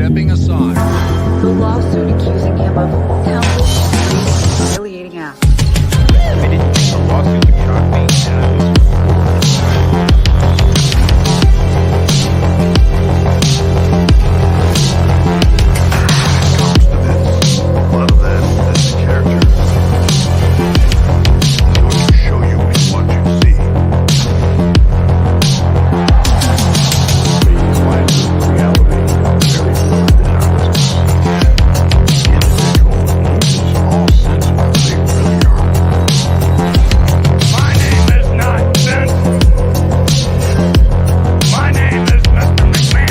stepping aside. The lawsuit accusing him of talentless, humiliating acts. I didn't think the lawsuit would shock me. A lot of that's the character. What you show you is what you see. Being quiet with reality, very fluid in our business. The individual loses all sense of who they really are. My name is not Vince. My name is Mr. McMahon.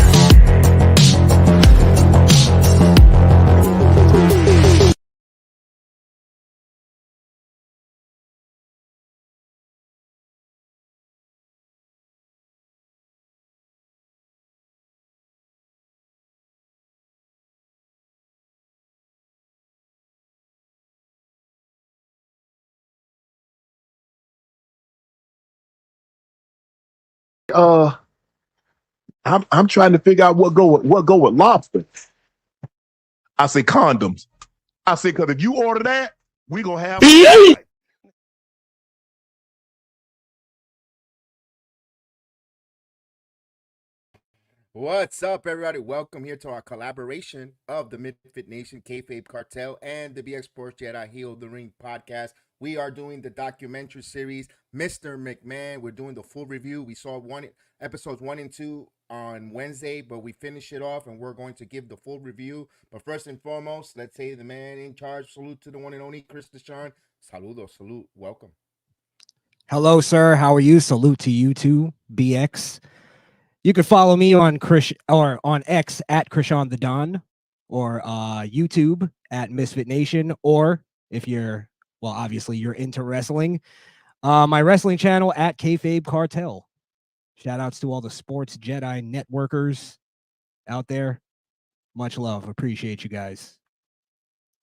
uh I'm trying to figure out what go with lobster. I say condoms. I say because if you order that, we gonna have. What's up, everybody? Welcome here to our collaboration of the Midfit Nation, Kayfabe Cartel, and the BX Sports Jedi Heel the Ring podcast. We are doing the documentary series, Mr. McMahon. We're doing the full review. We saw episodes 1 and 2 on Wednesday, but we finished it off, and we're going to give the full review. But first and foremost, let's say the man in charge. Salute to the one and only Crishaun. Saludos, salute, welcome. Hello, sir. How are you? Salute to you too, BX. You can follow me on on X at Crishaun the Don, or YouTube at Misfit Nation, or if you're obviously you're into wrestling, my wrestling channel at Kayfabe Cartel. Shout outs to all the sports Jedi networkers out there. Much love. Appreciate you guys.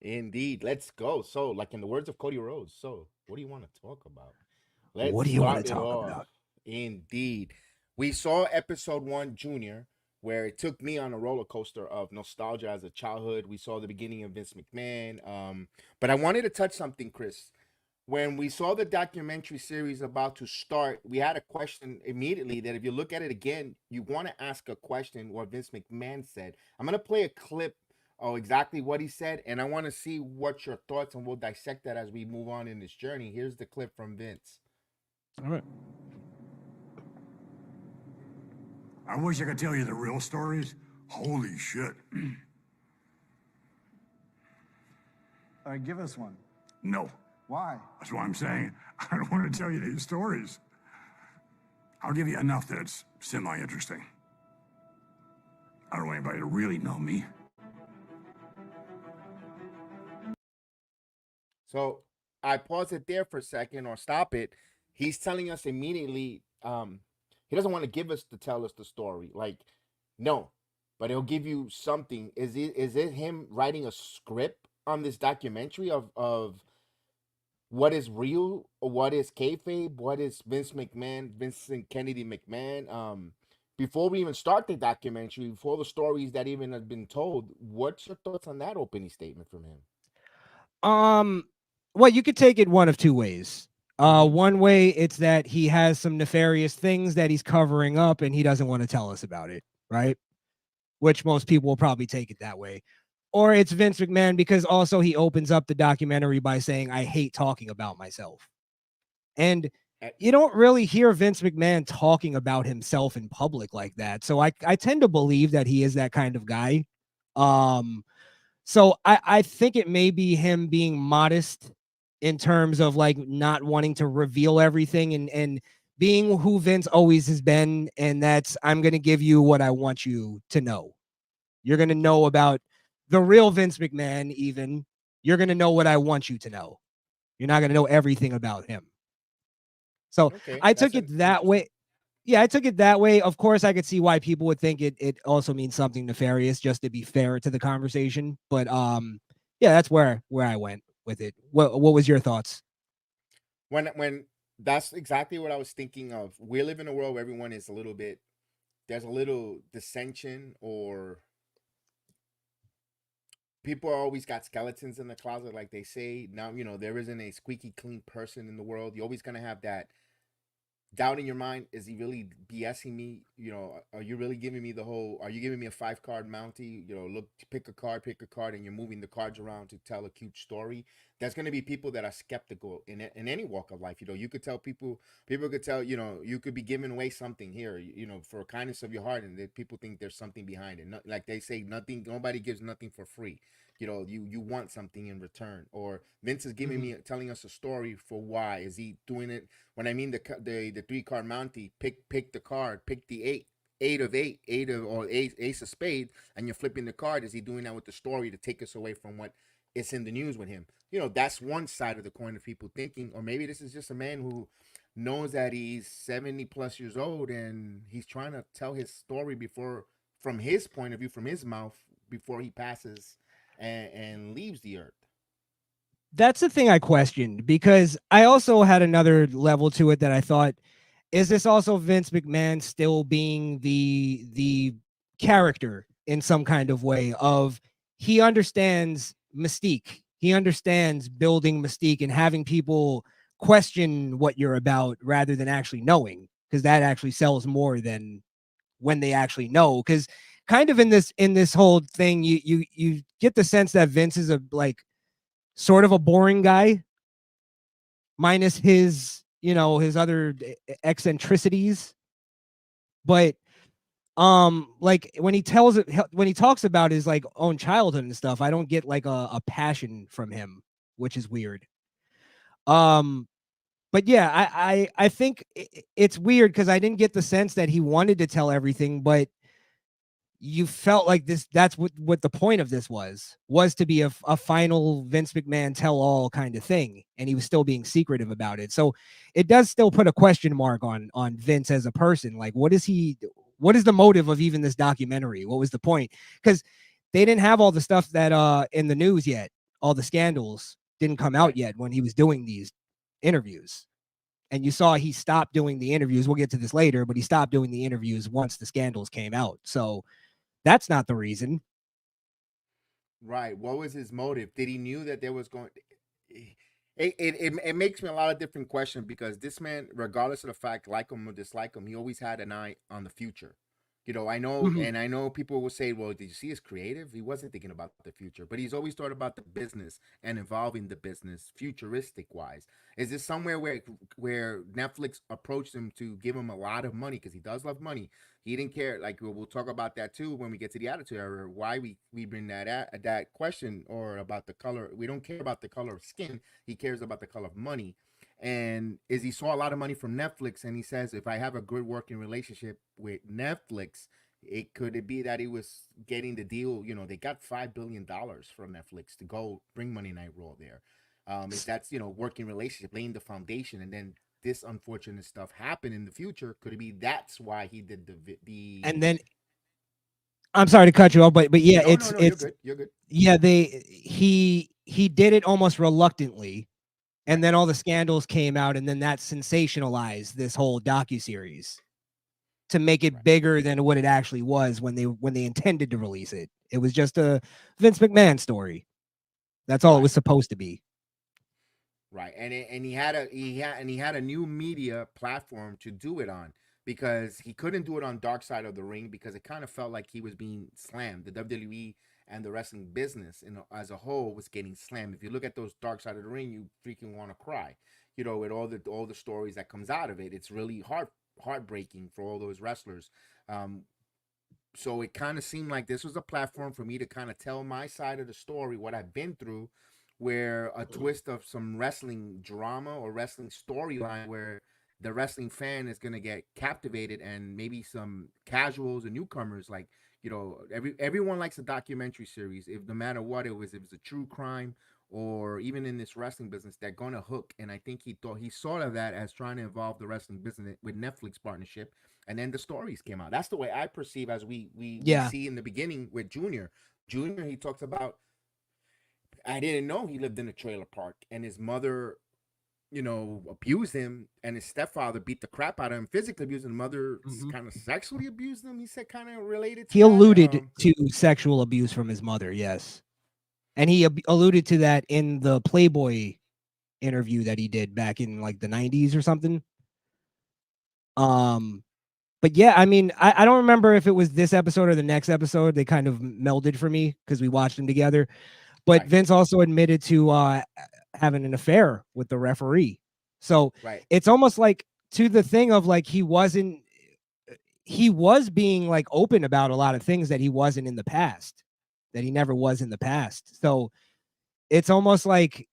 Indeed. Let's go. So, like in the words of Cody Rhodes, so what do you want to talk about? What do you want to talk about? Indeed. We saw episode 1, Junior, where it took me on a roller coaster of nostalgia as a childhood. We saw the beginning of Vince McMahon. But I wanted to touch something, Chris. When we saw the documentary series about to start, we had a question immediately that if you look at it again, you want to ask a question what Vince McMahon said. I'm going to play a clip of exactly what he said, and I want to see what your thoughts, and we'll dissect that as we move on in this journey. Here's the clip from Vince. All right. I wish I could tell you the real stories. Holy shit. All right, give us one. No. Why? That's why I'm saying I don't want to tell you these stories. I'll give you enough that's semi-interesting. I don't want anybody to really know me. So I pause it there for a second or stop it. He's telling us immediately, he doesn't want to give us to tell us the story. Like, no, but he'll give you something. Is it him writing a script on this documentary of what is real, what is kayfabe, what is Vincent Kennedy McMahon? Before we even start the documentary, before the stories that even have been told, what's your thoughts on that opening statement from him? Well, you could take it one of two ways. One way, it's that he has some nefarious things that he's covering up and he doesn't want to tell us about it, right? Which most people will probably take it that way. Or it's Vince McMahon because also he opens up the documentary by saying, I hate talking about myself. And you don't really hear Vince McMahon talking about himself in public like that. So I tend to believe that he is that kind of guy. So I think it may be him being modest in terms of like not wanting to reveal everything and being who Vince always has been. And that's, I'm going to give you what I want you to know. You're going to know about the real Vince McMahon. Even you're going to know what I want you to know. You're not going to know everything about him. So Okay, I took it that way. Yeah, I took it that way. Of course, I could see why people would think it also means something nefarious, just to be fair to the conversation. But yeah, that's where I went with it. What was your thoughts? When that's exactly what I was thinking of. We live in a world where everyone is there's a little dissension or people always got skeletons in the closet, like they say. Now, there isn't a squeaky clean person in the world. You're always gonna have that doubt in your mind. Is he really BSing me? Are you really giving me are you giving me a 5 card Mountie? Look, pick a card, and you're moving the cards around to tell a cute story. There's going to be people that are skeptical in any walk of life. You could tell people could tell, you could be giving away something here, for kindness of your heart, and that people think there's something behind it. Like they say, nobody gives nothing for free. You want something in return. Or Vince is telling us a story for why. Is he doing it? When I mean the 3-card Mountie, pick the card, pick the eight of ace of spade, and you're flipping the card. Is he doing that with the story to take us away from what is in the news with him? That's one side of the coin of people thinking. Or maybe this is just a man who knows that he's 70 plus years old, and he's trying to tell his story from his point of view, from his mouth, before he passes and leaves the earth. That's the thing I questioned, because I also had another level to it that I thought, is this also Vince McMahon still being the character in some kind of way of, he understands mystique. He understands building mystique and having people question what you're about rather than actually knowing, because that actually sells more than when they actually know. Because kind of in this whole thing, you get the sense that Vince is sort of a boring guy, minus his other eccentricities. But like when he talks about his own childhood and stuff, I don't get a passion from him, which is weird. But yeah, I think it's weird because I didn't get the sense that he wanted to tell everything, but you felt like that's what the point of this was to be a final Vince McMahon tell-all kind of thing, and he was still being secretive about it. So it does still put a question mark on Vince as a person. Like, what is the motive of even this documentary? What was the point? Because they didn't have all the stuff that in the news yet. All the scandals didn't come out yet when he was doing these interviews. And you saw he stopped doing the interviews. We'll get to this later, but he stopped doing the interviews once the scandals came out. So that's not the reason. Right. What was his motive? Did he knew that there was going? It makes me a lot of different questions, because this man, regardless of the fact, like him or dislike him, he always had an eye on the future. I know, and I know people will say, well, did you see his creative? He wasn't thinking about the future, but he's always thought about the business and involving the business futuristic wise. Is this somewhere where Netflix approached him to give him a lot of money? Because he does love money. He didn't care. Like, we'll talk about that too when we get to the Attitude Era, why we bring that question, or about the color. We don't care about the color of skin. He cares about the color of money. And is he saw a lot of money from Netflix, and he says, if I have a good working relationship with Netflix, could it be that he was getting the deal? They got $5 billion from Netflix to go bring Monday Night Raw there. If that's working relationship, laying the foundation, and then this unfortunate stuff happened in the future, could it be that's why he did the and then I'm sorry to cut you off, but yeah, no, it's you're good. Yeah, he did it almost reluctantly. And then all the scandals came out, and then that sensationalized this whole docuseries to make it bigger than what it actually was when they intended to release it. It was just a Vince McMahon story. That's all it was supposed to be. Right, and he had a new media platform to do it on, because he couldn't do it on Dark Side of the Ring, because it kind of felt like he was being slammed. The WWE and the wrestling business as a whole was getting slammed. If you look at those Dark Side of the Ring, you freaking want to cry. With all the stories that comes out of it, it's really heartbreaking for all those wrestlers. So it kind of seemed like this was a platform for me to kind of tell my side of the story, what I've been through, where a twist of some wrestling drama or wrestling storyline where the wrestling fan is going to get captivated, and maybe some casuals and newcomers, like, everyone likes a documentary series, if no matter what it was, if it's a true crime, or even in this wrestling business, they're going to hook. And I think he saw of that as trying to involve the wrestling business with Netflix partnership. And then the stories came out. That's the way I perceive, as we see in the beginning with Junior. He talks about, I didn't know he lived in a trailer park, and his mother, abused him, and his stepfather beat the crap out of him, physically abused him. Mother kind of sexually abused him. He said, kind of related to He alluded to sexual abuse from his mother, yes. And he alluded to that in the Playboy interview that he did back in like the 90s or something. But yeah, I mean, I don't remember if it was this episode or the next episode. They kind of melded for me because we watched them together. But Right. Vince also admitted to having an affair with the referee. So Right. it's almost like to the thing of like he was being like open about a lot of things that he wasn't in the past, that he never was in the past. So it's almost like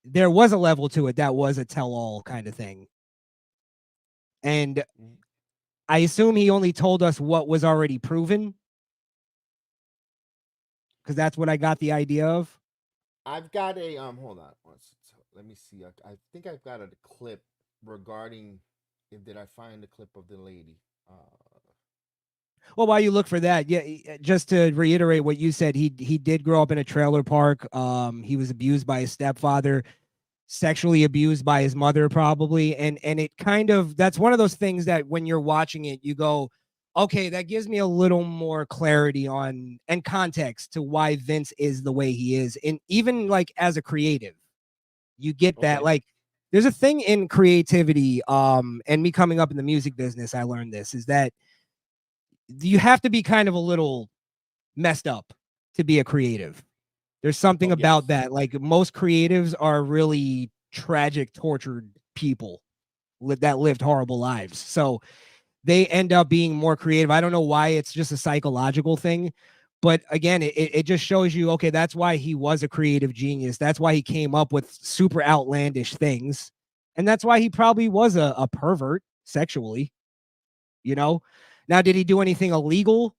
there was a level to it that was a tell-all kind of thing. And I assume he only told us what was already proven, because that's what I got the idea of. I've got a hold on. Let me see. I think I've got a clip regarding if did I find the clip of the lady. Well, while you look for that, yeah, just to reiterate what you said, he did grow up in a trailer park. He was abused by his stepfather, sexually abused by his mother, probably, and it kind of, that's one of those things that when you're watching it, you go, okay, that gives me a little more clarity on and context to why Vince is the way he is, and even like as a creative, you get that. Okay. Like, there's a thing in creativity, and me coming up in the music business, I learned this, is that you have to be kind of a little messed up to be a creative. There's something about that. Like, most creatives are really tragic, tortured people that lived horrible lives. So they end up being more creative. I don't know why. It's just a psychological thing. But again, it just shows you, okay, that's why he was a creative genius. That's why he came up with super outlandish things. And that's why he probably was a pervert sexually, you know? Now, did he do anything illegal?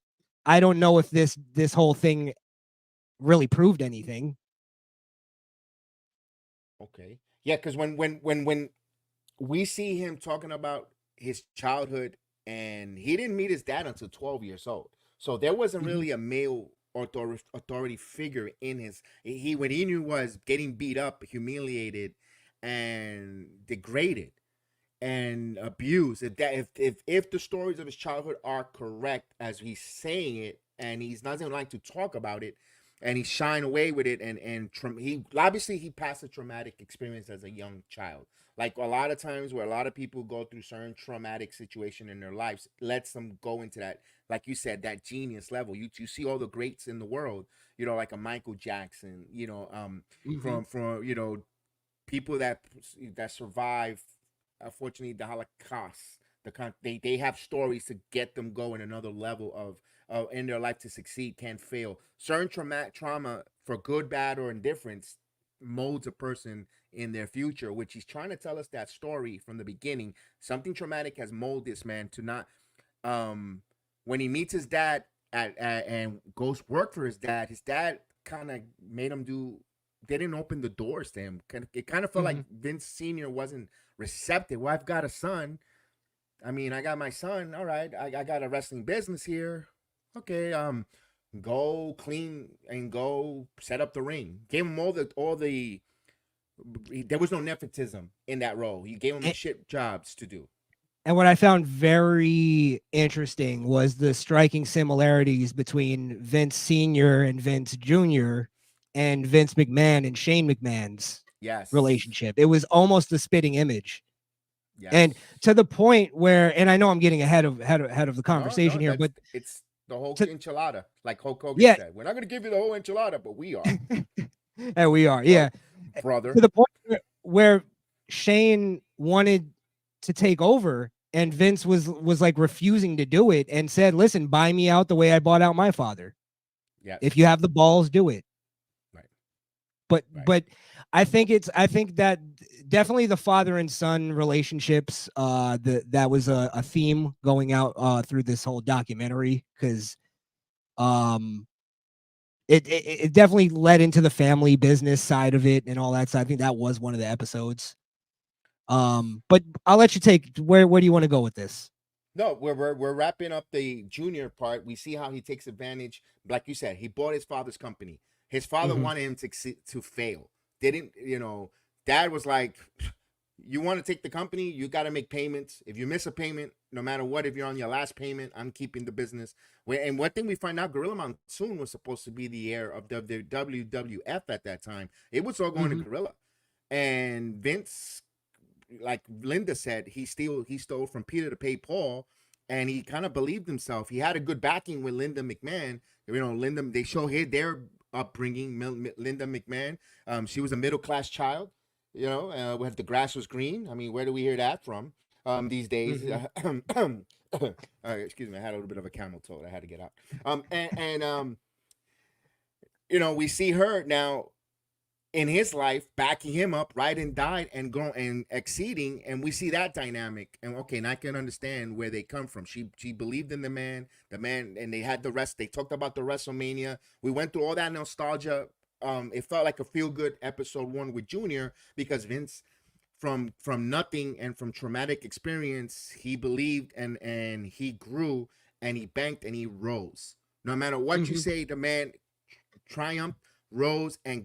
I don't know if this whole thing really proved anything. Okay. Yeah, because when we see him talking about his childhood, and he didn't meet his dad until 12 years old, so there wasn't really a male authority figure in his. He What he knew was getting beat up, humiliated, and degraded and abused. If the stories of his childhood are correct as he's saying it, and he's not even like to talk about it, and he's shying away with it, and he obviously he passed a traumatic experience as a young child. Like a lot of times where a lot of people go through certain traumatic situation in their lives, lets them go into that, like you said, that genius level. You see all the greats in the world, like a Michael Jackson, from people that survive, unfortunately, the Holocaust. They have stories to get them going another level of in their life to succeed, can't fail. Certain trauma, for good, bad, or indifference, molds a person in their future, which he's trying to tell us that story from the beginning. Something traumatic has molded this man to not. When he meets his dad and goes work for his dad kind of made him do. They didn't open the doors to him. It kind of felt like Vince Senior wasn't receptive. Well, I've got a son. I mean, I got my son. All right, I got a wrestling business here. Okay, go clean and go set up the ring. Gave him all the. There was no nepotism in that role. He gave him shit jobs to do. And what I found very interesting was the striking similarities between Vince Sr. and Vince Jr. and Vince McMahon and Shane McMahon's relationship. It was almost a spitting image. Yes. And to the point where, and I know I'm getting ahead of the conversation here, but it's the whole enchilada, like Hulk Hogan said. We're not going to give you the whole enchilada, but we are. And we are, yeah, brother. To the point where Shane wanted to take over, and Vince was like refusing to do it, and said, "Listen, buy me out the way I bought out my father. Yeah, if you have the balls, do it." Right. But I think that definitely the father and son relationships, that was a theme going out through this whole documentary, because it definitely led into the family business side of it and all that. So I think that was one of the episodes. But I'll let you take where do you want to go with this? No, we're wrapping up the junior part. We see how he takes advantage. Like you said, he bought his father's company. His father wanted him to fail. Didn't, Dad was like, you want to take the company, you got to make payments. If you miss a payment, no matter what, if you're on your last payment, I'm keeping the business. And one thing we find out, Gorilla Monsoon was supposed to be the heir of the WWF at that time. It was all going to Gorilla. And Vince, like Linda said, he stole from Peter to pay Paul, and he kind of believed himself. He had a good backing with Linda McMahon. Linda, they show here their upbringing. Linda McMahon, she was a middle class child. When the grass was green. I mean, where do we hear that from these days? Excuse me, I had a little bit of a camel toe. I had to get out. We see her now in his life, backing him up, right and died and going and exceeding, and we see that dynamic. And okay, and I can understand where they come from. She believed in the man, and they had the rest. They talked about the WrestleMania. We went through all that nostalgia. It felt like a feel-good episode 1 with Junior, because Vince, from nothing and from traumatic experience, he believed and he grew and he banked and he rose. No matter what you say, the man triumphed, rose, and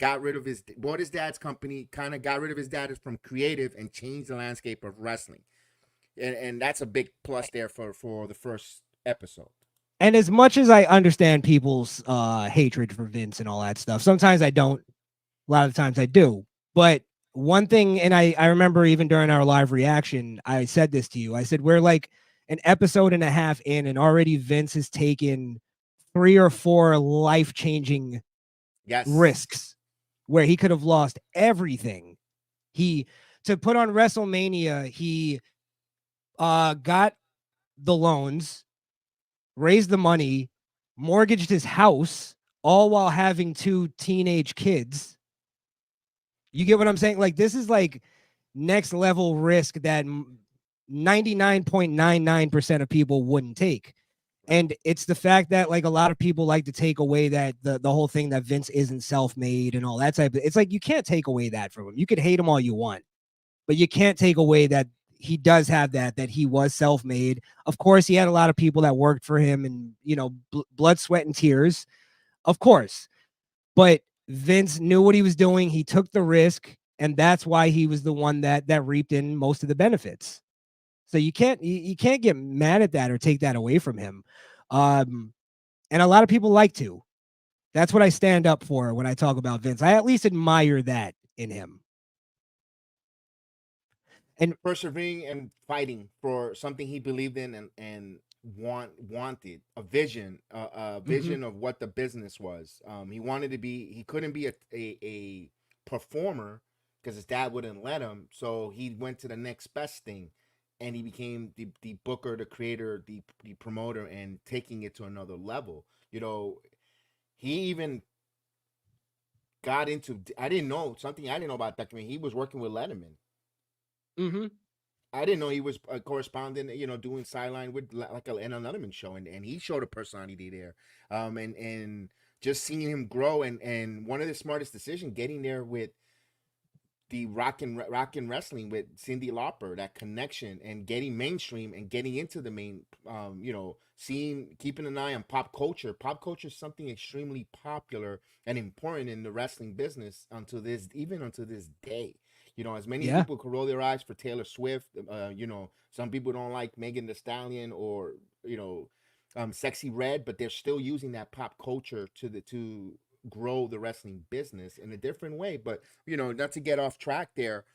bought his dad's company, kind of got rid of his dad from creative and changed the landscape of wrestling. And that's a big plus there for the first episode. And as much as I understand people's hatred for Vince and all that stuff, sometimes I don't. A lot of times I do. But one thing, and I remember even during our live reaction, I said this to you. I said, we're like an episode and a half in, and already Vince has taken 3 or 4 life-changing risks where he could have lost everything. To put on WrestleMania, he got the loans, raised the money, mortgaged his house, all while having 2 teenage kids. You get what I'm saying? Like, this is like next level risk that 99.99% of people wouldn't take. And it's the fact that, like, a lot of people like to take away that the whole thing that Vince isn't self-made and all that type of, it's like, you can't take away that from him. You could hate him all you want, but you can't take away that he does have that he was self-made. Of course, he had a lot of people that worked for him and, blood, sweat, and tears, of course. But Vince knew what he was doing. He took the risk, and that's why he was the one that reaped in most of the benefits. So you can't get mad at that or take that away from him. And a lot of people like to. That's what I stand up for when I talk about Vince. I at least admire that in him. And persevering and fighting for something he believed in and wanted a vision of what the business was. He wanted to be. He couldn't be a performer because his dad wouldn't let him. So he went to the next best thing, and he became the booker, the creator, the promoter, and taking it to another level. He even got into. I didn't know about documentary. He was working with Letterman. I didn't know he was a correspondent, doing sideline with like an Letterman show, and he showed a personality there. And just seeing him grow, and one of the smartest decisions, getting there with the rock and wrestling with Cyndi Lauper, that connection, and getting mainstream and getting into the main, keeping an eye on pop culture. Pop culture is something extremely popular and important in the wrestling business until this day. As many people could roll their eyes for Taylor Swift, some people don't like Megan Thee Stallion or, Sexy Red, but they're still using that pop culture to grow the wrestling business in a different way. But, not to get off track there,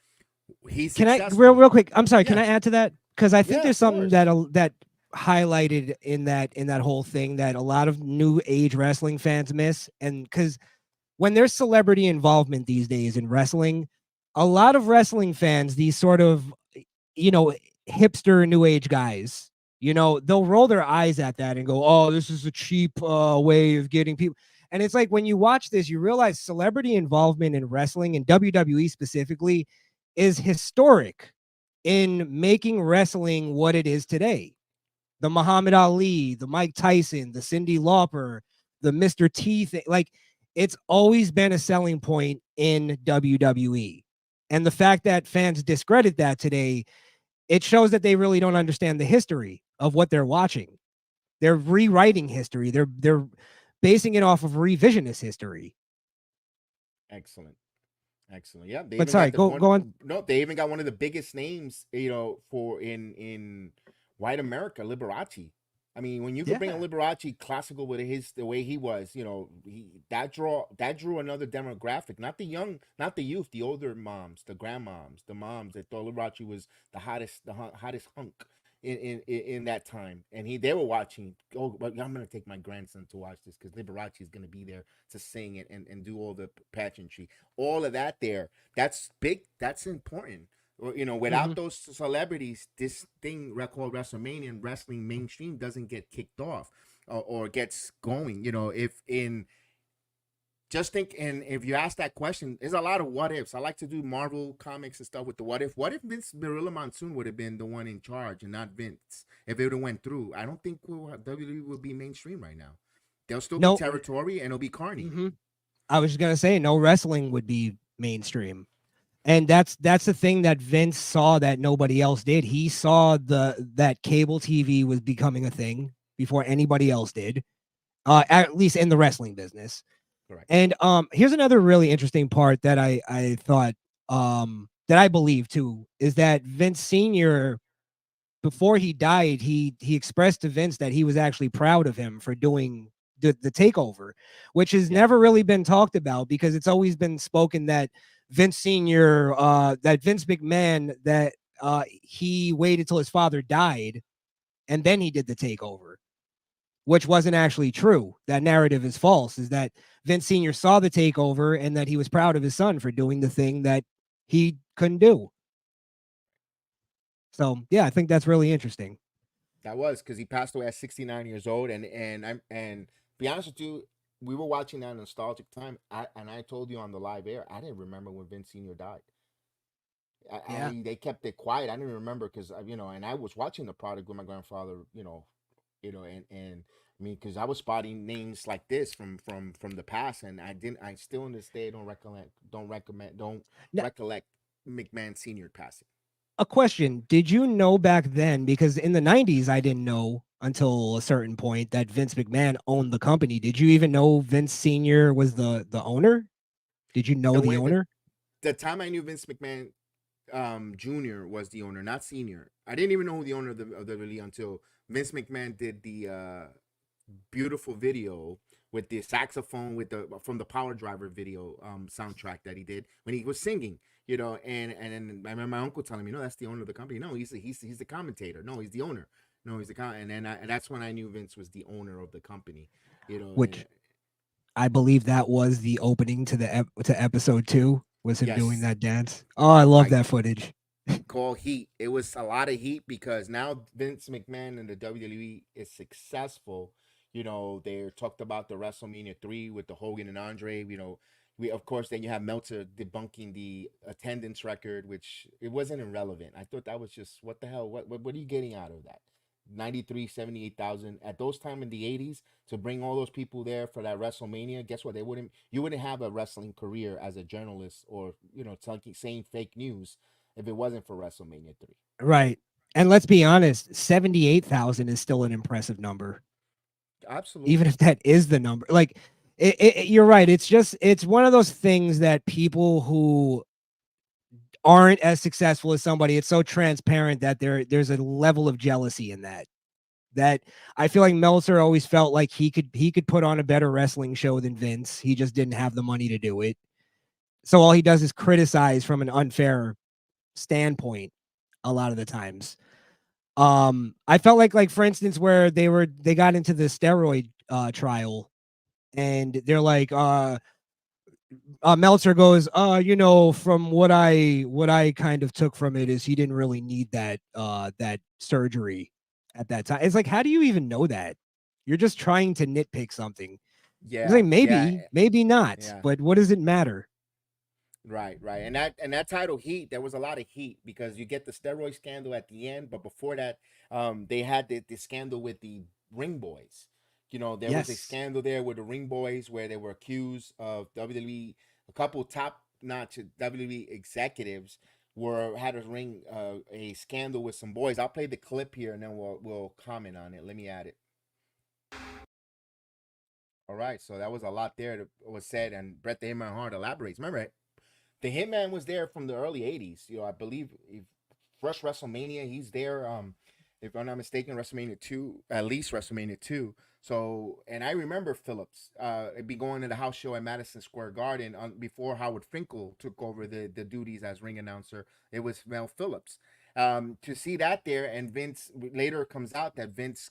he's successful. Real quick, I'm sorry, can I add to that? Because I think there's something that highlighted in that whole thing that a lot of new age wrestling fans miss. And because when there's celebrity involvement these days in wrestling, a lot of wrestling fans, these sort of, hipster new age guys, they'll roll their eyes at that and go, oh, this is a cheap way of getting people. And it's like, when you watch this, you realize celebrity involvement in wrestling, and WWE specifically, is historic in making wrestling what it is today. The Muhammad Ali, the Mike Tyson, the Cyndi Lauper, the Mr. T thing, like, it's always been a selling point in WWE. And the fact that fans discredit that today, it shows that they really don't understand the history of what they're watching. They're rewriting history. They're basing it off of revisionist history. Excellent. Excellent. Yeah, they But even sorry, got the go on. No, they even got one of the biggest names, for in white America, Liberace. I mean, when you could bring a Yeah. Liberace classical with the way he was, that drew another demographic, not the young, not the youth, the older moms, the grandmoms, the moms that thought Liberace was the hottest, hottest hunk in that time, and they were watching. Oh, but I'm gonna take my grandson to watch this because Liberace is gonna be there to sing it and do all the pageantry, all of that there. That's big. That's important. Without Mhm. those celebrities, this thing called WrestleMania and wrestling mainstream doesn't get kicked off, or gets going. If in just think, and if you ask that question, there's a lot of what ifs. I like to do Marvel comics and stuff with the what if. What if Vince Gorilla Monsoon would have been the one in charge and not Vince? If it would have went through, I don't think WWE would be mainstream right now. They'll still be No. territory and it'll be Carney. hmm I was just gonna say no wrestling would be mainstream. And that's the thing that Vince saw that nobody else did. He saw that cable TV was becoming a thing before anybody else did. At least in the wrestling business. Correct. And here's another really interesting part that I thought that I believe too is that Vince Sr. before he died, he expressed to Vince that he was actually proud of him for doing the takeover, which has never really been talked about because it's always been spoken that Vince Sr. That Vince McMahon that he waited till his father died and then he did the takeover, which wasn't actually true. That narrative is false. Is that Vince Sr. saw the takeover and that he was proud of his son for doing the thing that he couldn't do. So yeah, I think that's really interesting. That was because he passed away at 69 years old, and be honest with you, we were watching that nostalgic time. I told you on the live air, I didn't remember when Vince Senior died. Yeah. They kept it quiet. I didn't remember because and I was watching the product with my grandfather. And I mean, because I was spotting names like this from the past, and I didn't. I still in this day don't Now, recollect McMahon Senior passing. a question: did you know back then? Because in the '90s, I didn't know until a certain point that Vince McMahon owned the company. Did you even know Vince Senior was the owner? Did you know The the way owner? the time I knew Vince McMahon Junior was the owner, not Senior. I didn't even know who the owner of the league until Vince McMahon did the beautiful video with the saxophone with the from the Power Driver video soundtrack that he did when he was singing. And then I remember my uncle telling me, no, that's the owner of the company. No, he's the commentator. No, he's the owner. No, he's the and then and that's when I knew Vince was the owner of the company. Which I believe that was the opening to to episode 2 was him doing Yes, that dance. Oh, I love I that footage. call heat. It was a lot of heat because now Vince McMahon and the WWE is successful. They talked about the WrestleMania 3 with the Hogan and Andre. We of course then you have Meltzer debunking the attendance record, which it wasn't irrelevant. I thought that was just what the hell. What are you getting out of that? 93, 78,000 at those time in the 80s to bring all those people there for that WrestleMania. Guess what? You wouldn't have a wrestling career as a journalist or saying fake news if it wasn't for WrestleMania 3. Right. And let's be honest, 78,000 is still an impressive number. Even Absolutely. if that is the number. Like you're right. It's one of those things that people who aren't as successful as somebody, it's so transparent that there's a level of jealousy in that I feel like Meltzer always felt like he could put on a better wrestling show than Vince. He just didn't have the money to do it. So all he does is criticize from an unfair standpoint a lot of the times. I felt like for instance where they got into the steroid trial and they're like Meltzer goes, from what I kind of took from it is he didn't really need that surgery at that time. It's like, how do you even know that? You're just trying to nitpick something. It's Yeah, like yeah, maybe not, yeah. but what does it matter? Right, right. And that title Heat, there was a lot of heat because you get the steroid scandal at the end, but before that, they had the scandal with the Ring Boys. There was a Yes. scandal there with the Ring Boys where they were accused of WWE, a couple top notch WWE executives were had a scandal with some boys. I'll play the clip here and then we'll comment on it. Let me add it. All right, so that was a lot there that was said, and Bret the Hitman Hart elaborates. Remember, The Hitman was there from the early '80s. I believe first WrestleMania, he's there. If I'm not mistaken, WrestleMania 2, at least WrestleMania 2. So, and I remember Phillips be going to the house show at Madison Square Garden before Howard Finkel took over the duties as ring announcer. It was Mel Phillips. To see that there, and Vince later comes out that Vince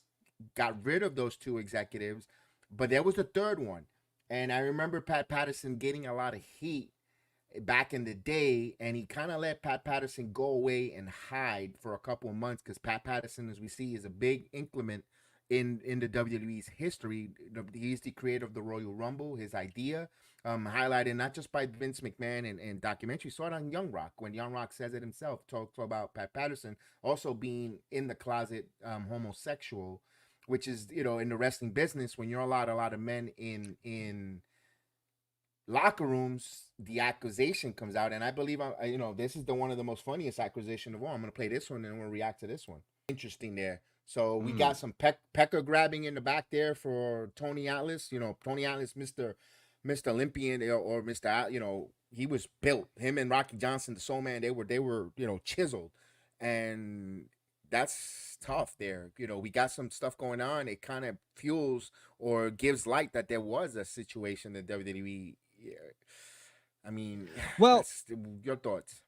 got rid of those two executives, but there was a third one. And I remember Pat Patterson getting a lot of heat back in the day, and he kind of let Pat Patterson go away and hide for a couple of months because Pat Patterson, as we see, is a big inclement in the WWE's history. He's the creator of the Royal Rumble. His idea, highlighted not just by Vince McMahon and documentary, saw it on Young Rock when Young Rock says it himself. Talked about Pat Patterson also being in the closet, homosexual, which is in the wrestling business when you're allowed a lot of men in locker rooms, the accusation comes out, and I believe this is one of the most funniest accusation of all. I'm gonna play this one and we'll react to this one. Interesting there. So we got some pecker grabbing in the back there for Tony Atlas. Tony Atlas, Mr. Olympian or Mr. He was built. Him and Rocky Johnson, the Soul Man, they were chiseled, and that's tough there. We got some stuff going on. It kind of fuels or gives light that there was a situation that WWE. Yeah. I mean, Well, your thoughts.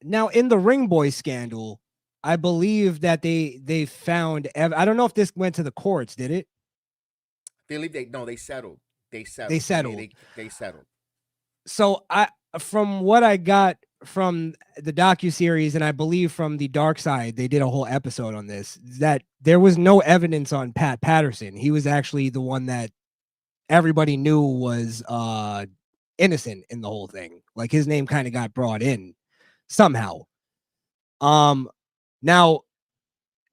now in the Ring Boy scandal, I believe that they found. I don't know if this went to the courts. Did it? They settled. They settled. They settled. They settled. So from what I got from the docuseries, and I believe from the Dark Side, they did a whole episode on this, that there was no evidence on Pat Patterson. He was actually the one that everybody knew was innocent in the whole thing. Like his name kind of got brought in somehow. Now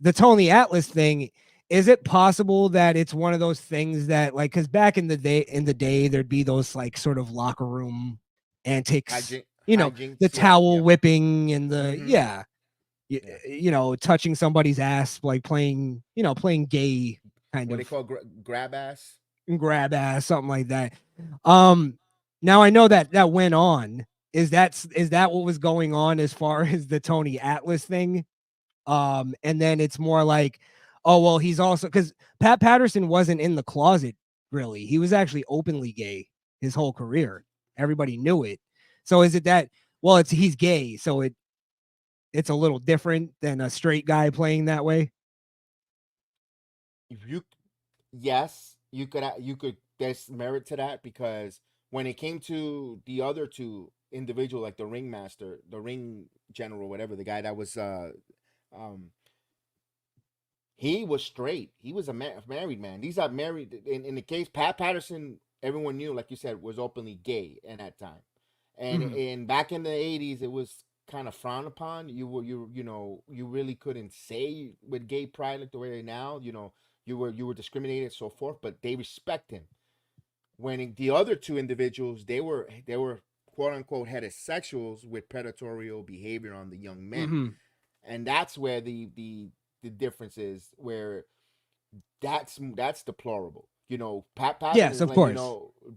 the Tony Atlas thing, is it possible that it's one of those things that, like, because back in the day there'd be those like sort of locker room antics, Hijinks, the towel yeah. whipping and the touching somebody's ass, like playing gay kind What of they call grab ass. grab ass, something like that. Now I know that went on. Is that what was going on as far as the Tony Atlas thing? And then it's more like, oh well, he's also, because Pat Patterson wasn't in the closet really. He was actually openly gay his whole career. Everybody knew it. So is it that, well, he's gay, so it's a little different than a straight guy playing that way? Yes, you could. There's merit to that because when it came to the other two individual, like the ringmaster, the ring general, whatever, the guy that was he was straight. He was a married man. These are married. In the case, Pat Patterson, everyone knew, like you said, was openly gay in that time. And back in the '80s, it was kind of frowned upon. You really couldn't say with gay pride like the way now. You were discriminated, so forth. But they respect him. When the other two individuals, they were quote unquote heterosexuals with predatory behavior on the young men, and that's where the difference is, where that's deplorable. Pat Patterson, Yes, of course.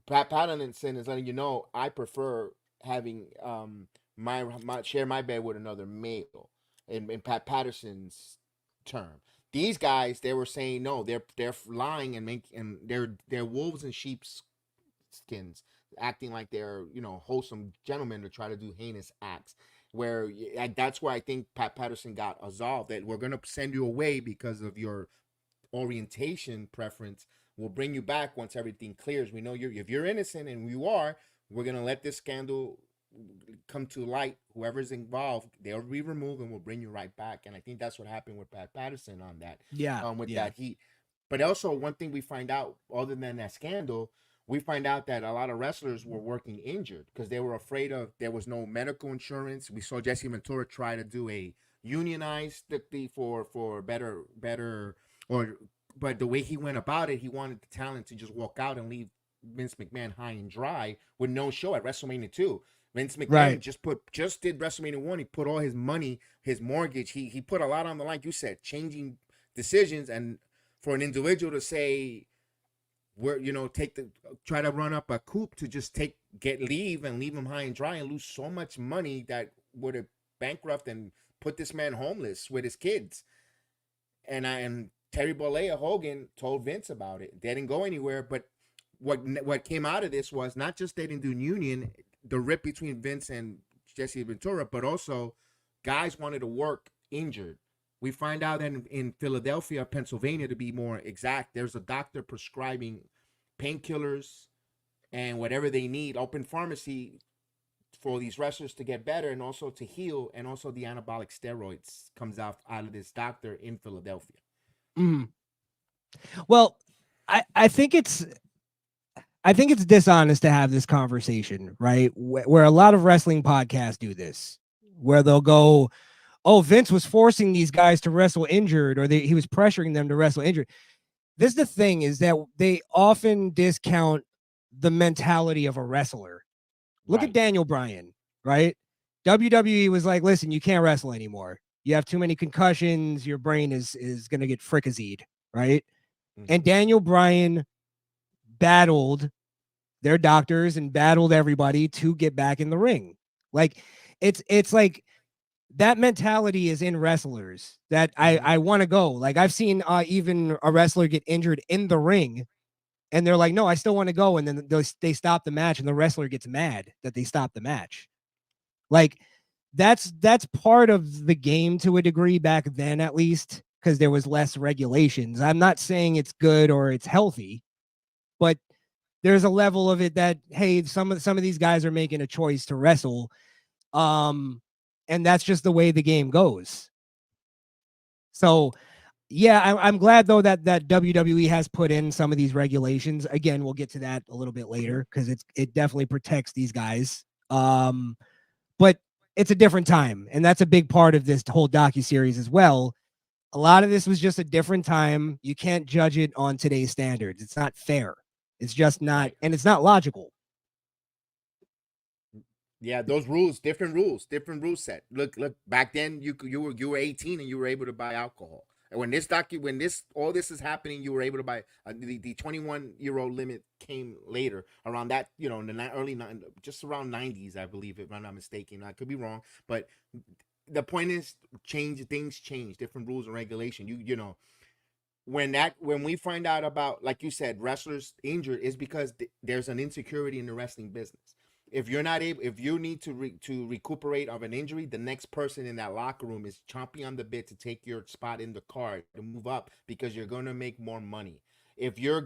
Pat Patterson is letting I prefer having my share my bed with another male in Pat Patterson's term. These guys, they were saying no, they're lying and they're wolves in sheep's skins, acting like they're wholesome gentlemen to try to do heinous acts. Where that's why I think Pat Patterson got absolved. That we're gonna send you away because of your orientation preference. We'll bring you back once everything clears. We know if you're innocent, and you are. We're gonna let this scandal come to light. Whoever's involved, they'll be removed, and we'll bring you right back. And I think that's what happened with Pat Patterson on that. That heat. But also, one thing we find out, other than that scandal, we find out that a lot of wrestlers were working injured because they were afraid of, there was no medical insurance. We saw Jesse Ventura try to do a unionized for better, but the way he went about it, he wanted the talent to just walk out and leave Vince McMahon high and dry with no show at WrestleMania 2. Vince McMahon just did WrestleMania 1. He put all his money, his mortgage, he put a lot on the line. You said changing decisions, and for an individual to say, try to run up a coop to just leave him high and dry and lose so much money that would have bankrupt and put this man homeless with his kids. And Terry Bollea Hogan told Vince about it. They didn't go anywhere, but what came out of this was not just they didn't do union, the rip between Vince and Jesse Ventura, but also guys wanted to work injured. We find out that in Philadelphia, Pennsylvania, to be more exact, there's a doctor prescribing painkillers and whatever they need, open pharmacy for these wrestlers to get better and also to heal, and also the anabolic steroids comes out of this doctor in Philadelphia. Mm. Well, I think it's dishonest to have this conversation, right? Where a lot of wrestling podcasts do this, where they'll go, oh, Vince was forcing these guys to wrestle injured, or he was pressuring them to wrestle injured. This is the thing, is that they often discount the mentality of a wrestler. Look at Daniel Bryan, right? WWE was like, listen, you can't wrestle anymore. You have too many concussions. Your brain is going to get fricasseed, right? Mm-hmm. And Daniel Bryan battled their doctors and battled everybody to get back in the ring. Like, it's like that mentality is in wrestlers that I want to go. Like, I've seen even a wrestler get injured in the ring, and they're like, no, I still want to go. And then they stop the match, and the wrestler gets mad that they stopped the match. Like, that's part of the game to a degree back then, at least, because there was less regulations. I'm not saying it's good or it's healthy, but there's a level of it that, hey, some of these guys are making a choice to wrestle. And that's just the way the game goes. So, yeah, I'm glad, though, that WWE has put in some of these regulations. Again, we'll get to that a little bit later, because it definitely protects these guys. But it's a different time, and that's a big part of this whole docuseries as well. A lot of this was just a different time. You can't judge it on today's standards. It's not fair. It's just not, and it's not logical. Yeah, those rules, different rule set. Look, back then you were 18 and you were able to buy alcohol. And when all this is happening, you were able to buy the 21-year-old limit came later, around that, in the early just around 90s, I believe, if I'm not mistaken. I could be wrong, but the point is, things change, different rules and regulation. When we find out about, like you said, wrestlers injured, is because there's an insecurity in the wrestling business. If you need to recuperate of an injury, the next person in that locker room is chomping on the bit to take your spot in the card to move up, because you're going to make more money. If you're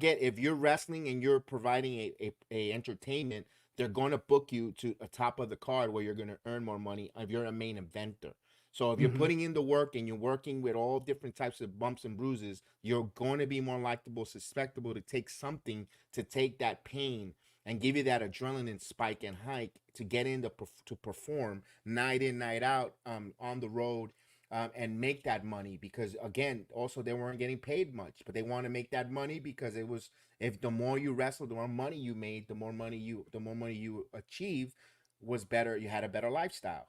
wrestling and you're providing a entertainment, they're going to book you to a top of the card where you're going to earn more money if you're a main eventer. So if you're putting in the work and you're working with all different types of bumps and bruises, you're going to be more likable, susceptible to take something to take that pain and give you that adrenaline spike and hike to get in to perform night in, night out, on the road, and make that money. Because again, also, they weren't getting paid much, but they want to make that money, because it was, if the more you wrestled, the more money you made, the more money you achieved was better. You had a better lifestyle.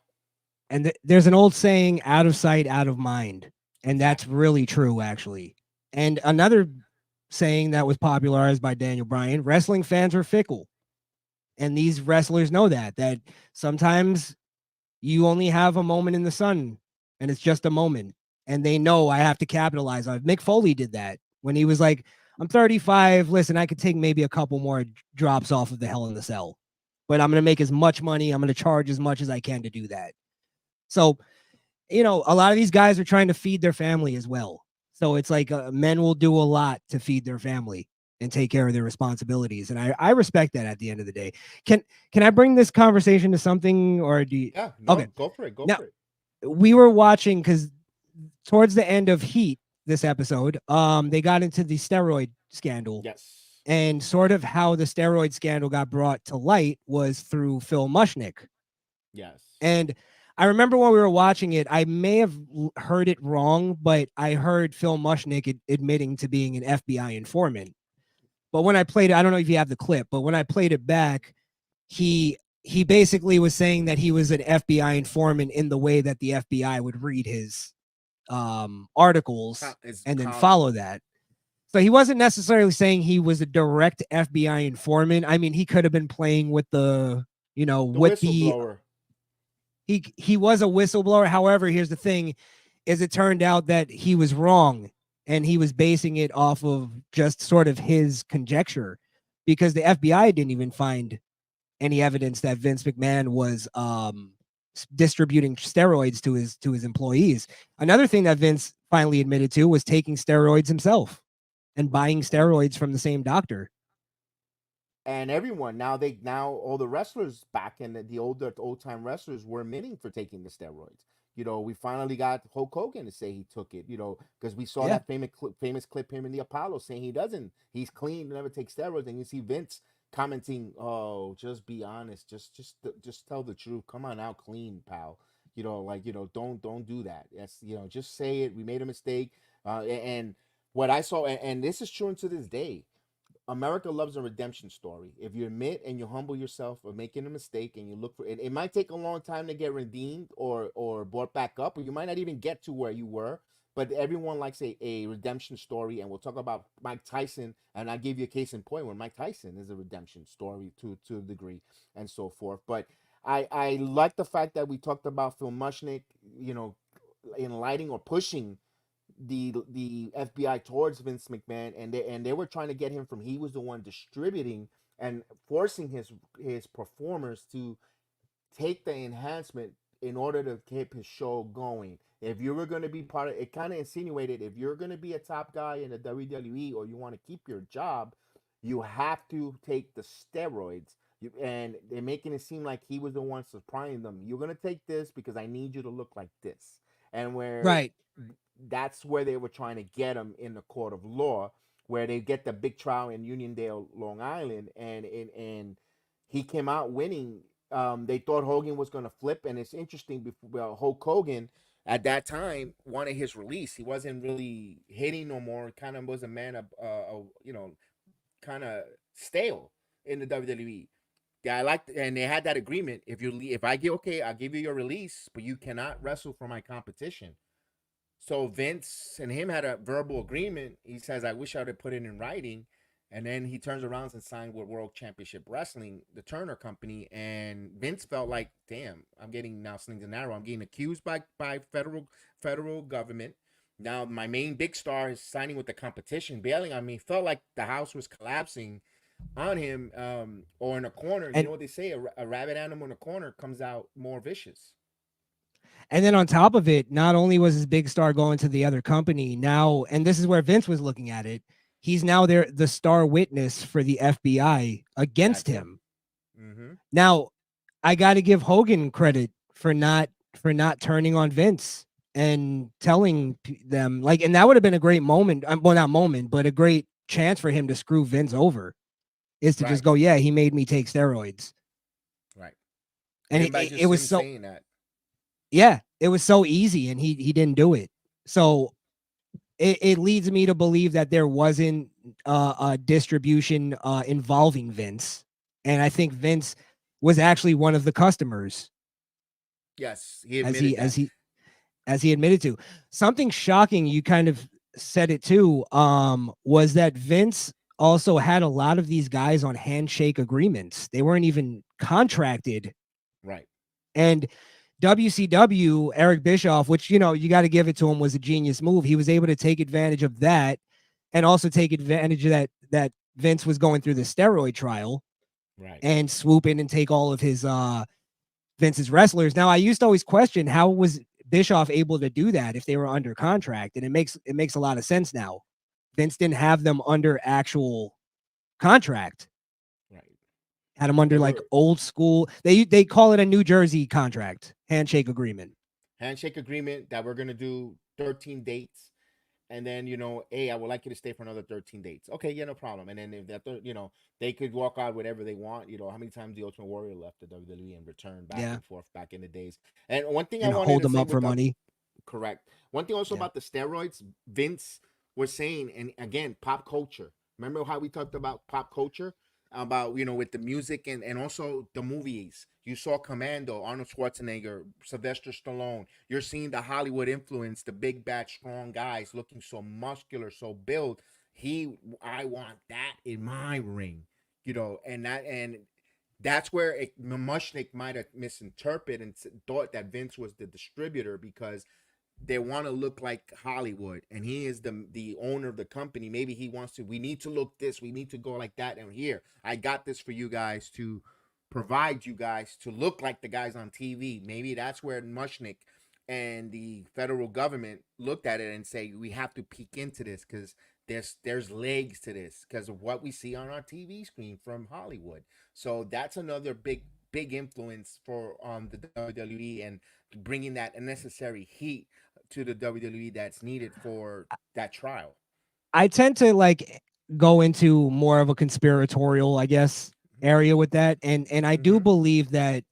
And there's an old saying, out of sight, out of mind. And that's really true, actually. And another saying that was popularized by Daniel Bryan: wrestling fans are fickle. And these wrestlers know that sometimes you only have a moment in the sun, and it's just a moment. And they know, I have to capitalize on it. Mick Foley did that when he was like, I'm 35. Listen, I could take maybe a couple more drops off of the Hell in the Cell, but I'm going to make as much money. I'm going to charge as much as I can to do that. So, a lot of these guys are trying to feed their family as well. So it's like men will do a lot to feed their family and take care of their responsibilities. And I respect that at the end of the day. Can I bring this conversation to something, or do you? Yeah, no, okay. Go for it. For it. We were watching, because towards the end of Heat, this episode, they got into the steroid scandal. Yes. And sort of how the steroid scandal got brought to light was through Phil Mushnick. Yes. And I remember when we were watching it, I may have heard it wrong, but I heard Phil Mushnick admitting to being an FBI informant. But when I played it, I don't know if you have the clip, but when I played it back, he basically was saying that he was an FBI informant in the way that the FBI would read his articles and then follow that. So he wasn't necessarily saying he was a direct FBI informant. I mean, he could have been playing with the, The with the whistleblower. he was a whistleblower. However, here's the thing: is it turned out that he was wrong, and he was basing it off of just sort of his conjecture, because the FBI didn't even find any evidence that Vince McMahon was distributing steroids to his employees. Another thing that Vince finally admitted to was taking steroids himself and buying steroids from the same doctor. And everyone now all the wrestlers back in the old time wrestlers were admitting for taking the steroids. We finally got Hulk Hogan to say he took it. Because we saw Yeah. that famous clip him in the Apollo saying he doesn't. He's clean, never takes steroids, and you see Vince commenting, "Oh, just be honest, just tell the truth. Come on out clean, pal. Don't do that. Yes, just say it. We made a mistake." And what I saw, and this is true to this day. America loves a redemption story. If you admit and you humble yourself of making a mistake and you look for it, it might take a long time to get redeemed or brought back up, or you might not even get to where you were. But everyone likes a redemption story, and we'll talk about Mike Tyson, and I give you a case in point where Mike Tyson is a redemption story to a degree, and so forth. But I like the fact that we talked about Phil Mushnick, enlightening or pushing the FBI towards Vince McMahon, and they were trying to get him from he was the one distributing and forcing his performers to take the enhancement in order to keep his show going. If you were going to be part of it, kind of insinuated if you're going to be a top guy in the WWE or you want to keep your job, you have to take the steroids. And they're making it seem like he was the one supplying them. You're going to take this because I need you to look like this. And where Right. that's where they were trying to get him in the court of law, where they get the big trial in Uniondale, Long Island, and he came out winning. They thought Hogan was going to flip, and it's interesting. Before Hulk Hogan at that time wanted his release. He wasn't really hitting no more. Kind of was a man of, kind of stale in the WWE. Yeah, I like, and they had that agreement. If I get okay, I'll give you your release, but you cannot wrestle for my competition. So Vince and him had a verbal agreement. He says, "I wish I would have put it in writing." And then he turns around and signed with World Championship Wrestling, the Turner Company. And Vince felt like, "Damn, I'm getting now slings and arrow. I'm getting accused by federal government. Now my main big star is signing with the competition, bailing on me." Felt like the house was collapsing on him, or in a corner. You And know what they say? A rabbit animal in a corner comes out more vicious. And then on top of it, not only was his big star going to the other company, now, and this is where Vince was looking at it, he's now the star witness for the FBI against That's it. him. Mm-hmm. Now, I got to give Hogan credit for not turning on Vince and telling them, like, and that would have been a great moment, well, not moment, but a great chance for him to screw Vince over, is to just Right. go, yeah, he made me take steroids. Right. And And by it just was him so, saying that. yeah, it was so easy, and he didn't do it. So it leads me to believe that there wasn't a distribution involving Vince, and I think Vince was actually one of the customers, Yes, he as admitted that. he admitted to. Something shocking, you kind of said it too, was that Vince also had a lot of these guys on handshake agreements. They weren't even contracted, Right. and WCW, Eric Bischoff, which, you got to give it to him, was a genius move. He was able to take advantage of that, and also take advantage of that Vince was going through the steroid trial, Right. and swoop in and take all of his Vince's wrestlers. Now, I used to always question, how was Bischoff able to do that if they were under contract? And it makes a lot of sense now. Vince didn't have them under actual contract. Right. Had them under They like were old school. They call it a New Jersey contract, handshake agreement. handshake agreement that we're gonna do 13 dates, and then hey, I would like you to stay for another 13 dates. Okay, yeah, no problem. And then if they could walk out whatever they want. How many times the Ultimate Warrior left the WWE and returned back Yeah. and forth back in the days. And one thing I And wanted hold to them say up for with the money. correct. One thing also Yeah. about the steroids, Vince was saying, and again, pop culture. Remember how we talked about pop culture? About with the music and also the movies. You saw Commando, Arnold Schwarzenegger, Sylvester Stallone. You're seeing the Hollywood influence, the big bad strong guys looking so muscular, so built. I want that in my ring, and that's where Mushnick might have misinterpreted and thought that Vince was the distributor because they want to look like Hollywood, and he is the owner of the company. Maybe he wants to. We need to look this. We need to go like that. And here, I got this for you guys to provide you guys to look like the guys on TV. Maybe that's where Mushnick and the federal government looked at it and say we have to peek into this because there's legs to this because of what we see on our TV screen from Hollywood. So that's another big influence for the WWE and bringing that unnecessary heat to the WWE that's needed for that trial. I tend to like go into more of a conspiratorial, I guess, area with that. And I do believe that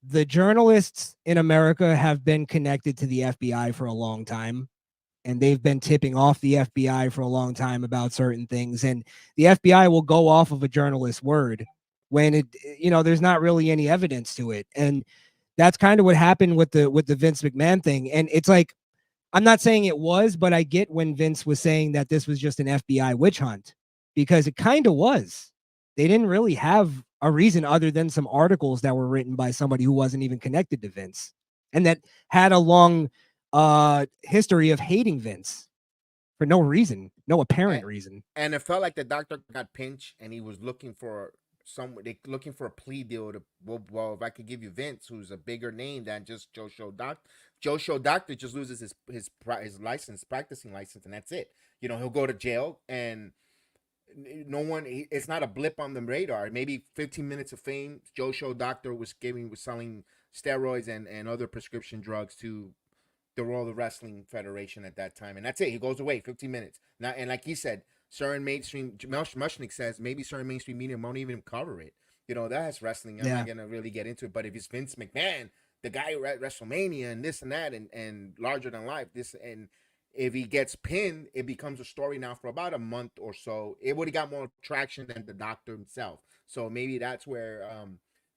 the journalists in America have been connected to the FBI for a long time. And they've been tipping off the FBI for a long time about certain things. And the FBI will go off of a journalist's word when there's not really any evidence to it. And that's kind of what happened with the Vince McMahon thing. And it's like, I'm not saying it was, but I get when Vince was saying that this was just an FBI witch hunt, because it kind of was. They didn't really have a reason other than some articles that were written by somebody who wasn't even connected to Vince and that had a long history of hating Vince for no reason, no apparent reason. And it felt like the doctor got pinched and he was looking for a plea deal to, well, if I could give you Vince, who's a bigger name than just Joe Show Doctor just loses his license, practicing license, and that's it. He'll go to jail and it's not a blip on the radar. Maybe 15 minutes of fame. Joe Show Doctor was selling steroids and other prescription drugs to the World Wrestling Federation at that time, and that's it. He goes away 15 minutes. Now, and like he said, certain mainstream Mushnick says maybe certain mainstream media won't even cover it. That's wrestling. I'm not gonna really get into it. But if it's Vince McMahon, the guy who at WrestleMania and this and that and larger than life, and if he gets pinned, it becomes a story now for about a month or so. It would have got more traction than the doctor himself. So maybe that's where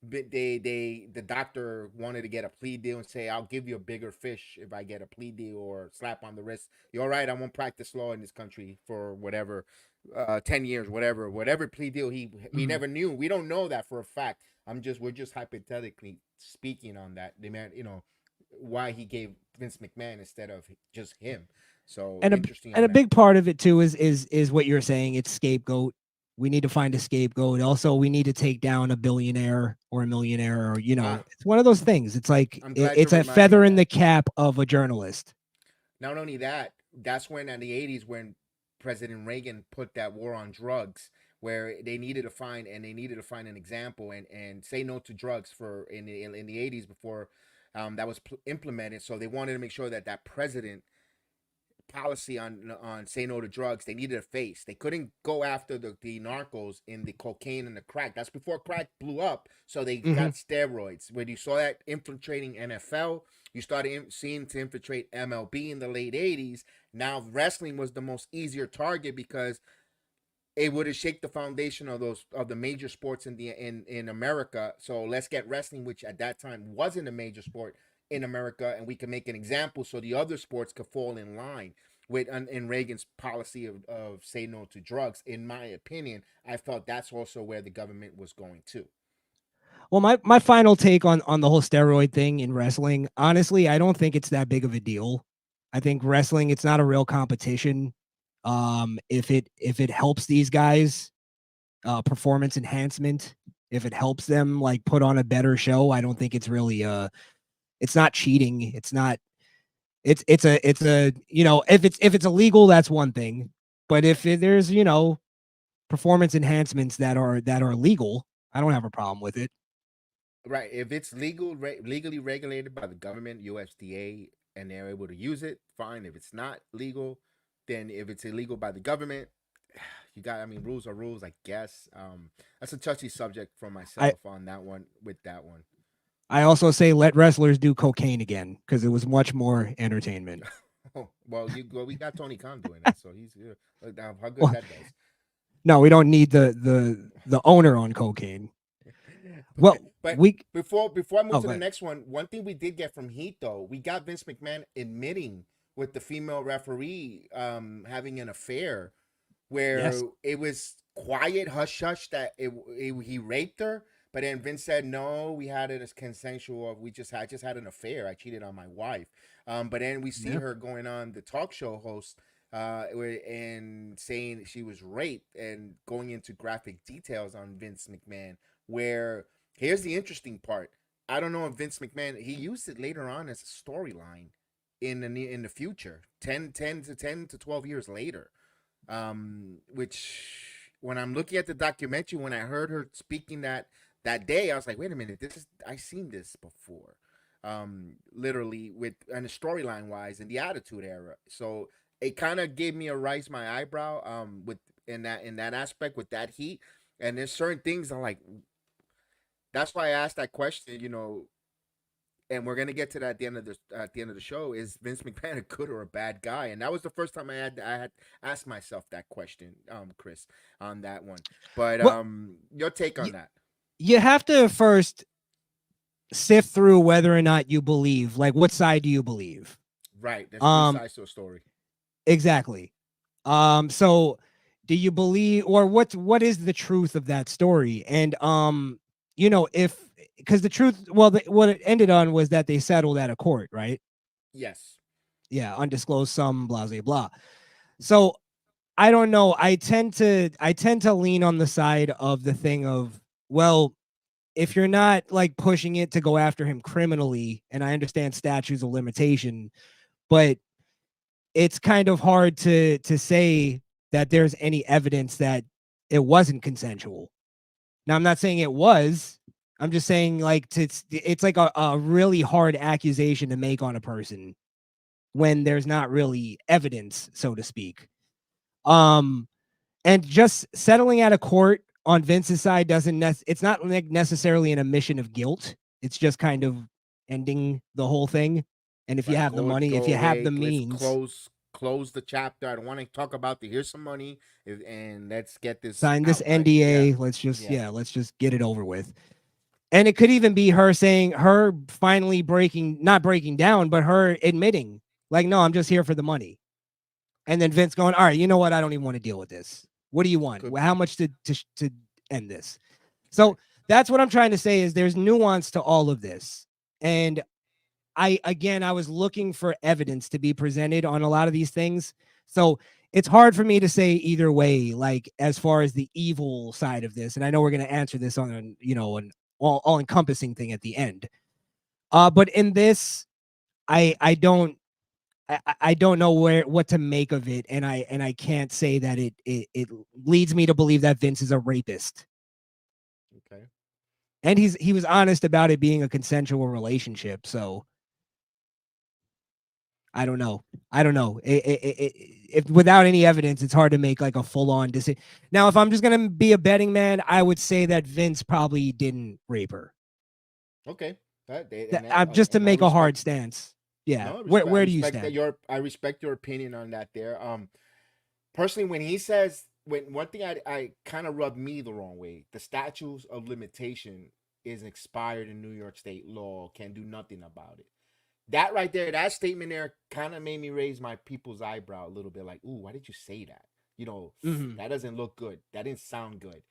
the doctor wanted to get a plea deal and say, I'll give you a bigger fish if I get a plea deal or slap on the wrist. You're all right. I won't practice law in this country for whatever, 10 years, whatever plea deal we never knew. We don't know that for a fact. We're just hypothetically speaking on that. They meant, why he gave Vince McMahon instead of just him. So interesting. And a big part of it too is what you're saying. It's scapegoat. We need to find a scapegoat. Also, we need to take down a billionaire or a millionaire, or it's one of those things. It's like it's a feather in the cap of a journalist. Not only that, that's when in the 80s when President Reagan put that war on drugs, where they needed to find an example and say no to drugs for in the 80s before that was implemented. So they wanted to make sure that president policy on say no to drugs, they needed a face. They couldn't go after the narcos in the cocaine and the crack. That's before crack blew up. So they got steroids. When you saw that infiltrating NFL, you started seeing to infiltrate MLB in the late 80s. Now wrestling was the most easier target because it would have shake the foundation of the major sports in America. So let's get wrestling, which at that time wasn't a major sport in America, and we can make an example so the other sports could fall in line with in Reagan's policy of say no to drugs. In my opinion, I felt that's also where the government was going to. Well, my final take on the whole steroid thing in wrestling, honestly, I don't think it's that big of a deal. I think wrestling, it's not a real competition. If it helps these guys, performance enhancement, if it helps them like put on a better show, I don't think it's really it's not cheating. It's not. It's a if it's illegal, that's one thing. But if there's performance enhancements that are legal, I don't have a problem with it. Right. If it's legally regulated by the government, USDA, and they're able to use it, fine. If it's not legal, then if it's illegal by the government, rules are rules, I guess. That's a touchy subject for myself on that one. With that one. I also say let wrestlers do cocaine again because it was much more entertainment. Well, we got Tony Khan doing that, so he's how good that does. No, we don't need the owner on cocaine. But before I move to the next one thing we did get from Heat though, we got Vince McMahon admitting with the female referee having an affair where Yes. it was quiet, hush hush that he raped her. But then Vince said, "No, we had it as consensual. I just had an affair. I cheated on my wife." But then we see Yeah. her going on the talk show host, and saying she was raped and going into graphic details on Vince McMahon. Where here's the interesting part. I don't know if Vince McMahon he used it later on as a storyline in the future, 10 to 12 years later. Which when I'm looking at the documentary, when I heard her speaking that day, I was like, wait a minute, this is I seen this before. Literally with and the storyline wise in the Attitude Era. So it kind of gave me a rise my eyebrow with in that aspect with that heat. And there's certain things I'm like, that's why I asked that question, and we're gonna get to that at the end of the show. Is Vince McMahon a good or a bad guy? And that was the first time I had asked myself that question, Chris, on that one. But Well, your take on y- that? you have to first sift through whether or not you believe. Like, what side do you believe? Right, there's three Um, sides to a story. exactly. So do you believe, or what is the truth of that story? And if because the truth, well, what it ended on was that they settled at a court, right? Yes. Yeah, undisclosed sum, blah blah blah. So I don't know. I tend to lean on the side of the thing of, well, if you're not like pushing it to go after him criminally, and I understand statutes of limitation, but it's kind of hard to say that there's any evidence that it wasn't consensual. Now, I'm not saying it was. I'm just saying like it's like a really hard accusation to make on a person when there's not really evidence, so to speak. Um, and just settling at a court on Vince's side it's not necessarily an admission of guilt. It's just kind of ending the whole thing. And if you Right. have the money, Go if you have the away. Let's means, close the chapter. I don't want to talk about the here's some money and let's get this sign this out. Yeah. NDA. Let's just Yeah. let's just get it over with. And it could even be her finally not breaking down, but her admitting, like, no, I'm just here for the money. And then Vince going, all right, you know what? I don't even want to deal with this. What do you want? Could How be. much to end this? So that's what I'm trying to say is there's nuance to all of this. And I was looking for evidence to be presented on a lot of these things. So it's hard for me to say either way, like as far as the evil side of this. And I know we're going to answer this on an all encompassing thing at the end. But in this, I don't I don't know what to make of it, and I can't say that it leads me to believe that Vince is a rapist. Okay. And he was honest about it being a consensual relationship, so I don't know. I don't know. If without any evidence, it's hard to make like a full on decision. Now, if I'm just gonna be a betting man, I would say that Vince probably didn't rape her. Okay. Just to And I make a respect. hard stance. Yeah. No, I Where do you respect that stand? I respect your opinion on that there. Personally, when he says when one thing I kind of rubbed me the wrong way, the statutes of limitation is expired in New York State law, can do nothing about it. That right there, that statement there kind of made me raise my people's eyebrow a little bit, like, ooh, why did you say that? Hmm. That doesn't look good. That didn't sound good.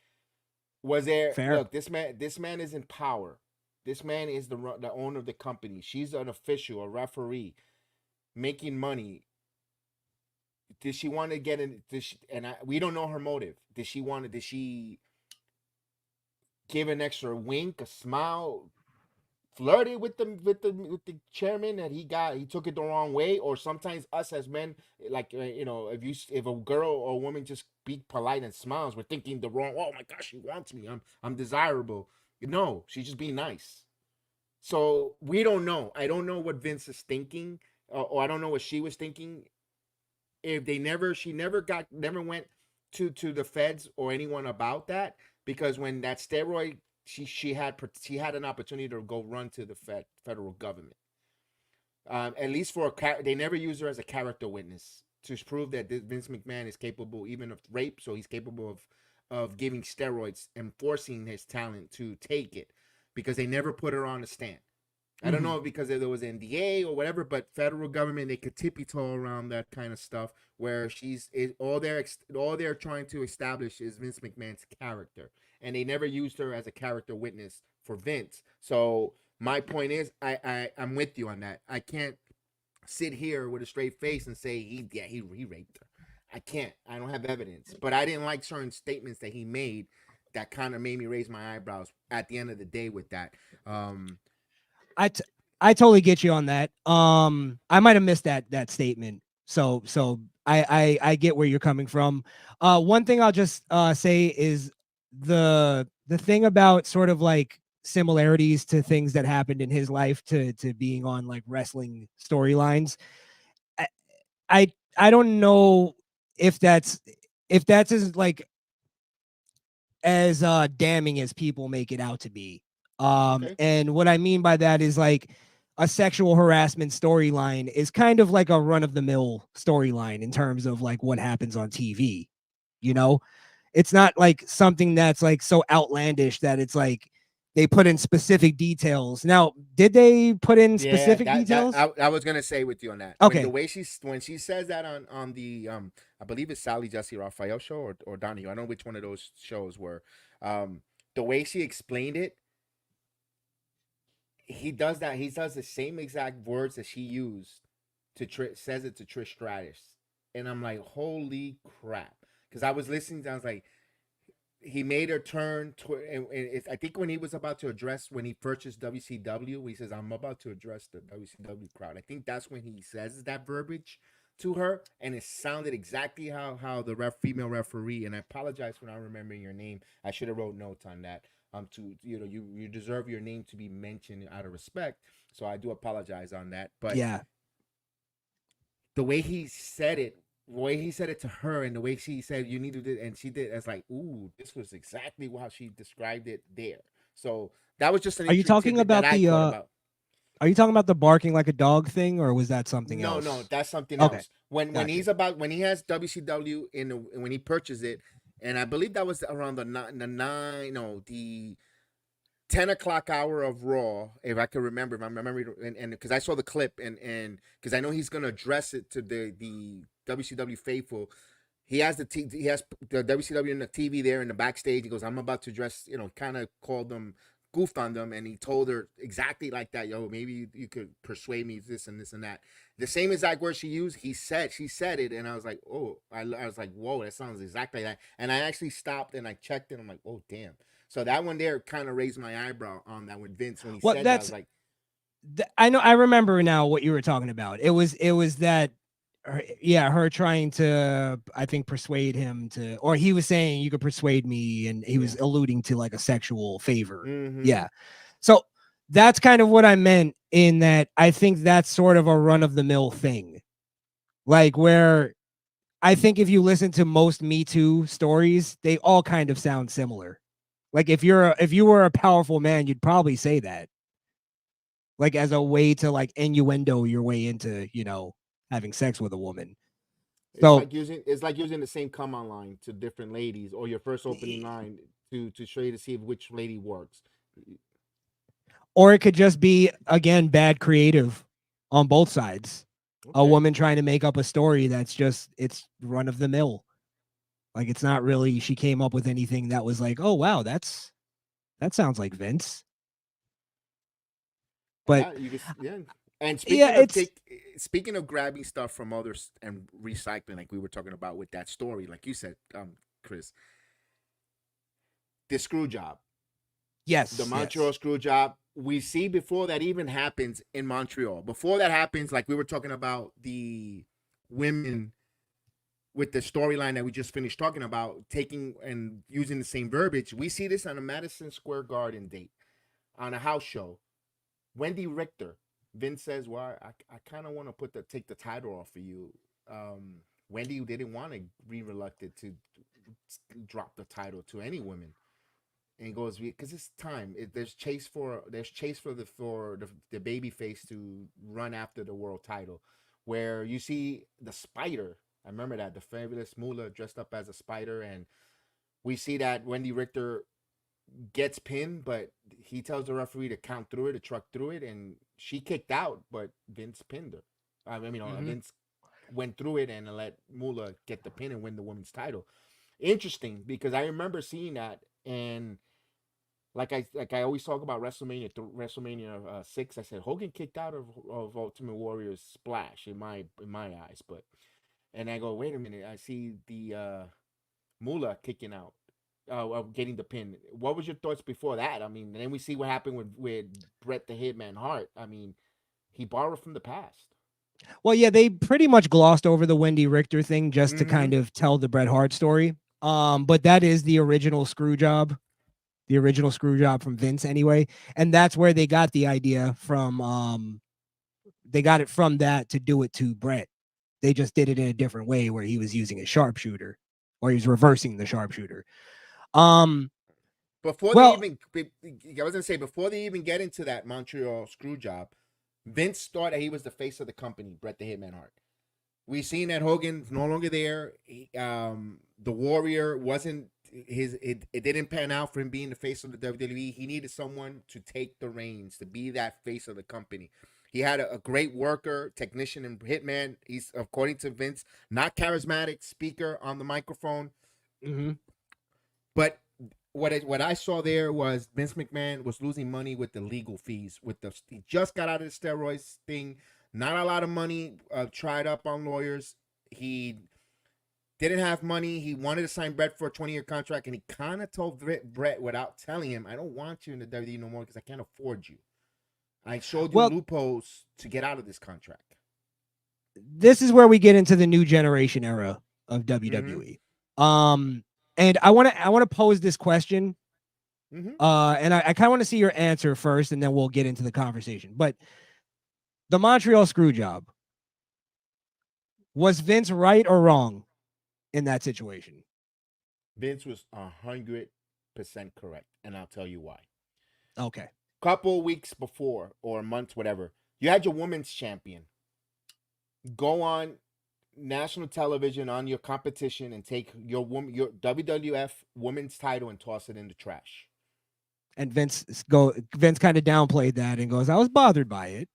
Was there Fair. look, this man is in power. This man is the owner of the company. She's an official, a referee, making money. Did she want to get in? We don't know her motive. Did she give an extra wink, a smile, flirted with the chairman that he took it the wrong way? Or sometimes us as men, like if a girl or a woman just be polite and smiles, we're thinking the wrong. Oh my gosh, she wants me. I'm desirable. No, she's just being nice. So we don't know. I don't know what Vince is thinking, or I don't know what she was thinking. If she never went to the feds or anyone about that, because when that steroid, she had an opportunity to go run to the federal government. At least they never used her as a character witness to prove that Vince McMahon is capable even of rape, so he's capable of giving steroids and forcing his talent to take it, because they never put her on the stand. I don't know if because there was NDA or whatever, but federal government, they could tippy toe around that kind of stuff where all they're trying to establish is Vince McMahon's character, and they never used her as a character witness for Vince. So my point is, I'm with you on that. I can't sit here with a straight face and say he raped her. I can't. I don't have evidence, but I didn't like certain statements that he made that kind of made me raise my eyebrows at the end of the day with that. I totally get you on that. I might have missed that statement. So I get where you're coming from. One thing I'll just say is the thing about sort of like similarities to things that happened in his life to being on like wrestling storylines. I don't know if that's as like as damning as people make it out to be. Okay. And what I mean by that is like a sexual harassment storyline is kind of like a run of the mill storyline in terms of like what happens on TV. You know, it's not like something that's like so outlandish that it's like they put in specific details. Now, did they put in specific details? I was gonna say with you on that. Okay. The way when she says that on the I believe it's Sally Jesse Raphael show or Donahue. I don't know which one of those shows were. The way she explained it, he does that. He does the same exact words that she used says it to Trish Stratus, and I'm like, holy crap! Because I was listening, I was like, he made her turn. I think when he was about to address when he purchased WCW, he says, "I'm about to address the WCW crowd." I think that's when he says that verbiage to her, and it sounded exactly how the female referee. And I apologize for not remembering your name. I should have wrote notes on that. You deserve your name to be mentioned out of respect. So I do apologize on that. But Yeah. the way he said it, to her, and the way she said you need to do it, and she did, it's like, ooh, this was exactly how she described it there. So that was just an. Are you talking about the Are you talking about the barking like a dog thing, or was that something else? No, that's something Okay. else. When he has WCW when he purchased it, and I believe that was around the 10 o'clock hour of Raw, if I can remember, if I'm remembering, and because I saw the clip, and because I know he's gonna address it to the WCW faithful. He has the WCW in the TV there in the backstage. He goes, "I'm about to address," kind of called them, goofed on them, and he told her exactly like that. Yo, maybe you could persuade me this and this and that. The same exact word she used. She said it, and I was like, oh, I was like, whoa, that sounds exactly like that. And I actually stopped and I checked it. I'm like, oh, damn. So that one there kind of raised my eyebrow on that with Vince when he said that. I was like, I remember now what you were talking about. It was that, her trying to, I think, persuade him to, or he was saying you could persuade me, and he was alluding to like a sexual favor. mm-hmm. Yeah. So that's kind of what I meant in that. I think that's sort of a run of the mill thing, like where I think if you listen to most Me Too stories, they all kind of sound similar. Like if you were a powerful man, you'd probably say that, like as a way to like innuendo your way into, having sex with a woman. So it's like using the same come on line to different ladies, or your first opening line to show you to see which lady works. Or it could just be, again, bad creative on both sides. Okay. A woman trying to make up a story that's just, it's run of the mill. Like it's not really, she came up with anything that was like, oh wow, that sounds like Vince. But and speaking of grabbing stuff from others and recycling, like we were talking about with that story, like you said, Chris, the screw job. Yes. The Montreal screw job. We see before that even happens in Montreal. Before that happens, like we were talking about the women with the storyline that we just finished talking about, taking and using the same verbiage. We see this on a Madison Square Garden date on a house show. Wendy Richter, Vince says, well, I kind of want to take the title off of you. Wendy didn't want to be reluctant to drop the title to any women. And he goes, because it's time. There's chase for the baby face to run after the world title, where you see the Spider. I remember that, the fabulous Moolah dressed up as a spider, and we see that Wendy Richter gets pinned, but he tells the referee to count through it, to truck through it, and she kicked out, but Vince pinned her. I mean, Vince went through it and let Moolah get the pin and win the women's title. Interesting, because I remember seeing that, and like I always talk about WrestleMania 6. I said Hogan kicked out of Ultimate Warrior's splash in my eyes, but and I go, wait a minute, I see the Moolah kicking out, of getting the pin. What was your thoughts before that? I mean, and then we see what happened with Bret the Hitman Hart. I mean, he borrowed from the past. Well, yeah, they pretty much glossed over the Wendy Richter thing just to Mhm. kind of tell the Bret Hart story. But that is the original screw job from Vince anyway, and that's where they got the idea from. They got it from that to do it to Bret. They just did it in a different way where he was using a sharpshooter, or he was reversing the sharpshooter. Before Well- they even, I was gonna say, before they even get into that Montreal screw job, Vince thought that he was the face of the company, Bret the Hitman Hart. We seen that Hogan's no longer there. The Warrior wasn't it didn't pan out for him being the face of the WWE. He needed someone to take the reins, to be that face of the company. He had a great worker, technician, and Hitman. He's, according to Vince, not charismatic speaker on the microphone. But what I saw there was Vince McMahon was losing money with the legal fees. He just got out of the steroids thing. Not a lot of money tried up on lawyers. He didn't have money. He wanted to sign Bret for a 20-year contract, and he kind of told Bret without telling him, I don't want you in the WWE no more because I can't afford you. I showed you loopholes to get out of this contract. This is where we get into the new generation era of WWE. And I want to pose this question. And I kind of want to see your answer first, and then we'll get into the conversation. But the Montreal screw job, was Vince right or wrong in that situation? Vince was 100% correct, and I'll tell you why. Okay. Couple weeks before, or months, whatever, you had your women's champion go on national television on your competition and take your WWF women's title and toss it in the trash. And Vince kind of downplayed that and goes, I was bothered by it.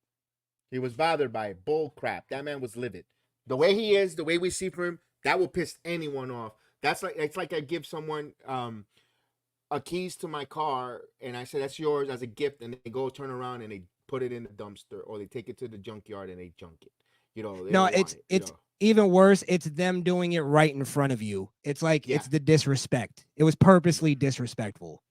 He was bothered by it. Bull crap. That man was livid. The way he is, the way we see from him, that will piss anyone off. It's like I give someone a keys to my car and I say that's yours as a gift, and they go turn around and they put it in the dumpster, or they take it to the junkyard and they junk it. No, it's even worse. It's them doing it right in front of you. It's like it's the disrespect. It was purposely disrespectful.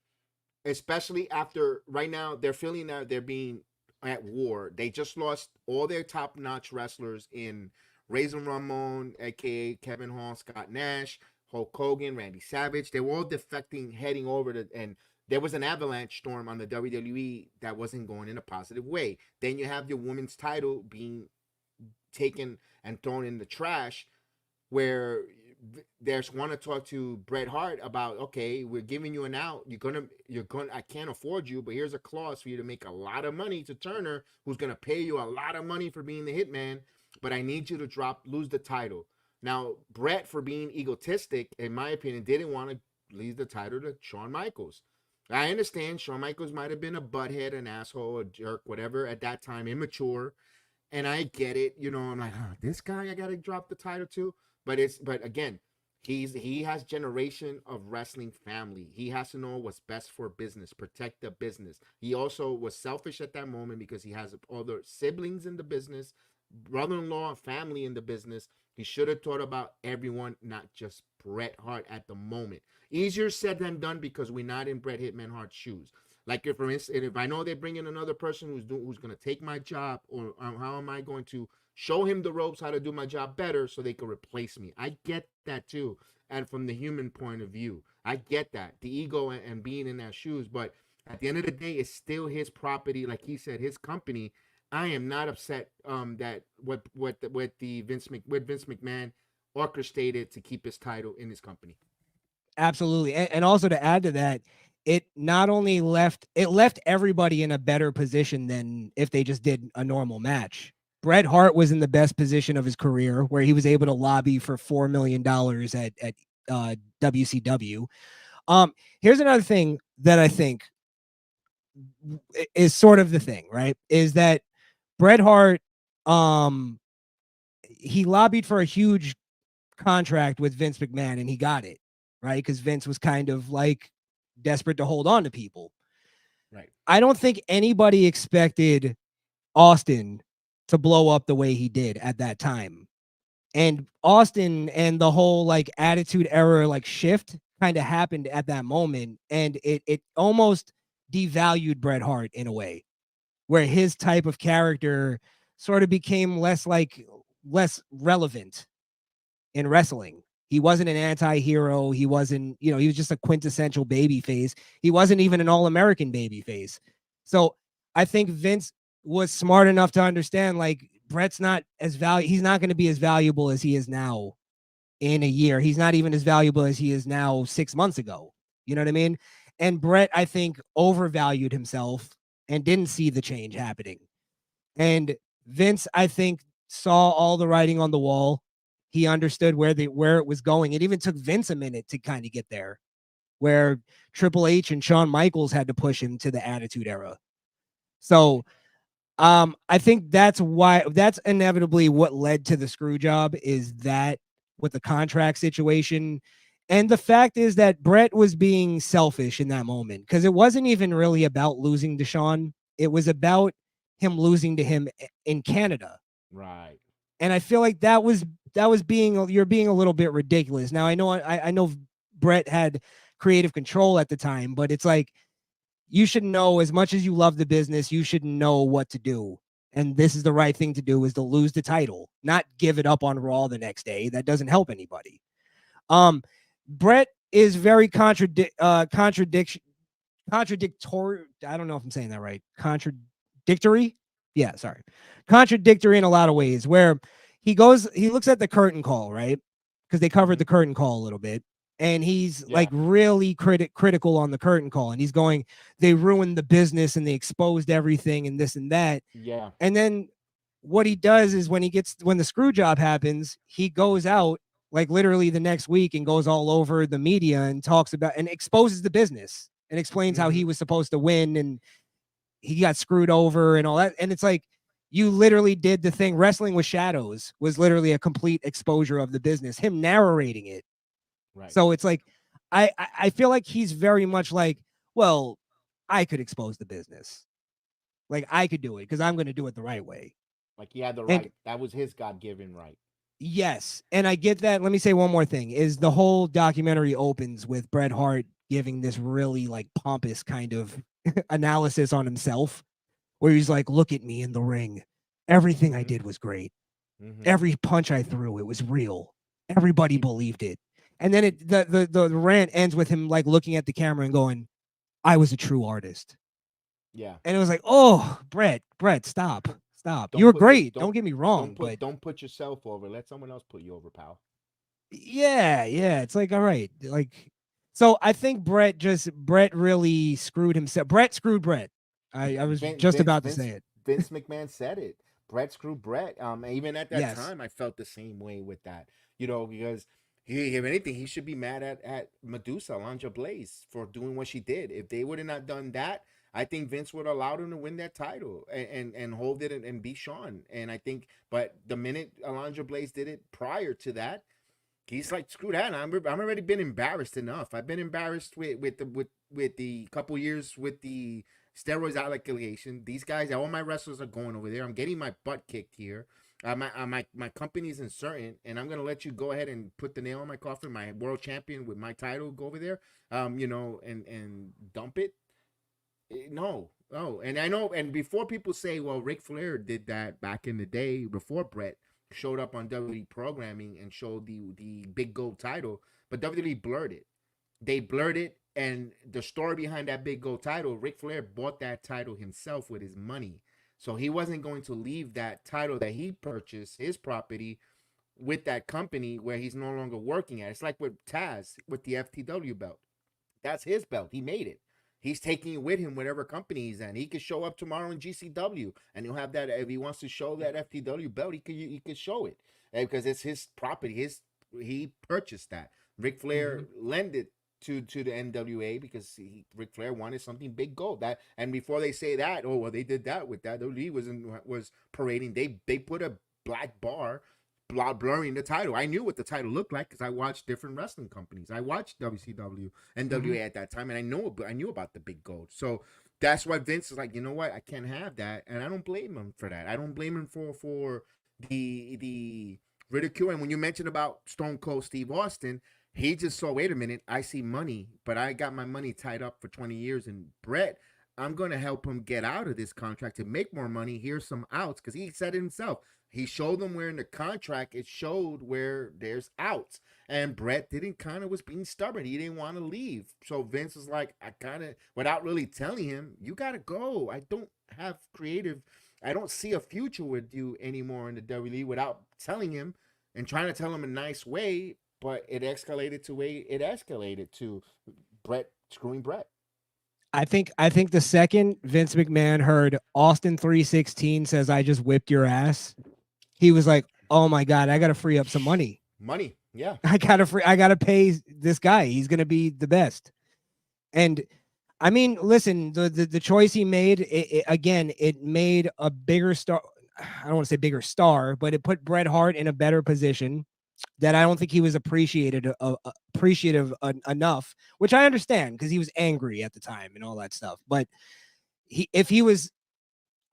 Especially after right now they're feeling that they're being at war. They just lost all their top-notch wrestlers in Razor Ramon, aka Kevin Hall, Scott Nash, Hulk Hogan, Randy Savage. They were all defecting, heading over to, and there was an avalanche storm on the WWE that wasn't going in a positive way. Then you have your women's title being taken and thrown in the trash, where there's want to talk to Bret Hart about, okay, we're giving you an out. You're gonna. I can't afford you, but here's a clause for you to make a lot of money to Turner, who's gonna pay you a lot of money for being the Hitman. But I need you to lose the title. Now, Bret, for being egotistic, in my opinion, didn't want to lose the title to Shawn Michaels. I understand Shawn Michaels might have been a butthead, an asshole, a jerk, whatever at that time, immature. And I get it, I'm like, this guy I gotta drop the title to. But again, he has generation of wrestling family. He has to know what's best for business, protect the business. He also was selfish at that moment because he has other siblings in the business, brother-in-law, family in the business. He should have thought about everyone, not just Bret Hart at the moment. Easier said than done because we're not in Bret Hitman Hart's shoes. Like, if, for instance, if I know they bring in another person who's going to take my job, or how am I going to show him the ropes, how to do my job better so they can replace me? I get that too. And from the human point of view, I get that. The ego and being in their shoes. But at the end of the day, it's still his property. Like he said, his company. I am not upset that what Vince McMahon orchestrated to keep his title in his company. Absolutely. And also to add to that, it not only left everybody in a better position than if they just did a normal match. Bret Hart was in the best position of his career, where he was able to lobby for $4 million at WCW. Here's another thing that I think is sort of the thing, right? Is that Bret Hart, he lobbied for a huge contract with Vince McMahon and he got it, right? Because Vince was kind of like desperate to hold on to people. Right. I don't think anybody expected Austin to blow up the way he did at that time. And Austin and the whole like attitude era like shift kind of happened at that moment. And it almost devalued Bret Hart in a way where his type of character sort of became less relevant in wrestling. He wasn't an anti-hero. He wasn't, he was just a quintessential baby face. He wasn't even an all-American baby face. So I think Vince was smart enough to understand like Bret's not as he's not going to be as valuable as he is now in a year. He's not even as valuable as he is now 6 months ago. You know what I mean? And Bret, I think, overvalued himself and didn't see the change happening. And Vince, I think, saw all the writing on the wall. He understood where it was going. It even took Vince a minute to kind of get there, where Triple H and Shawn Michaels had to push him to the Attitude Era. So I think that's inevitably what led to the screw job, is that with the contract situation. And the fact is that Bret was being selfish in that moment because it wasn't even really about losing to Shawn. It was about him losing to him in Canada. Right. And I feel like you're being a little bit ridiculous. Now I know Bret had creative control at the time, but it's like, you should know, as much as you love the business, you should know what to do. And this is the right thing to do, is to lose the title, not give it up on Raw the next day. That doesn't help anybody. Bret is very contradictory. I don't know if I'm saying that right. Contradictory. Yeah, sorry. Contradictory in a lot of ways, where he looks at the curtain call, right? Because they covered the curtain call a little bit. And he's like really critical on the curtain call. And he's going, they ruined the business and they exposed everything and this and that. Yeah. And then what he does is when the screw job happens, he goes out like literally the next week and goes all over the media and talks about and exposes the business and explains how he was supposed to win and he got screwed over and all that. And it's like, you literally did the thing. Wrestling with Shadows was literally a complete exposure of the business, him narrating it. Right. So it's like, I feel like he's very much like, well, I could expose the business. Like I could do it because I'm going to do it the right way. Like he had the right. That was his God-given right. Yes. And I get that. Let me say one more thing, is the whole documentary opens with Bret Hart giving this really like pompous kind of analysis on himself, where he's like, look at me in the ring. Everything I did was great. Every punch I threw, it was real. Everybody believed it. And then the rant ends with him like looking at the camera and going, I was a true artist. Yeah. And it was like, oh, Bret, stop. You were great. Don't get me wrong. Don't put yourself over. Let someone else put you over, pal. Yeah. It's like, all right. Like, so I think Bret really screwed himself. Bret screwed Bret. I was about to say it. Vince McMahon said it. Bret screwed Bret. Even at that time, I felt the same way with that. Because if anything, he should be mad at Medusa, Alundra Blaze, for doing what she did. If they would have not done that, I think Vince would have allowed him to win that title and hold it and beat Shawn. And I think, but the minute Alundra Blaze did it prior to that, he's like, screw that. I'm already been embarrassed enough. I've been embarrassed with the couple years with the steroids allegation. These guys, all my wrestlers are going over there. I'm getting my butt kicked here. My company's uncertain, and I'm gonna let you go ahead and put the nail in my coffin. My world champion with my title, go over there, and dump it. No, and I know. And before people say, well, Ric Flair did that back in the day before Bret showed up on WWE programming and showed the big gold title, but WWE blurred it. They blurred it, and the story behind that big gold title, Ric Flair bought that title himself with his money. So he wasn't going to leave that title that he purchased, his property, with that company where he's no longer working at. It's like with Taz with the FTW belt. That's his belt. He made it. He's taking it with him, whatever company he's in. He could show up tomorrow in GCW, and he'll have that. If he wants to show that FTW belt, he could show it because it's his property. He purchased that. Ric Flair lended to the NWA because Ric Flair wanted something big gold. That, and before they say that, oh well, they did that with that. WWE was parading. They put a black bar blurring the title. I knew what the title looked like because I watched different wrestling companies. I watched WCW, NWA at that time, and I knew about the big gold. So that's why Vince is like, you know what, I can't have that, and I don't blame him for that. I don't blame him for the ridicule. And when you mentioned about Stone Cold Steve Austin, he just saw, wait a minute, I see money, but I got my money tied up for 20 years, and Brett, I'm going to help him get out of this contract to make more money. Here's some outs, because he said it himself. He showed them where in the contract it showed where there's outs. And Brett was being stubborn. He didn't want to leave. So Vince was like, I kind of, without really telling him, you got to go. I don't see a future with you anymore in the WWE, without telling him and trying to tell him a nice way. But it escalated to Brett screwing Brett. I think the second Vince McMahon heard Austin 316 says, I just whipped your ass, he was like, oh my God, I got to free up some money. Yeah. I got to pay this guy. He's going to be the best. And I mean, listen, the choice he made, it made a bigger star. I don't want to say bigger star, but it put Bret Hart in a better position that I don't think he was appreciative enough, which I understand because he was angry at the time and all that stuff. But if he was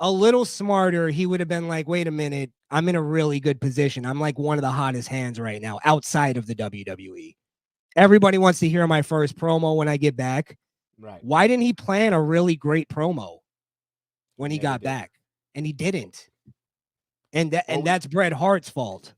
a little smarter, he would have been like, wait a minute, I'm in a really good position. I'm like one of the hottest hands right now outside of the WWE. Everybody wants to hear my first promo when I get back. Right. Why didn't he plan a really great promo when he got back? And he didn't. And that's Bret Hart's fault.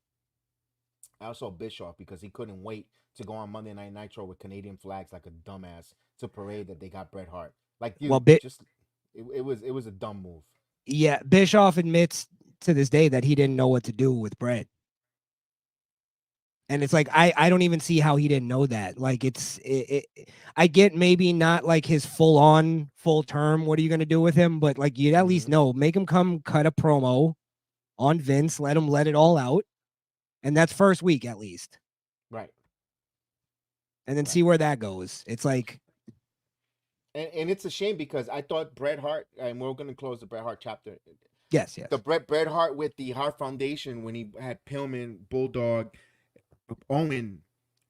I also Bischoff because he couldn't wait to go on Monday Night Nitro with Canadian flags like a dumbass to parade that they got Bret Hart. Like, it was a dumb move. Yeah, Bischoff admits to this day that he didn't know what to do with Bret. And it's like, I don't even see how he didn't know that. Like, I get maybe not like his full term. What are you going to do with him? But like, you at least know, make him come cut a promo on Vince, let him let it all out. And that's first week at least. Right. And then see where that goes. It's like. And it's a shame because I thought Bret Hart, and we're going to close the Bret Hart chapter. Yes. The Bret Hart with the Hart Foundation when he had Pillman, Bulldog, Owen,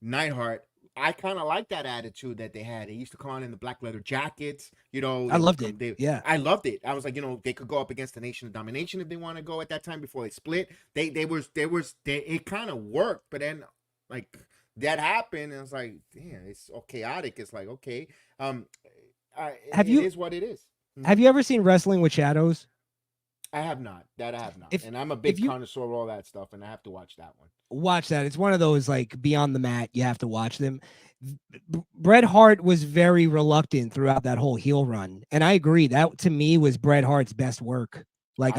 Neidhart. I kind of like that attitude that they had. They used to come on in the black leather jackets. You know, I loved it. I loved it. I was like, they could go up against the Nation of Domination if they want to go at that time before they split. It kind of worked, but then like that happened, and it's like, damn, it's so chaotic. It's like, okay, it is what it is. Have you ever seen Wrestling with Shadows? I have not. And I'm a big connoisseur of all that stuff, and I have to watch that one. Watch that. It's one of those like beyond the mat. You have to watch them. Bret Hart was very reluctant throughout that whole heel run, and I agree. That to me was Bret Hart's best work. Like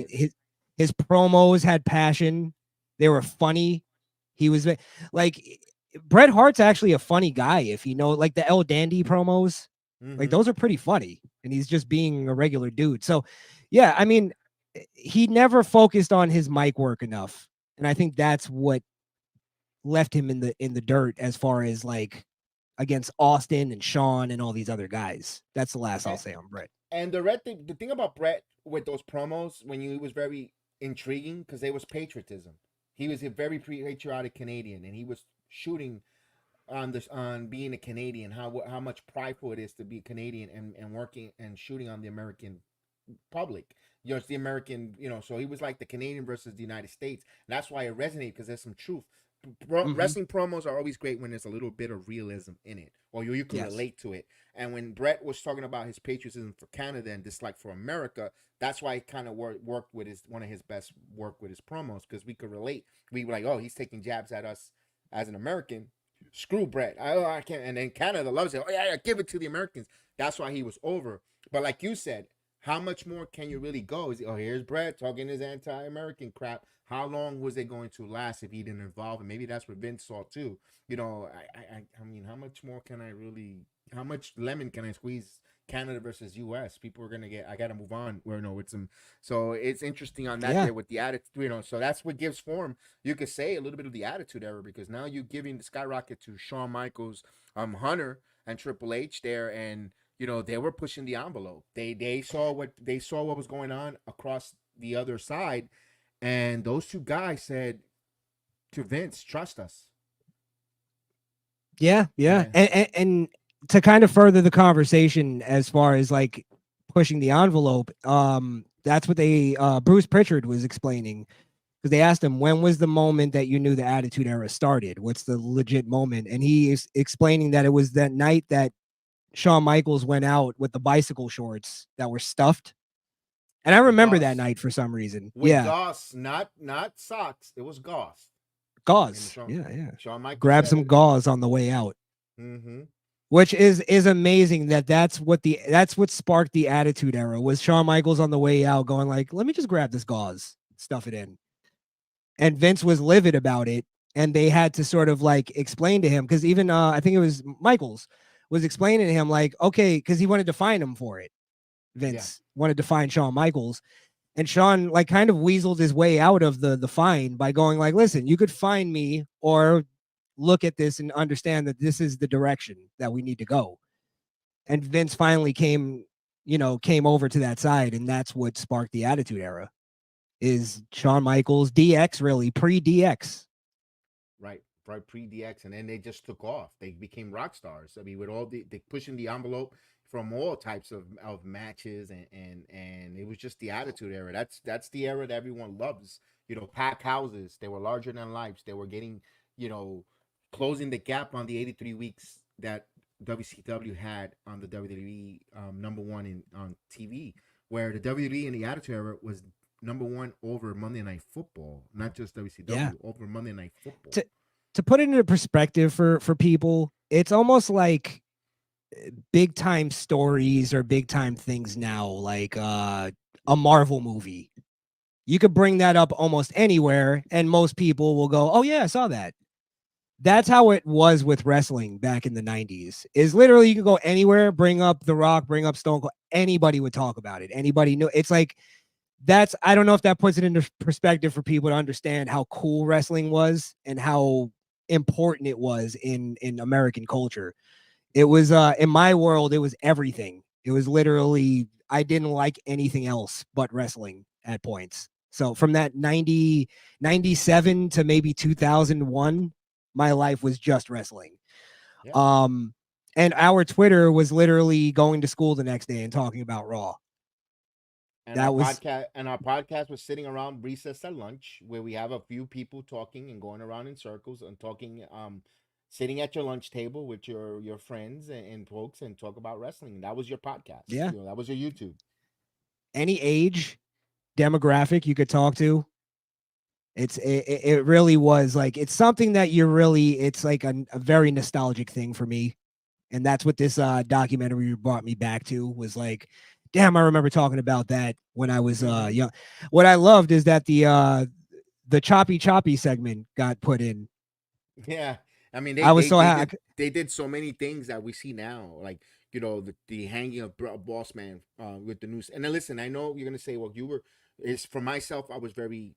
his promos had passion. They were funny. He was like Bret Hart's actually a funny guy. If you know, like the El Dandy promos, like those are pretty funny, and he's just being a regular dude. So, yeah, I mean, he never focused on his mic work enough. And I think that's what left him in the dirt as far as like against Austin and Shawn and all these other guys. That's the last I'll say on Bret. And the thing about Bret with those promos when he was very intriguing because there was patriotism. He was a very patriotic Canadian, and he was shooting on being a Canadian, how much prideful it is to be Canadian and working and shooting on the American public. It's the American, so he was like the Canadian versus the United States. And that's why it resonated, because there's some truth. Wrestling promos are always great when there's a little bit of realism in it, or you can relate to it. And when Bret was talking about his patriotism for Canada and dislike for America, that's why he kind of worked with one of his best work with his promos, because we could relate. We were like, oh, he's taking jabs at us as an American. Screw Bret. I can't. And then Canada loves it. Oh yeah, give it to the Americans. That's why he was over. But like you said, how much more can you really go? Here's Bret talking his anti-American crap. How long was it going to last if he didn't involve? And maybe that's what Vince saw too. I mean, how much more can I really how much lemon can I squeeze? Canada versus U.S. People are gonna get. I gotta move on. Where no, with some. So it's interesting on that Yeah. there with the attitude. So that's what gives form. You could say a little bit of the attitude era because now you're giving the skyrocket to Shawn Michaels, Hunter, and Triple H there, and they were pushing the envelope. They saw what was going on across the other side, and those two guys said to Vince, "Trust us." Yeah. Yeah. And to kind of further the conversation as far as like pushing the envelope, that's what they Bruce Pritchard was explaining, because they asked him, when was the moment that you knew the Attitude Era started? What's the legit moment? And he is explaining that it was that night that Shawn Michaels went out with the bicycle shorts that were stuffed. And I remember that Gauze. night for some reason. With Yeah. gauze, not socks. It was gauze. Gauze. Shawn- Yeah. Shawn Michaels Grab said some it. gauze on the way out. Mm-hmm. Which is amazing that's what sparked the Attitude Era, was Shawn Michaels on the way out going like, let me just grab this gauze, stuff it in. And Vince was livid about it, and they had to sort of like explain to him, because even I think it was Michaels was explaining to him like, okay, because he wanted to fine him for it. Vince wanted to fine Shawn Michaels, and Shawn like kind of weaseled his way out of the fine by going like, listen, you could fine me or look at this and understand that this is the direction that we need to go. And Vince finally came over to that side, and that's what sparked the Attitude Era. Is Shawn Michaels, DX, really pre-DX. Right pre-DX, and then they just took off. They became rock stars. I mean, with all they pushing the envelope from all types of matches, and it was just the Attitude Era. That's the era that everyone loves. Pack houses. They were larger than life. They were getting, closing the gap on the 83 weeks that WCW had on the WWE number one on TV, where the WWE in the Attitude Era was number one over Monday Night Football, not just WCW, over Monday Night Football. To put it into perspective for people, it's almost like big time stories or big time things now, like a Marvel movie. You could bring that up almost anywhere, and most people will go, "Oh yeah, I saw that." That's how it was with wrestling back in the 90s. Is literally you could go anywhere, bring up The Rock, bring up Stone Cold, anybody would talk about it. Anybody knew. It's like I don't know if that puts it into perspective for people to understand how cool wrestling was and how important it was in American culture. It was in my world, it was everything. It was literally, I didn't like anything else but wrestling at points. So from that 97 to maybe 2001, my life was just wrestling. Yeah. And our Twitter was literally going to school the next day and talking about Raw. And our podcast was sitting around recess at lunch, where we have a few people talking and going around in circles and talking, sitting at your lunch table with your friends and folks, and talk about wrestling. That was your podcast. Yeah. That was your YouTube. Any age demographic you could talk to. It really was like, it's something that it's like a very nostalgic thing for me. And that's what this documentary brought me back to, was like, damn, I remember talking about that when I was young. What I loved is that the choppy segment got put in. Yeah. I mean, I was so happy. They did so many things that we see now, like the hanging of Boss Man with the news. And then listen, I know you're gonna say, well, it's for myself. I was very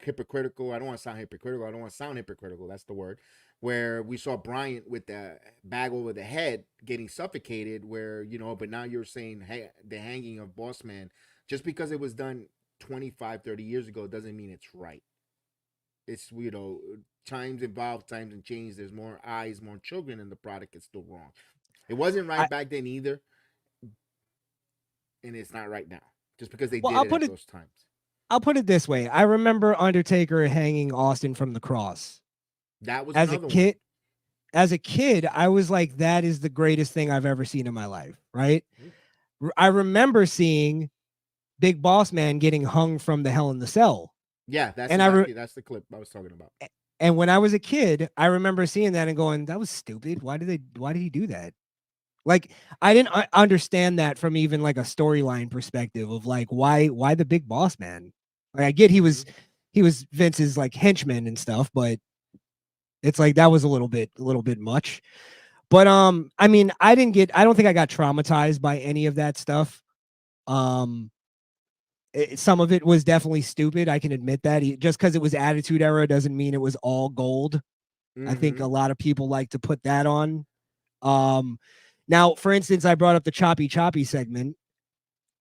hypocritical. I don't want to sound hypocritical. That's the word. Where we saw Bryant with the bag over the head getting suffocated. But now you're saying, hey, the hanging of Boss Man, just because it was done 25, 30 years ago doesn't mean it's right. It's times evolve, times and change. There's more eyes, more children in the product. It's still wrong. It wasn't right back then either, and it's not right now. Just because they did it at those times. I'll put it this way: I remember Undertaker hanging Austin from the cross. That was as a kid. As a kid, I was like, that is the greatest thing I've ever seen in my life. Right? I remember seeing Big Boss Man getting hung from the Hell in the Cell. Yeah, that's the clip I was talking about. And when I was a kid, I remember seeing that and going, that was stupid. Why did he do that? Like, I didn't understand that from even like a storyline perspective of like, why the Big Boss Man? Like, I get he was Vince's like henchman and stuff, but it's like, that was a little bit much. But I mean, I don't think I got traumatized by any of that stuff. Um some of it was definitely stupid. I can admit that. Just because it was Attitude Era doesn't mean it was all gold. I think a lot of people like to put that on. Now, for instance, I brought up the Choppy Choppy segment.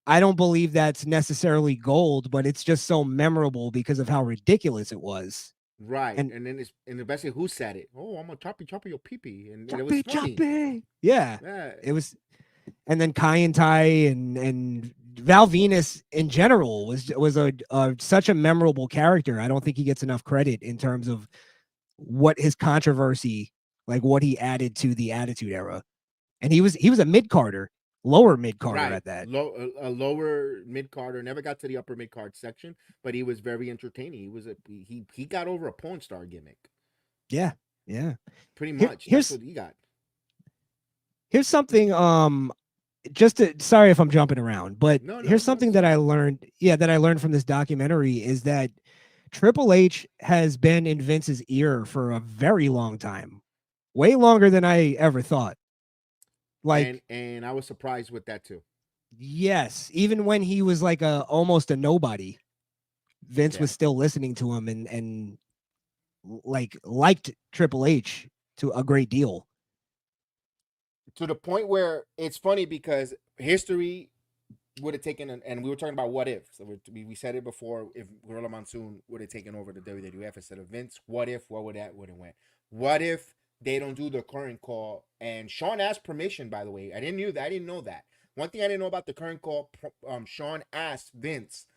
I don't believe that's necessarily gold, but it's just so memorable because of how ridiculous it was. Right. And And then it's and the best who said it. Oh, I'm gonna choppy your pee pee. And it was Choppy funny. Choppy. Yeah. Yeah. It was, and then Kai and Tai and Val Venus in general was a such a memorable character. I don't think he gets enough credit in terms of what his controversy, like what he added to the Attitude Era. And he was a mid carder, lower mid carder Right. at that. A lower mid carder, never got to the upper mid card section, but he was very entertaining. He got over a porn star gimmick. Yeah. Pretty much. That's what he got. Here's something sorry if I'm jumping around, but here's something that I learned from this documentary is that Triple H has been in Vince's ear for a very long time. Way longer than I ever thought. Like, and I was surprised with that too. Yes, even when he was like almost a nobody, Vince was still listening to him and liked Triple H to a great deal. To the point where it's funny because history would have taken, and we were talking about what if. So we said it before. If Gorilla Monsoon would have taken over the WWF instead of Vince, what if? What would that would have went? What if they don't do the current call? And Sean asked permission. By the way, I didn't know that. One thing I didn't know about the current call. Sean asked Vince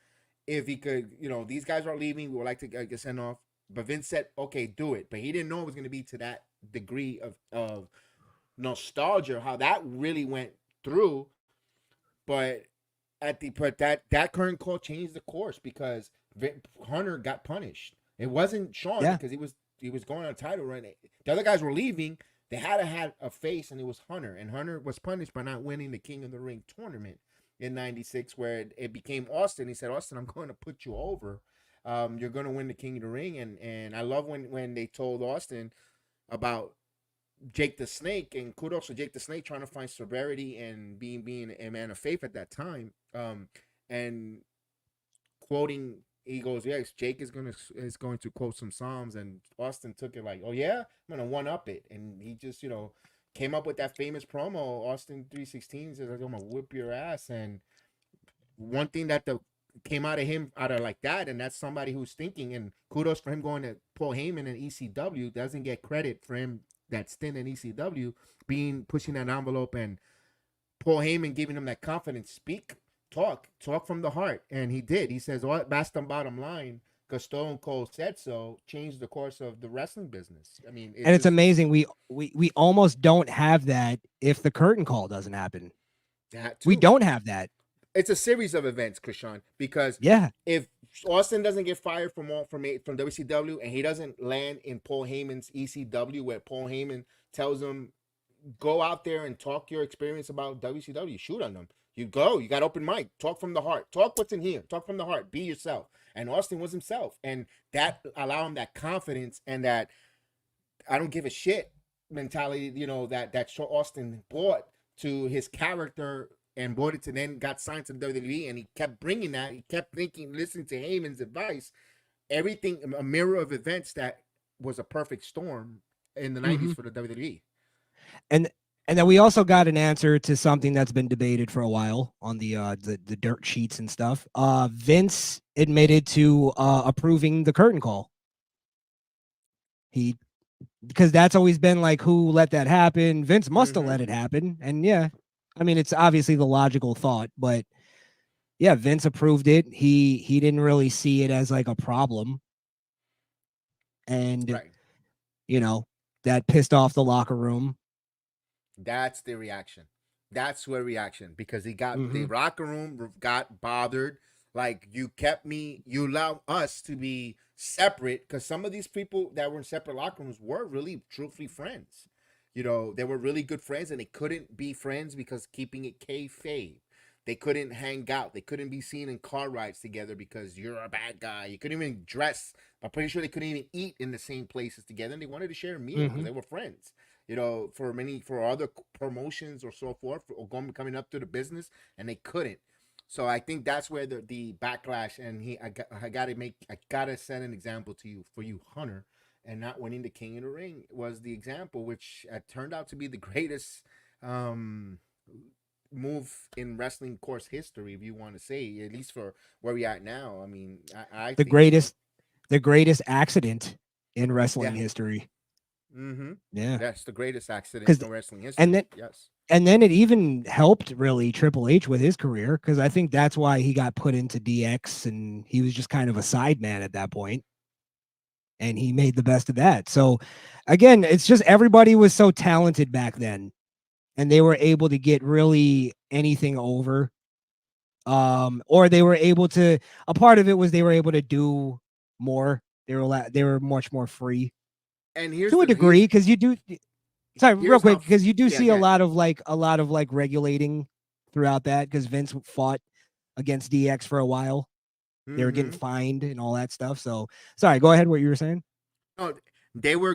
if he could. These guys are leaving. We would like to get sent off. But Vince said, "Okay, do it." But he didn't know it was going to be to that degree of nostalgia, how that really went through. But that current call changed the course because Hunter got punished. It wasn't Sean because he was going on a title run. The other guys were leaving. They had to have a face, and it was Hunter. And Hunter was punished by not winning the King of the Ring tournament in '96, where it became Austin. He said, "Austin, I'm going to put you over. You're going to win the King of the Ring." And I love when they told Austin about Jake the Snake, and kudos to Jake the Snake trying to find severity and being a man of faith at that time. And quoting, he goes, "Yes, Jake is going to quote some Psalms," and Austin took it like, "Oh yeah, I'm gonna one up it," and he just came up with that famous promo, Austin 316 says, "I'm gonna whip your ass." And one thing that came out of like that, and that's somebody who's thinking, and kudos for him going to Paul Heyman and ECW, doesn't get credit for him that stint in ECW pushing that envelope, and Paul Heyman giving him that confidence, talk from the heart. And he did. He says, "Well, that's the bottom line, because Stone Cold said so, changed the course of the wrestling business." I mean, it's amazing. We almost don't have that if the curtain call doesn't happen. We don't have that. It's a series of events, Crishaun, because if Austin doesn't get fired from WCW and he doesn't land in Paul Heyman's ECW, where Paul Heyman tells him, "Go out there and talk your experience about WCW, shoot on them. You got open mic, talk from the heart, talk what's in here, talk from the heart, be yourself." And Austin was himself, and that allowed him that confidence and that I don't give a shit mentality, that Austin brought to his character and brought it to, then got signed to the WWE, and he kept bringing that. He kept listening to Heyman's advice, everything, a mirror of events that was a perfect storm in the '90s for the WWE. And then we also got an answer to something that's been debated for a while on the dirt sheets and stuff. Vince admitted to approving the curtain call. Because that's always been like, who let that happen? Vince must have let it happen. And I mean, it's obviously the logical thought, but Vince approved it. He didn't really see it as like a problem. And, that pissed off the locker room. That's the reaction. That's where reaction, because he got the locker room got bothered. Like, you allow us to be separate, because some of these people that were in separate locker rooms were really truthfully friends. They were really good friends, and they couldn't be friends because keeping it kayfabe. They couldn't hang out. They couldn't be seen in car rides together because you're a bad guy. You couldn't even dress. I'm pretty sure they couldn't even eat in the same places together, and they wanted to share a meal because they were friends. for other promotions or so forth, or coming up to the business, and they couldn't. So I think that's where the backlash, and I gotta set an example to you for you, Hunter, and not winning the King of the Ring was the example, which turned out to be the greatest um move in wrestling course history, if you want to say, at least for where we at now. I mean, I The think so. greatest accident in wrestling Yeah. history. Mm-hmm. Yeah. That's the greatest accident Because in wrestling history. and then Yes. and then it even helped really Triple H with his career, because I think that's why he got put into DX, and he was just kind of a side man at that point, and he made the best of that. So again, it's just everybody was so talented back then, and they were able to get really anything over. Or they were able to, a part of it was they were able to do more. They were much more free And to a degree, because you do, sorry, real here's how quick, because you do yeah, see a yeah. lot of like regulating throughout that, because Vince fought against DX for a while. They were getting Mm-hmm. fined and all that stuff. So sorry, go ahead. What you were saying? No, they were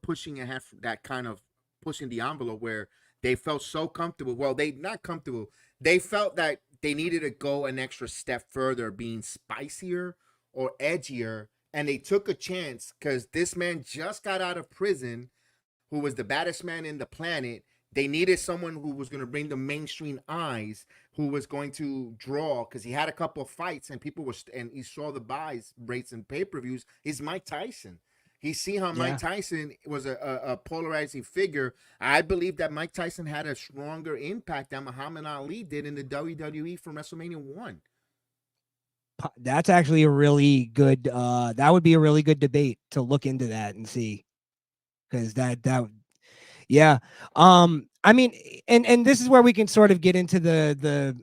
pushing ahead, that kind of pushing the envelope where they felt so comfortable. Well, they not comfortable. They felt that they needed to go an extra step further, being spicier or edgier, and they took a chance because this man just got out of prison, who was the baddest man in the planet. They needed someone who was going to bring the mainstream eyes, who was going to draw, because he had a couple of fights and people were, and he saw the buys rates and pay per views. Is Mike Tyson. He see how Mike Yeah. Tyson was a polarizing figure. I believe that Mike Tyson had a stronger impact than Muhammad Ali did in the WWE from WrestleMania 1. That's actually a really good. That would be a really good debate to look into that and see, because yeah. I mean, and this is where we can sort of get into the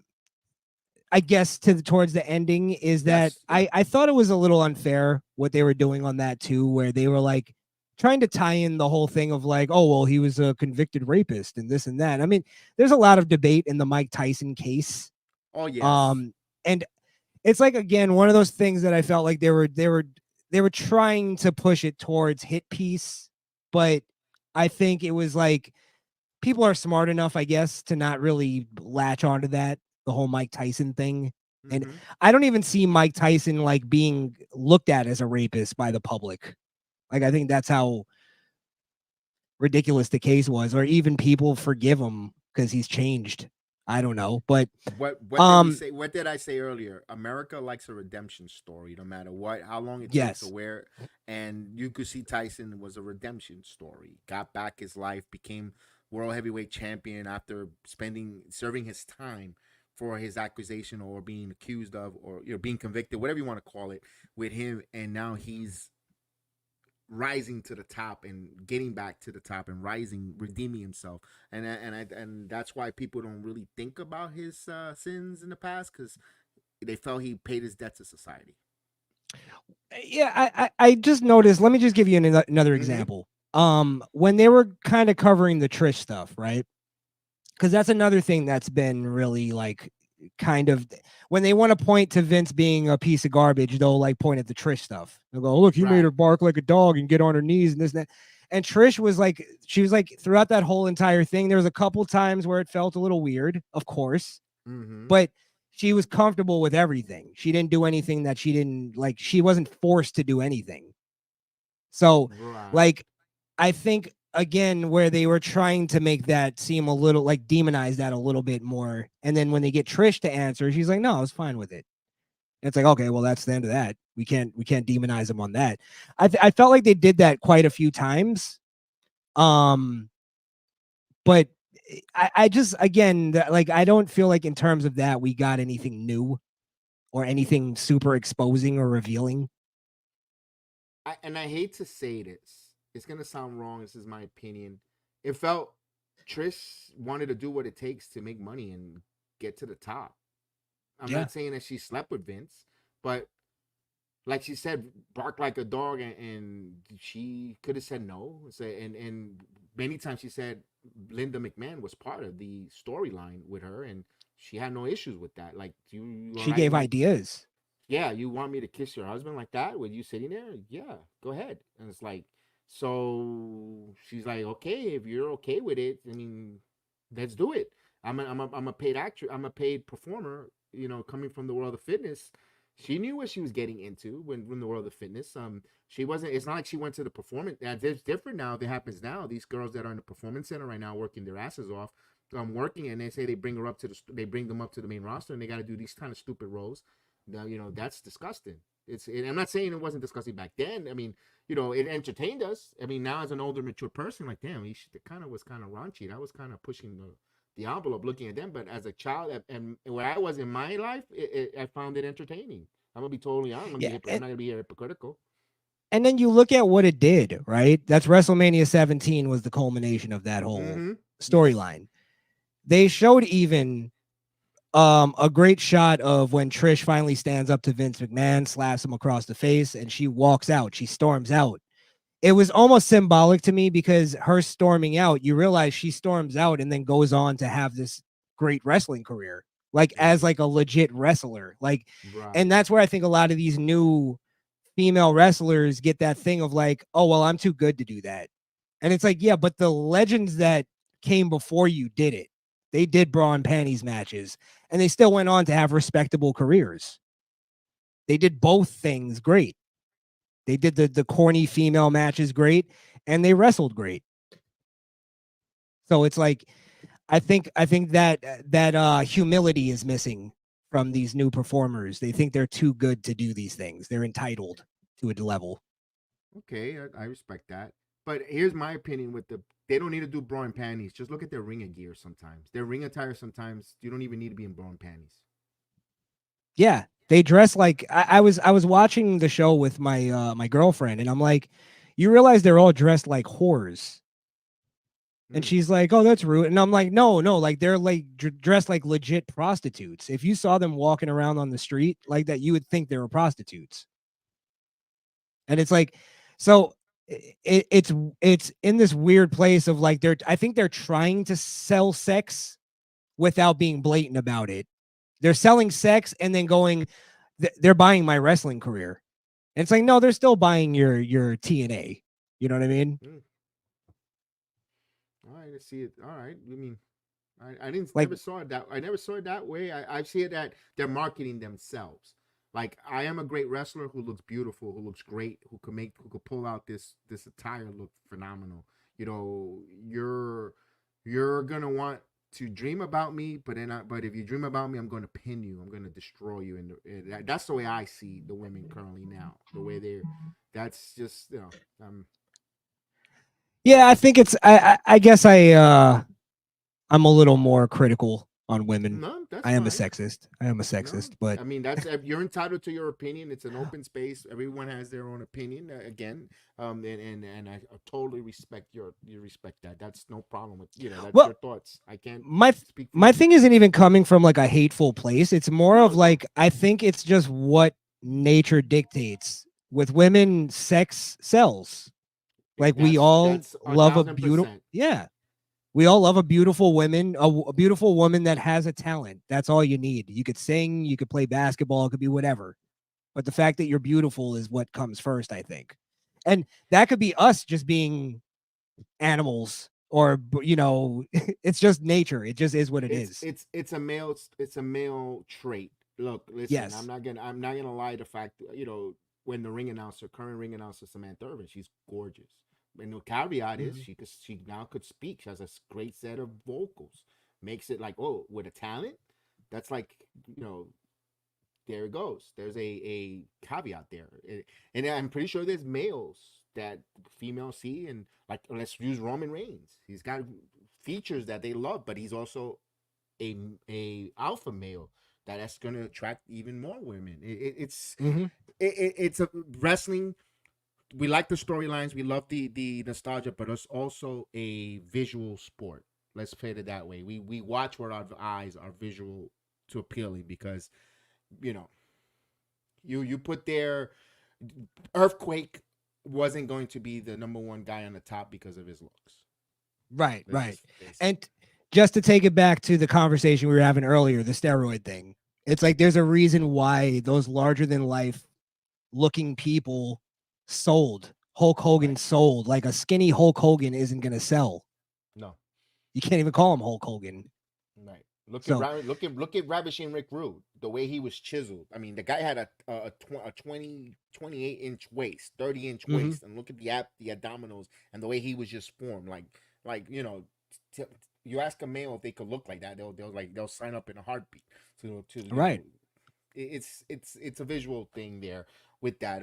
I guess towards the ending, is that Yes, yeah. I thought it was a little unfair what they were doing on that too, where they were like trying to tie in the whole thing of like, oh well, he was a convicted rapist and this and that. I mean, there's a lot of debate in the Mike Tyson case. Oh, yes. And it's like, again, one of those things that I felt like they were trying to push it towards hit piece, but I think it was like people are smart enough, I guess, to not really latch onto that, the whole Mike Tyson thing. And Mhm. I don't even see Mike Tyson like being looked at as a rapist by the public. Like, I think that's how ridiculous the case was, or even people forgive him because he's changed. I don't know, but What did we say? What did I say earlier? America likes a redemption story, no matter what, how long it takes, or yes, where. And you could see Tyson was a redemption story. Got back his life, became world heavyweight champion after serving his time for his accusation, or being accused of, or being convicted, whatever you want to call it, with him. And now he's rising to the top and getting back to the top and rising, redeeming himself. And that's why people don't really think about his sins in the past, because they felt he paid his debt to society. yeah. I just noticed. Let me just give you another Mm-hmm. example. When they were kind of covering the Trish stuff, right? Because that's another thing that's been really like kind of, when they want to point to Vince being a piece of garbage, they'll like point at the Trish stuff. They'll go, look, you made Right. her bark like a dog and get on her knees and this and that. And Trish was like, she was like, throughout that whole entire thing, there was a couple times where it felt a little weird, of course, Mm-hmm. but she was comfortable with everything. She didn't do anything that she didn't like. She wasn't forced to do anything. So, Right. like, I think again, where they were trying to make that seem a little like demonize that a little bit more. And then when they get Trish to answer, she's like, no, I was fine with it. And it's like, okay, well, that's the end of that. We can't demonize him on that. I felt like they did that quite a few times. But I just, again, like, I don't feel like in terms of that, we got anything new or anything super exposing or revealing. And I hate to say this. It's gonna sound wrong. This is my opinion. It felt Trish wanted to do what it takes to make money and get to the top. I'm Yeah. not saying that she slept with Vince, but like she said, bark like a dog, and she could have said no. And many times she said Linda McMahon was part of the storyline with her, and she had no issues with that. Like, you all She right? gave Like, ideas. yeah, you want me to kiss your husband like that with you sitting there? Yeah, go ahead. And it's like, So she's like, okay, if you're okay with it, I mean, let's do it. I'm a paid actor. I'm a paid performer. You know, coming from the world of fitness, she knew what she was getting into when the world of fitness. She wasn't. It's not like she went to the performance. It's different now. That happens now. These girls that are in the performance center right now, working their asses off, working, and they say they bring her up to they bring them up to the main roster, and they got to do these kind of stupid roles. Now, you know, that's disgusting. I'm not saying it wasn't disgusting back then. I mean, you know, it entertained us. I mean, now as an older, mature person, like, damn, it kind of was kind of raunchy. That was kind of pushing the envelope looking at them. But as a child, and where I was in my life, I found it entertaining. I'm gonna be totally honest. I'm not gonna be hypocritical. And then you look at what it did, right? That's WrestleMania 17 was the culmination of that whole storyline. They showed even a great shot of when Trish finally stands up to Vince McMahon, slaps him across the face, and she walks out. She storms out. It was almost symbolic to me because her storming out, you realize she storms out and then goes on to have this great wrestling career, like as like a legit wrestler. Like, and that's where I think a lot of these new female wrestlers get that thing of like, oh, well, I'm too good to do that. And it's like, yeah, but the legends that came before you did it. They did bra and panties matches, and they still went on to have respectable careers. They did both things great. They did the corny female matches great, and they wrestled great. So it's like, I think that humility is missing from these new performers. They think they're too good to do these things. They're entitled to a level. Okay, I respect that. But here's my opinion with they don't need to do bra and panties. Just look at their ring gear sometimes. Their ring attire sometimes, you don't even need to be in bra and panties. Yeah, they dress like I was watching the show with my my girlfriend, and I'm like, you realize they're all dressed like whores. And she's like, oh, that's rude. And I'm like, no, like they're like dressed like legit prostitutes. If you saw them walking around on the street like that, you would think they were prostitutes. And it's like, so it's in this weird place of like, I think they're trying to sell sex without being blatant about it. They're selling sex and then going, they're buying my wrestling career. And it's like, no, they're still buying your TNA. You know what I mean? All right, I see it. All right, I mean, I didn't Like- never saw it that. I never saw it that way. I see it that they're marketing themselves. Like, I am a great wrestler who looks beautiful, who looks great, who could pull out this attire look phenomenal. You know, you're gonna want to dream about me, but if you dream about me, I'm going to pin you. I'm going to destroy you. And that's the way I see the women currently now. The way that's just, you know, yeah, I think it's. I guess I'm a little more critical on women. No, that's I am a fine. sexist. I am a sexist, No, but I mean, that's you're entitled to your opinion. It's an open space. Everyone has their own opinion. Again, and I totally respect you respect that. That's no problem with that's Well, your thoughts. I can't my speak for my you. thing isn't even coming from like a hateful place. It's more of like, I think it's just what nature dictates. With women, sex sells. Like we all That's love a beautiful, 1000%. yeah. We all love a beautiful woman, a beautiful woman that has a talent. That's all you need. You could sing, you could play basketball, it could be whatever. But the fact that you're beautiful is what comes first, I think. And that could be us just being animals, or it's just nature. It just is what it is. It's a male trait. Look, listen, Yes. I'm not gonna lie. The fact, when the current ring announcer Samantha Irvin, she's gorgeous. And the caveat is she now could speak. She has a great set of vocals. Makes it like, oh, with a talent, that's like, there it goes. There's a caveat there. And I'm pretty sure there's males that females see, and like, let's use Roman Reigns. He's got features that they love, but he's also a alpha male that's going to attract even more women. It's a wrestling. We like the storylines. We love the nostalgia, but it's also a visual sport. Let's put it that way. We watch where our eyes are visual to appealing, because you put there, Earthquake wasn't going to be the number one guy on the top because of his looks. Right. And just to take it back to the conversation we were having earlier, the steroid thing. It's like there's a reason why those larger than life looking people sold Hulk Hogan sold. Like a skinny Hulk Hogan isn't gonna sell. No, You can't even call him Hulk Hogan. right. Look So- at look at Ravishing Rick Rude. The way he was chiseled. I mean, the guy had a 28-inch waist, 30-inch Mhm. waist, and look at the abdominals and the way he was just formed. Like you know, you ask a male if they could look like that, they'll sign up in a heartbeat. To Right. It's a visual thing there with that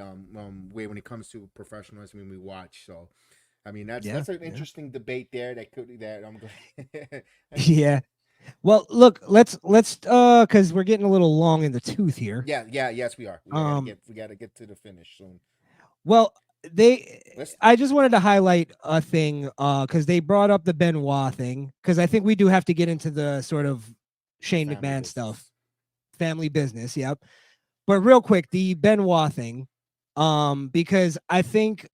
way when it comes to professional wrestling we watch. So I mean that's Yeah, an yeah. interesting debate there that I'm going. Yeah. Well, look, let's because we're getting a little long in the tooth here. Yes, we are. We gotta get to the finish soon. Well, Let's- I just wanted to highlight a thing because they brought up the Benoit thing because I think we do have to get into the sort of Shane Family McMahon business. stuff, family business. Yep. But real quick, the Benoit thing, because I think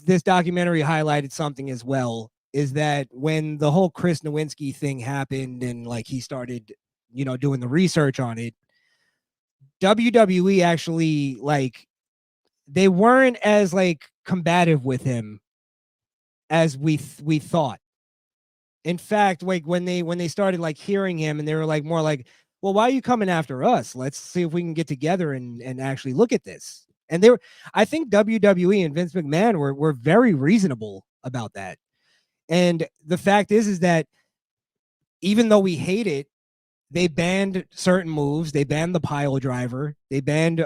this documentary highlighted something as well. Is that when the whole Chris Nowinski thing happened and like he started, doing the research on it, WWE actually like they weren't as like combative with him as we thought. In fact, like when they started like hearing him and they were like more like, well, why are you coming after us? Let's see if we can get together and actually look at this. And I think WWE and Vince McMahon were very reasonable about that. And the fact is that even though we hate it, they banned certain moves. They banned the pile driver. They banned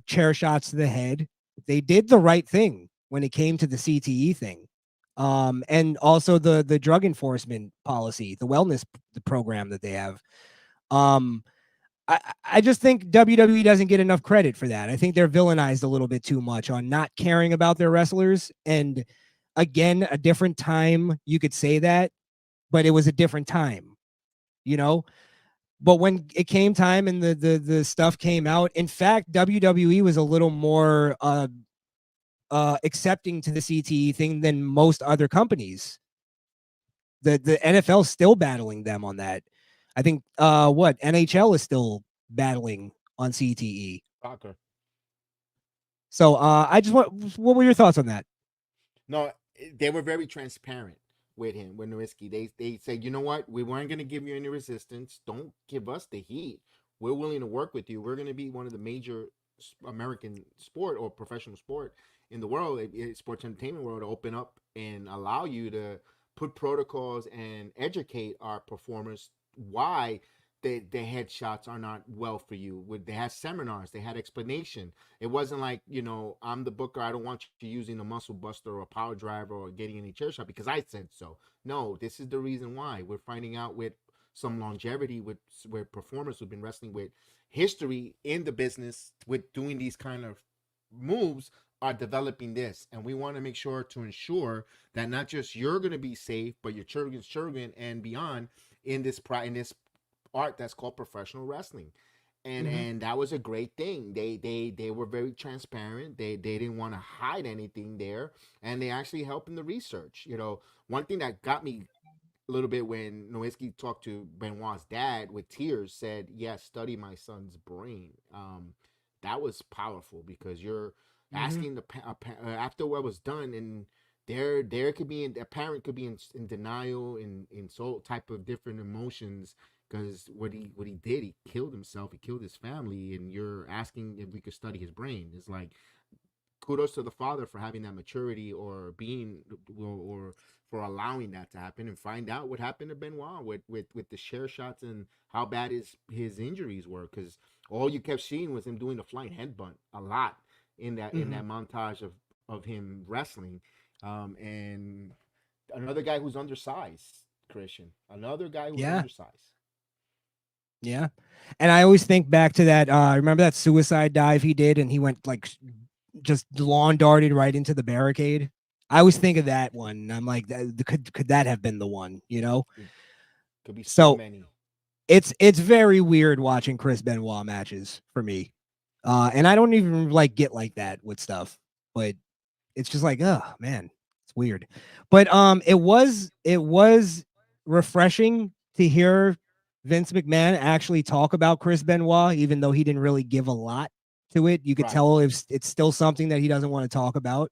chair shots to the head. They did the right thing when it came to the CTE thing. And also the drug enforcement policy, the wellness program that they have. I just think WWE doesn't get enough credit for that. I think they're villainized a little bit too much on not caring about their wrestlers. And again, a different time you could say that, but it was a different time, But when it came time and the stuff came out, in fact, WWE was a little more accepting to the CTE thing than most other companies. The NFL is still battling them on that. I think NHL is still battling on CTE. Soccer. So what were your thoughts on that? No, they were very transparent with him, with Nowinski. They said, you know what, we weren't going to give you any resistance. Don't give us the heat. We're willing to work with you. We're going to be one of the major American sport or professional sport in the world, sports entertainment world, to open up and allow you to put protocols and educate our performers why the headshots are not well for you. They had seminars, they had explanation. It wasn't like, I'm the booker, I don't want you using a muscle buster or a power driver or getting any chair shot because I said so. No, this is the reason why. We're finding out with some longevity with performers who've been wrestling with history in the business with doing these kind of moves are developing this, and we want to make sure to ensure that not just you're going to be safe, but your children's children and beyond in this art that's called professional wrestling. And that was a great thing. They were very transparent. They didn't want to hide anything there, and they actually helped in the research. One thing that got me a little bit when Nowinski talked to Benoit's dad with tears, said, yes, study my son's brain. That was powerful because you're asking after what was done, and there could be a parent could be in denial, in so type of different emotions, because what he did, he killed himself, he killed his family, and you're asking if we could study his brain. It's like, kudos to the father for having that maturity or for allowing that to happen, and find out what happened to Benoit with the share shots and how bad his injuries were, because all you kept seeing was him doing the flying headbutt a lot in that montage of him wrestling. And another guy who's undersized, Crishaun. Another guy who's undersized. Yeah. And I always think back to that. Remember that suicide dive he did and he went like just lawn darted right into the barricade? I always think of that one. I'm like, could that have been the one, Could be so many. It's very weird watching Chris Benoit matches for me. And I don't even like get like that with stuff, but it's just like, oh man, it's weird. But it was refreshing to hear Vince McMahon actually talk about Chris Benoit, even though he didn't really give a lot to it. You could tell it's still something that he doesn't want to talk about.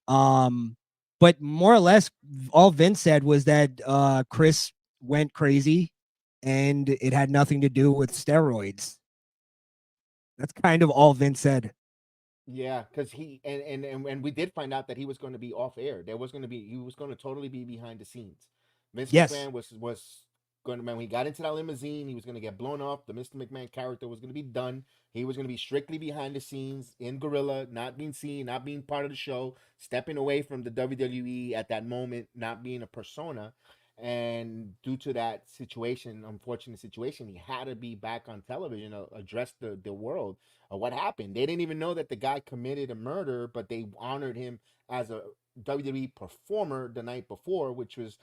But more or less, all Vince said was that Chris went crazy, and it had nothing to do with steroids. That's kind of all Vince said. Yeah, because he and we did find out that he was going to be off air. There was going to be he was going to totally be behind the scenes. Vince Yes. McMahon was going to when he got into that limousine, he was going to get blown off. The Mr. McMahon character was going to be done. He was going to be strictly behind the scenes in Gorilla, not being seen, not being part of the show, stepping away from the WWE at that moment, not being a persona. And due to that situation, unfortunate situation, he had to be back on television to address the world of what happened. They didn't even know that the guy committed a murder, but they honored him as a WWE performer the night before, which was,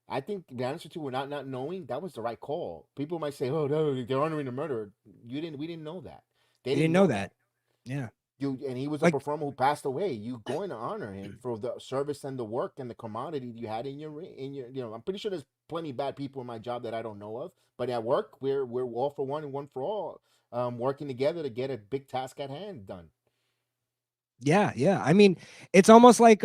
I think, to be honest with you, we're not knowing that was the right call. People might say, "Oh, no, they're honoring the murderer." We didn't know that. They You didn't know that. Yeah. and he was a Like, performer who passed away. You going to honor him for the service and the work and the commodity you had in your. I'm pretty sure there's plenty of bad people in my job that I don't know of, but at work we're all for one and one for all, working together to get a big task at hand done. yeah, yeah. I mean, it's almost like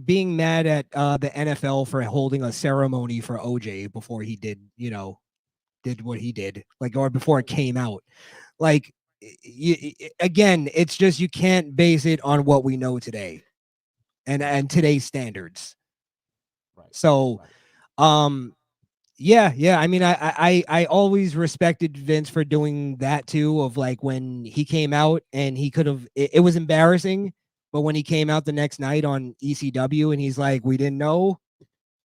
being mad at the NFL for holding a ceremony for OJ before he did what he did, like, or before it came out. Like, again, it's just you can't base it on what we know today and today's standards. Right. So, Right. yeah. I mean, I always respected Vince for doing that too. Of like when he came out and he could have, it was embarrassing, but when he came out the next night on ECW and he's like, we didn't know,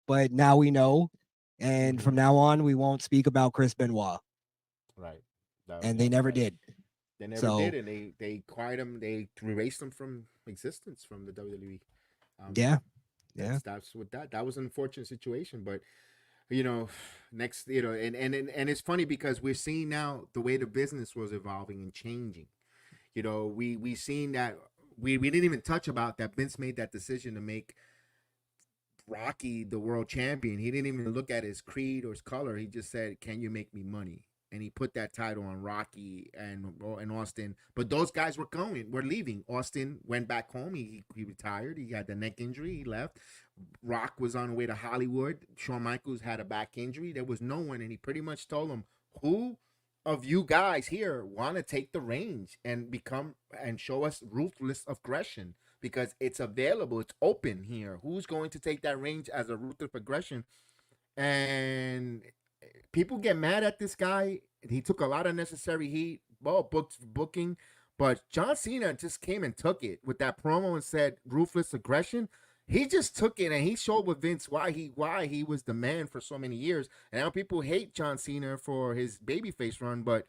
but now we know, and from now on we won't speak about Chris Benoit, Right. No, and they never right. did. They never So did, and they quiet him. They erased him from existence from the WWE. yeah, That's what that was an unfortunate situation, but next, and it's funny because we're seeing now the way the business was evolving and changing. We seen that we didn't even touch about that Vince made that decision to make Rocky the world champion. He didn't even look at his creed or his color. He just said, "Can you make me money?" And he put that title on Rocky and Austin. But those guys were leaving. Austin went back home. He retired. He had the neck injury. He left. Rock was on the way to Hollywood. Shawn Michaels had a back injury. There was no one, and he pretty much told them, "Who of you guys here want to take the reins and become and show us ruthless aggression? Because it's available. It's open here. Who's going to take that range as a ruthless aggression?" And people get mad at this guy. He took a lot of necessary heat, booking, but John Cena just came and took it with that promo and said ruthless aggression. He just took it and he showed with Vince why he was the man for so many years. And now people hate John Cena for his babyface run, but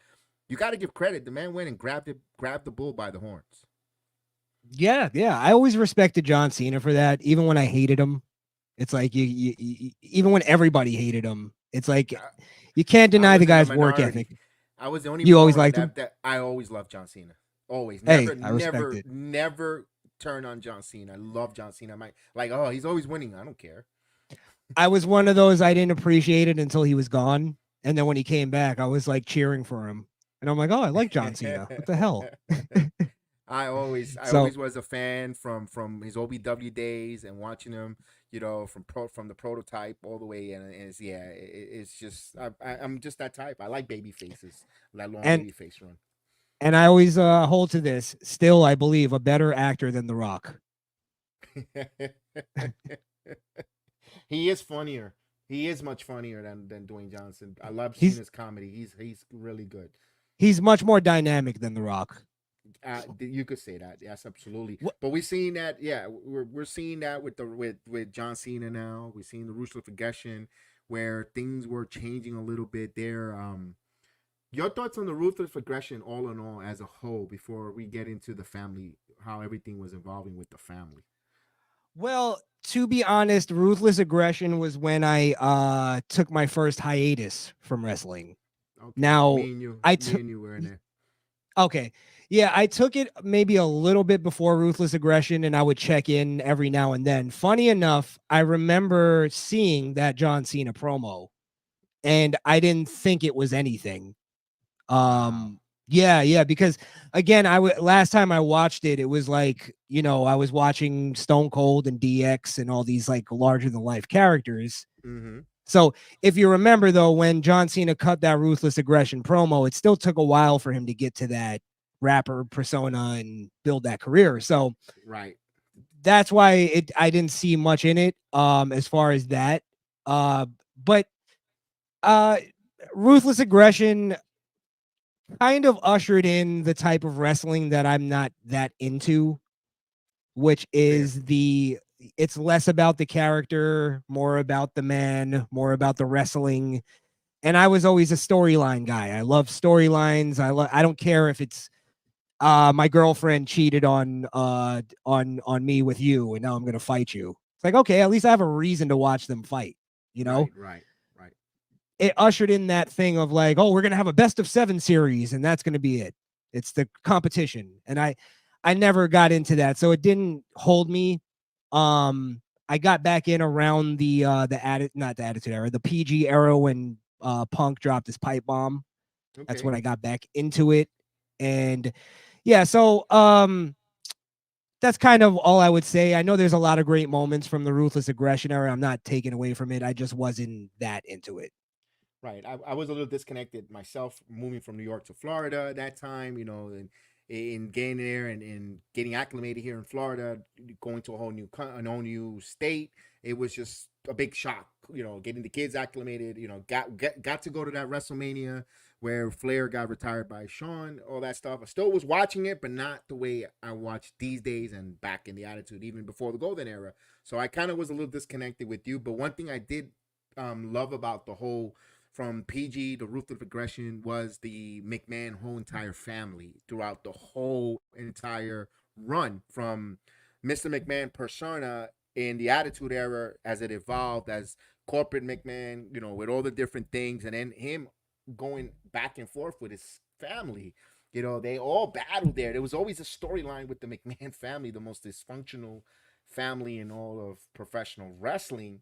you got to give credit. The man went and grabbed the bull by the horns. yeah. I always respected John Cena for that, even when I hated him. It's like you even when everybody hated him, it's like you can't deny the guy's work ethic. I was the only You always liked him? that I always loved John Cena. Always. Hey, I respect it. Never turn on John Cena. I love John Cena. He's always winning. I don't care. I was one of those, I didn't appreciate it until he was gone. And then when he came back, I was like cheering for him. And I'm like, oh, I like John Cena. What the hell? I always was a fan from his OVW days and watching him, from the prototype all the way in. And it's just I'm just that type. I like baby faces, that long baby face run. And I always hold to this. Still, I believe a better actor than The Rock. He is funnier. He is much funnier than Dwayne Johnson. I love Cena's comedy. He's really good. He's much more dynamic than The Rock. You could say that. Yes, absolutely. But we're seeing that. Yeah, we're seeing that with John Cena now. We're seeing the ruthless aggression where things were changing a little bit there. Your thoughts on the ruthless aggression, all in all, as a whole, before we get into the family, how everything was evolving with the family. Well, to be honest, ruthless aggression was when I took my first hiatus from wrestling. Okay. Now, me and you were in there. Okay. Yeah, I took it maybe a little bit before ruthless aggression, and I would check in every now and then. Funny enough, I remember seeing that John Cena promo, and I didn't think it was anything. Wow. Yeah, because again, last time I watched it, it was like, you know, I was watching Stone Cold and DX and all these like larger than life characters. Mm-hmm. So if you remember though, when John Cena cut that Ruthless Aggression promo, it still took a while for him to get to that rapper persona and build that career. So Right. that's why I didn't see much in it as far as that. But Ruthless Aggression kind of ushered in the type of wrestling that I'm not that into, which is it's less about the character, more about the man, more about the wrestling. And I was always a storyline guy. I love storylines. I don't care if it's my girlfriend cheated on me with you and now I'm gonna fight you. It's like, okay, at least I have a reason to watch them fight, you know? Right. It ushered in that thing of like, oh, we're gonna have a best of 7 series, and that's gonna be it. It's the competition. And I never got into that. So it didn't hold me. I got back in around not the Attitude Era, the PG era when Punk dropped his pipe bomb. Okay. That's when I got back into it. And yeah, so that's kind of all I would say. I know there's a lot of great moments from the Ruthless Aggression era. I'm not taking away from it. I just wasn't that into it. Right. I was a little disconnected myself moving from New York to Florida at that time, you know, and in getting there and getting acclimated here in Florida, going to a whole new state. It was just a big shock, you know, getting the kids acclimated, you know, got to go to that WrestleMania where Flair got retired by Shawn, all that stuff. I still was watching it, but not the way I watch these days and back in the Attitude, even before the Golden Era. So I kind of was a little disconnected with you. But one thing I did love about the whole from PG to Ruthless Aggression was the McMahon whole entire family throughout the whole entire run from Mr. McMahon persona in the Attitude Era as it evolved as corporate McMahon, you know, with all the different things, and then him going back and forth with his family. You know, they all battled there. There was always a storyline with the McMahon family, the most dysfunctional family in all of professional wrestling.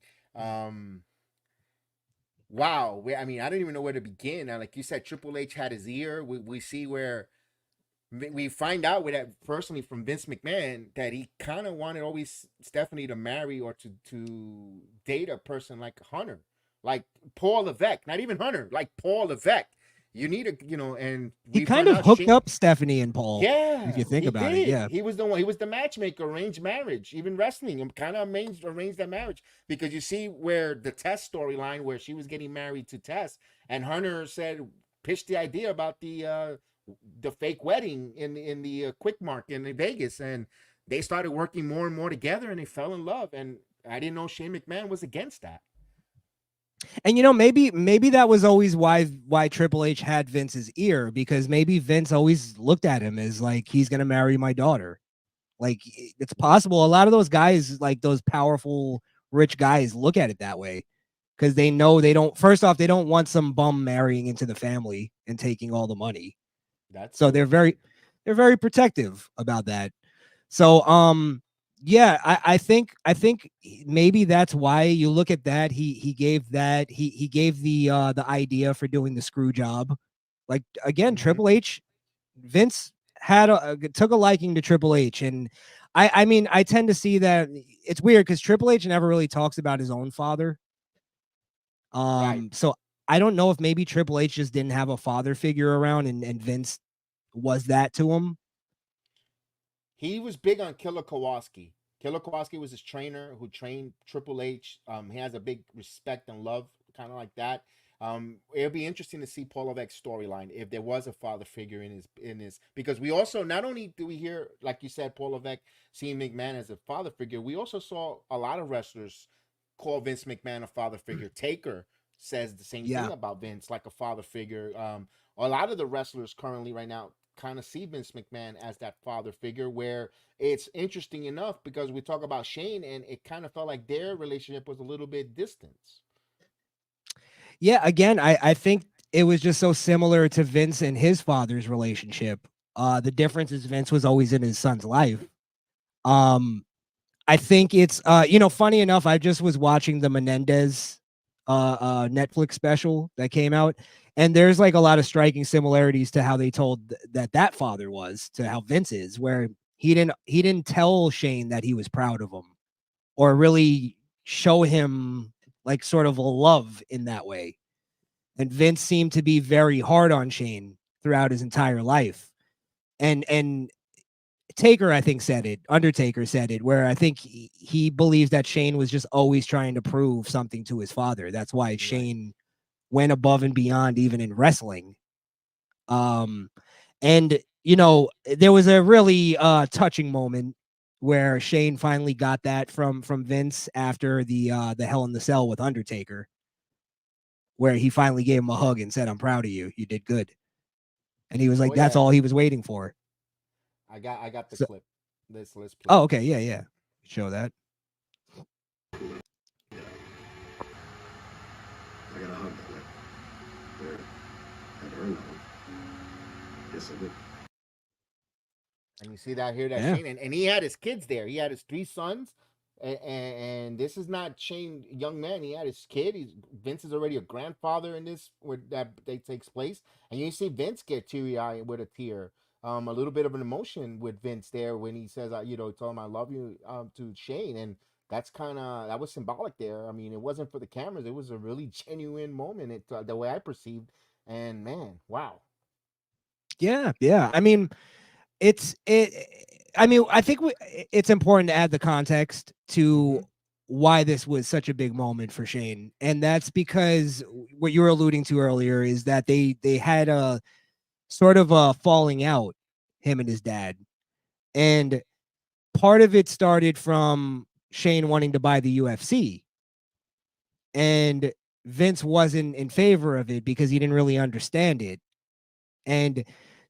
Wow. I mean, I don't even know where to begin. Now, like you said, Triple H had his ear. We see where we find out with that personally from Vince McMahon that he kind of wanted always Stephanie to marry or to date a person like Hunter, like Paul Levesque, not even Hunter, like Paul Levesque. You need a, you know, and he kind of hooked up Stephanie and Paul. Yeah, if you think about it, yeah, he was the one. He was the matchmaker, arranged marriage, even wrestling, and kind of arranged that marriage because you see where the Tess storyline, where she was getting married to Tess, and Hunter pitched the idea about the fake wedding in the Quick Mart in Vegas, and they started working more and more together, and they fell in love. And I didn't know Shane McMahon was against that. And you know, maybe that was always why Triple H had Vince's ear, because maybe Vince always looked at him as like, he's gonna marry my daughter. Like, it's possible. A lot of those guys, like those powerful, rich guys, look at it that way because they know they don't. First off, they don't want some bum marrying into the family and taking all the money. So they're very protective about that. So yeah, I think maybe that's why you look at that. He gave the idea for doing the screw job. Like again, Triple H, Vince took a liking to Triple H, and I mean I tend to see that it's weird because Triple H never really talks about his own father. Right. So I don't know if maybe Triple H just didn't have a father figure around, and Vince was that to him. He was big on Killer Kowalski. Killer Kowalski was his trainer who trained Triple H. He has a big respect and love, kind of like that. It'll be interesting to see Paul Levesque's storyline if there was a father figure in his because we also not only do we hear, like you said, Paul Levesque seeing McMahon as a father figure, we also saw a lot of wrestlers call Vince McMahon a father figure. Taker says the same thing about Vince, like a father figure. A lot of the wrestlers currently right now kind of see Vince McMahon as that father figure, where it's interesting enough because we talk about Shane and it kind of felt like their relationship was a little bit distant. Yeah, again, I think it was just so similar to Vince and his father's relationship. The difference is Vince was always in his son's life. I think it's you know, funny enough, I just was watching the Menendez Netflix special that came out, and there's like a lot of striking similarities to how they told that father was to how Vince is, where he didn't tell Shane that he was proud of him or really show him like sort of a love in that way. And Vince seemed to be very hard on Shane throughout his entire life. And Taker, I think, said it. Undertaker said it, where I think he believes that Shane was just always trying to prove something to his father. That's why Shane went above and beyond, even in wrestling. And there was a really touching moment where Shane finally got that from Vince after the Hell in the Cell with Undertaker, where he finally gave him a hug and said, "I'm proud of you. You did good." And he was like, "That's all he was waiting for." I got the So- clip. Let's play. Oh, okay, yeah. Show that. I got a hug that way. There. Had to earn that one. Yes, I did. And you see that here, that Yeah. Shane, and he had his kids there. He had his 3 sons, and this is not Shane, young man. He had his kid. Vince is already a grandfather in this where that takes place, and you see Vince get teary eyed with a tear. A little bit of an emotion with Vince there when he says, tell him I love you, to Shane, and that was symbolic there. I mean, it wasn't for the cameras; it was a really genuine moment. The way I perceived, and man, wow. Yeah. I mean, it's it. I mean, I think it's important to add the context to why this was such a big moment for Shane, and that's because what you were alluding to earlier is that they had a sort of a falling out, him and his dad, and part of it started from Shane wanting to buy the UFC, and Vince wasn't in favor of it because he didn't really understand it. And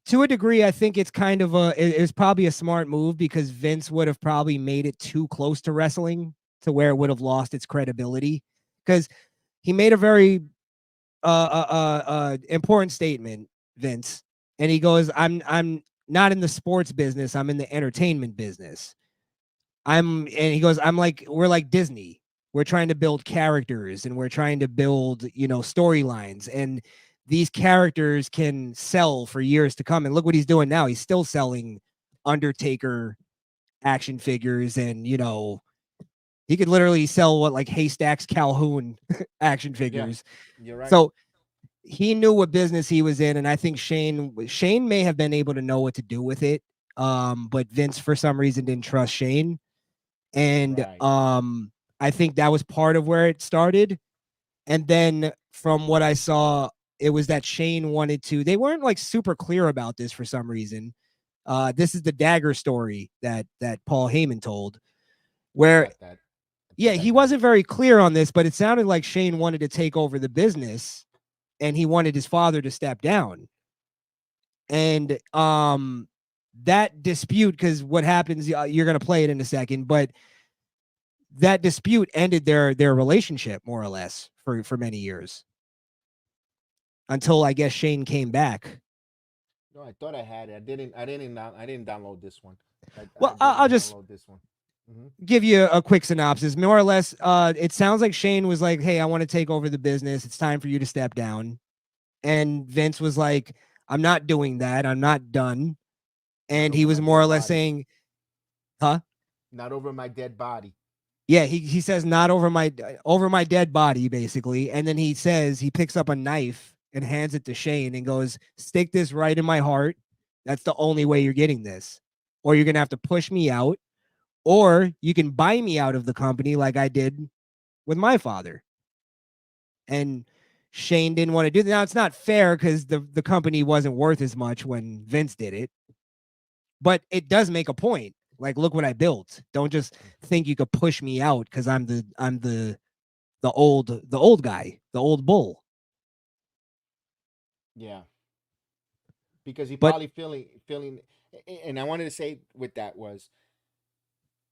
to a degree, I think it's kind of it's probably a smart move because Vince would have probably made it too close to wrestling to where it would have lost its credibility, because he made a very important statement, Vince, and he goes, I'm not in the sports business, I'm in the entertainment business. And he goes, we're like Disney. We're trying to build characters and we're trying to build, storylines, and these characters can sell for years to come. And look what he's doing now. He's still selling Undertaker action figures, and he could literally sell like Haystacks Calhoun action figures. You're right. So he knew what business he was in, and I think Shane may have been able to know what to do with it. But Vince for some reason didn't trust Shane. And Right. I think that was part of where it started. And then from what I saw, it was that Shane wanted to, they weren't like super clear about this for some reason. This is the dagger story that Paul Heyman told, where he wasn't very clear on this, but it sounded like Shane wanted to take over the business and he wanted his father to step down. And that dispute, because what happens, you're going to play it in a second, but that dispute ended their relationship more or less for many years, until I guess Shane came back. No, I thought I had it. I didn't download this one. Well, I'll just download this one. give you a quick synopsis. More or less, it sounds like Shane was like, "Hey, I want to take over the business. It's time for you to step down." And Vince was like, "I'm not doing that. I'm not done." And he was more or less saying, "Huh? Not over my dead body." Yeah, he says, "Not over my dead body," basically. And then he says, he picks up a knife and hands it to Shane and goes, "Stick this right in my heart. That's the only way you're getting this. Or you're going to have to push me out, or you can buy me out of the company like I did with my father." And Shane didn't want to do that. Now, it's not fair because the company wasn't worth as much when Vince did it, but it does make a point. Like, look what I built. Don't just think you could push me out because I'm the old guy, the old bull. Yeah. Because he But probably feeling, and I wanted to say with that was,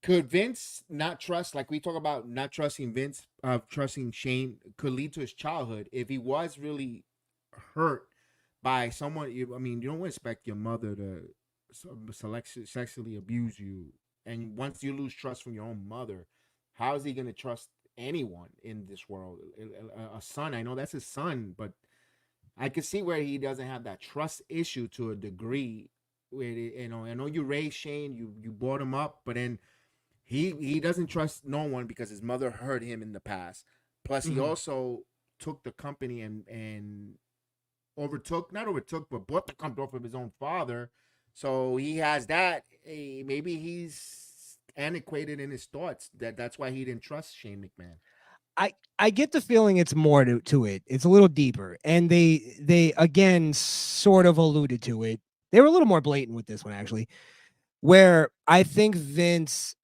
could Vince not trust, like we talk about not trusting Vince, trusting Shane could lead to his childhood if he was really hurt by someone. I mean, you don't expect your mother to sexually abuse you, and once you lose trust from your own mother, how is he going to trust anyone in this world. A son, I know that's his son, but I can see where he doesn't have that trust issue to a degree. Where I know you raised Shane, you brought him up, but then he doesn't trust no one because his mother hurt him in the past. Plus, he also took the company and not overtook, but bought the company off of his own father. So he has that. Maybe he's antiquated in his thoughts. That's why he didn't trust Shane McMahon. I get the feeling it's more to it. It's a little deeper, and they again sort of alluded to it. They were a little more blatant with this one actually, where I think Vince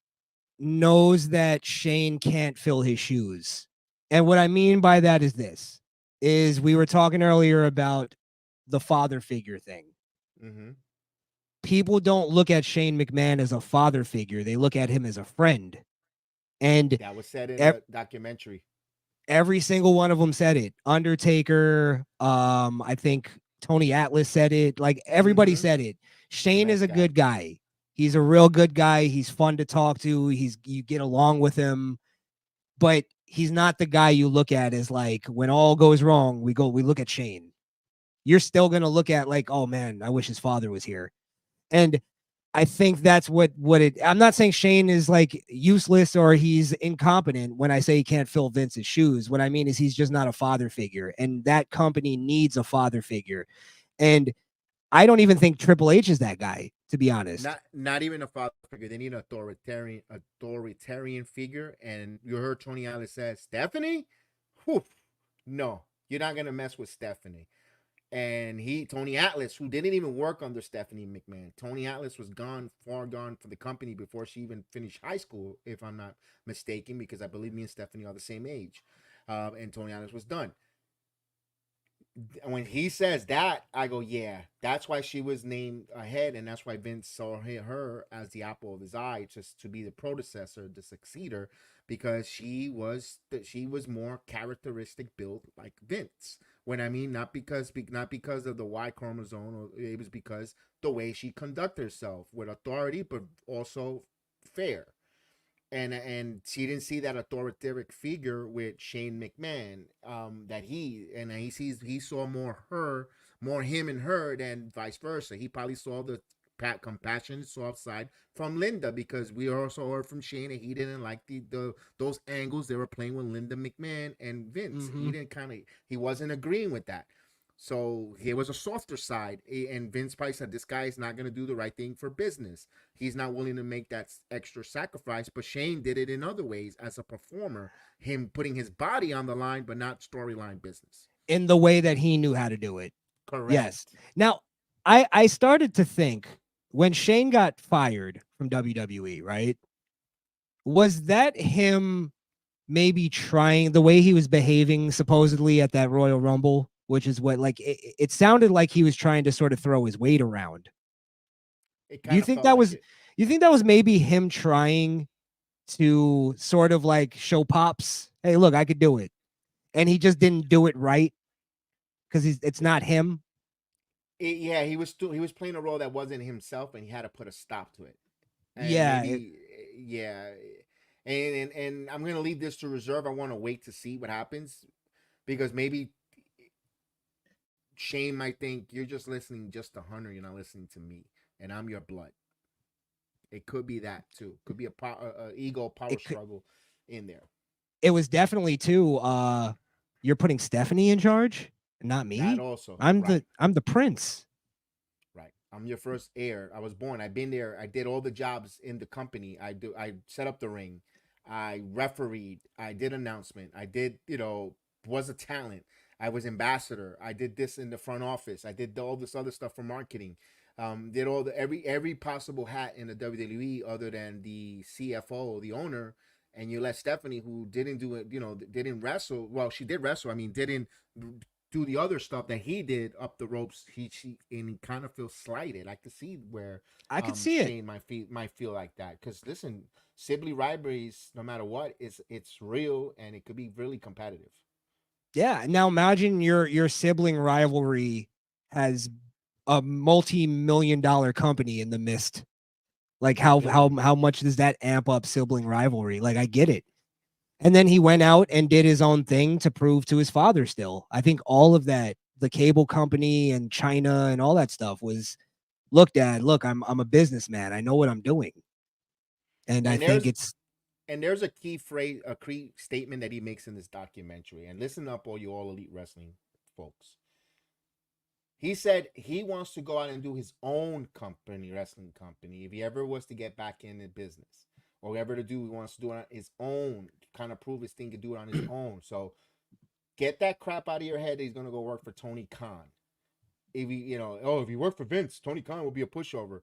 knows that Shane can't fill his shoes. And what I mean by that is this: is we were talking earlier about the father figure thing. Mm-hmm. People don't look at Shane McMahon as a father figure; they look at him as a friend. And that was said in the documentary. Every single one of them said it. Undertaker, I think Tony Atlas said it. Like everybody said it. Shane Nice is a guy. good guy. He's a real good guy. He's fun to talk to. You get along with him, but he's not the guy you look at as like when all goes wrong, we look at Shane. You're still gonna look at like, oh man, I wish his father was here. And I think that's what it. I'm not saying Shane is like useless or he's incompetent when I say he can't fill Vince's shoes. What I mean is he's just not a father figure, and that company needs a father figure. And I don't even think Triple H is that guy, to be honest. Not even a father figure. They need an authoritarian figure. And you heard Tony Atlas say, Stephanie? Whew, no, you're not gonna mess with Stephanie. And Tony Atlas, who didn't even work under Stephanie McMahon. Tony Atlas was far gone for the company before she even finished high school, if I'm not mistaken, because I believe me and Stephanie are the same age. And Tony Atlas was done. When he says that, I go, yeah, that's why she was named ahead, and that's why Vince saw her as the apple of his eye, just to be the predecessor, the successor, because she was more characteristic built like Vince. When I mean not because of the Y chromosome, or it was because the way she conducted herself with authority, but also fair. And she didn't see that authoritarian figure with Shane McMahon. He saw more him and her than vice versa. He probably saw the compassion soft side from Linda, because we also heard from Shane that he didn't like those angles they were playing with Linda McMahon and Vince. He wasn't agreeing with that. So here was a softer side, and Vince probably said, this guy is not going to do the right thing for business. He's not willing to make that extra sacrifice, but Shane did it in other ways as a performer, him putting his body on the line, but not storyline business. In the way that he knew how to do it. Correct. Yes. Now, I started to think when Shane got fired from WWE, right? Was that him maybe trying the way he was behaving supposedly at that Royal Rumble, which is what, like, it sounded like he was trying to sort of throw his weight around. You think that was maybe him trying to sort of like show Pops, hey, look, I could do it. And he just didn't do it right because it's not him. He was playing a role that wasn't himself, and he had to put a stop to it. And And I'm gonna leave this to reserve. I want to wait to see what happens, because maybe Shane might think you're just listening just to Hunter, you're not listening to me, and I'm your blood. It could be that too. Could be a ego power struggle in there. It was definitely too. You're putting Stephanie in charge, not me. That also. I'm the prince. Right. I'm your first heir. I was born. I've been there. I did all the jobs in the company. I set up the ring. I refereed. I did announcement. I did, was a talent. I was ambassador. I did this in the front office. I did all this other stuff for marketing. Did all every possible hat in the WWE other than the CFO, the owner. And you let Stephanie, who didn't do it, didn't wrestle. Well, she did wrestle. I mean, didn't do the other stuff that he did up the ropes. He kind of feels slighted. I could see where I could see Shane might feel like that. Because listen, sibling rivalries, no matter what, it's real, and it could be really competitive. Yeah. Now imagine your sibling rivalry has a multi-million-dollar company in the midst. Like how much does that amp up sibling rivalry? Like, I get it. And then he went out and did his own thing to prove to his father still. I think all of that, the cable company and China and all that stuff was, look, Dad, look, I'm a businessman. I know what I'm doing. And I And think there's a key phrase, a key statement that he makes in this documentary. And listen up, all you all elite wrestling folks. He said he wants to go out and do his own company, wrestling company, if he ever was to get back in the business, or whatever to do, he wants to do it on his own, kind of prove his thing, to do it on his own. So get that crap out of your head that he's gonna go work for Tony Khan. If he, if he worked for Vince, Tony Khan will be a pushover.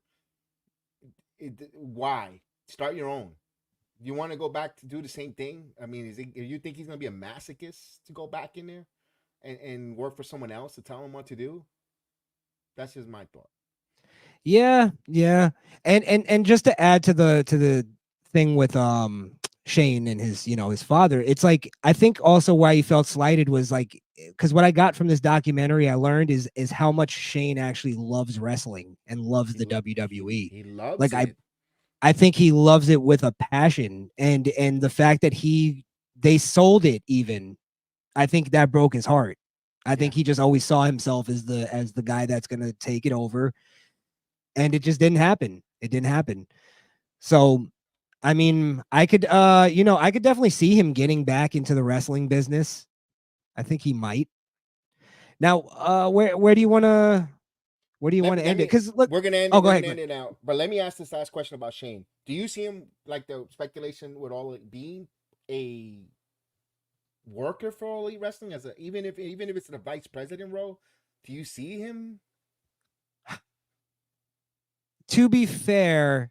Why? Start your own. You want to go back to do the same thing? I mean, you think he's gonna be a masochist to go back in there and work for someone else to tell him what to do? That's just my thought. yeah. And just to add to the thing with Shane and his father, it's like, I think also why he felt slighted was like, because what I got from this documentary I learned is how much Shane actually loves wrestling and loves the WWE. He loves like it. I think he loves it with a passion, and the fact that they sold it, even, I think that broke his heart. I think he just always saw himself as the guy that's going to take it over, and it just didn't happen. It didn't happen. So, I mean, I could definitely see him getting back into the wrestling business. I think he might. Now, where do you want to end it? Because we're gonna end. Oh, We're go ahead. gonna end it now. But let me ask this last question about Shane. Do you see him, like the speculation with all it being, a worker for All Elite Wrestling, as even if it's in a vice president role? Do you see him? To be fair,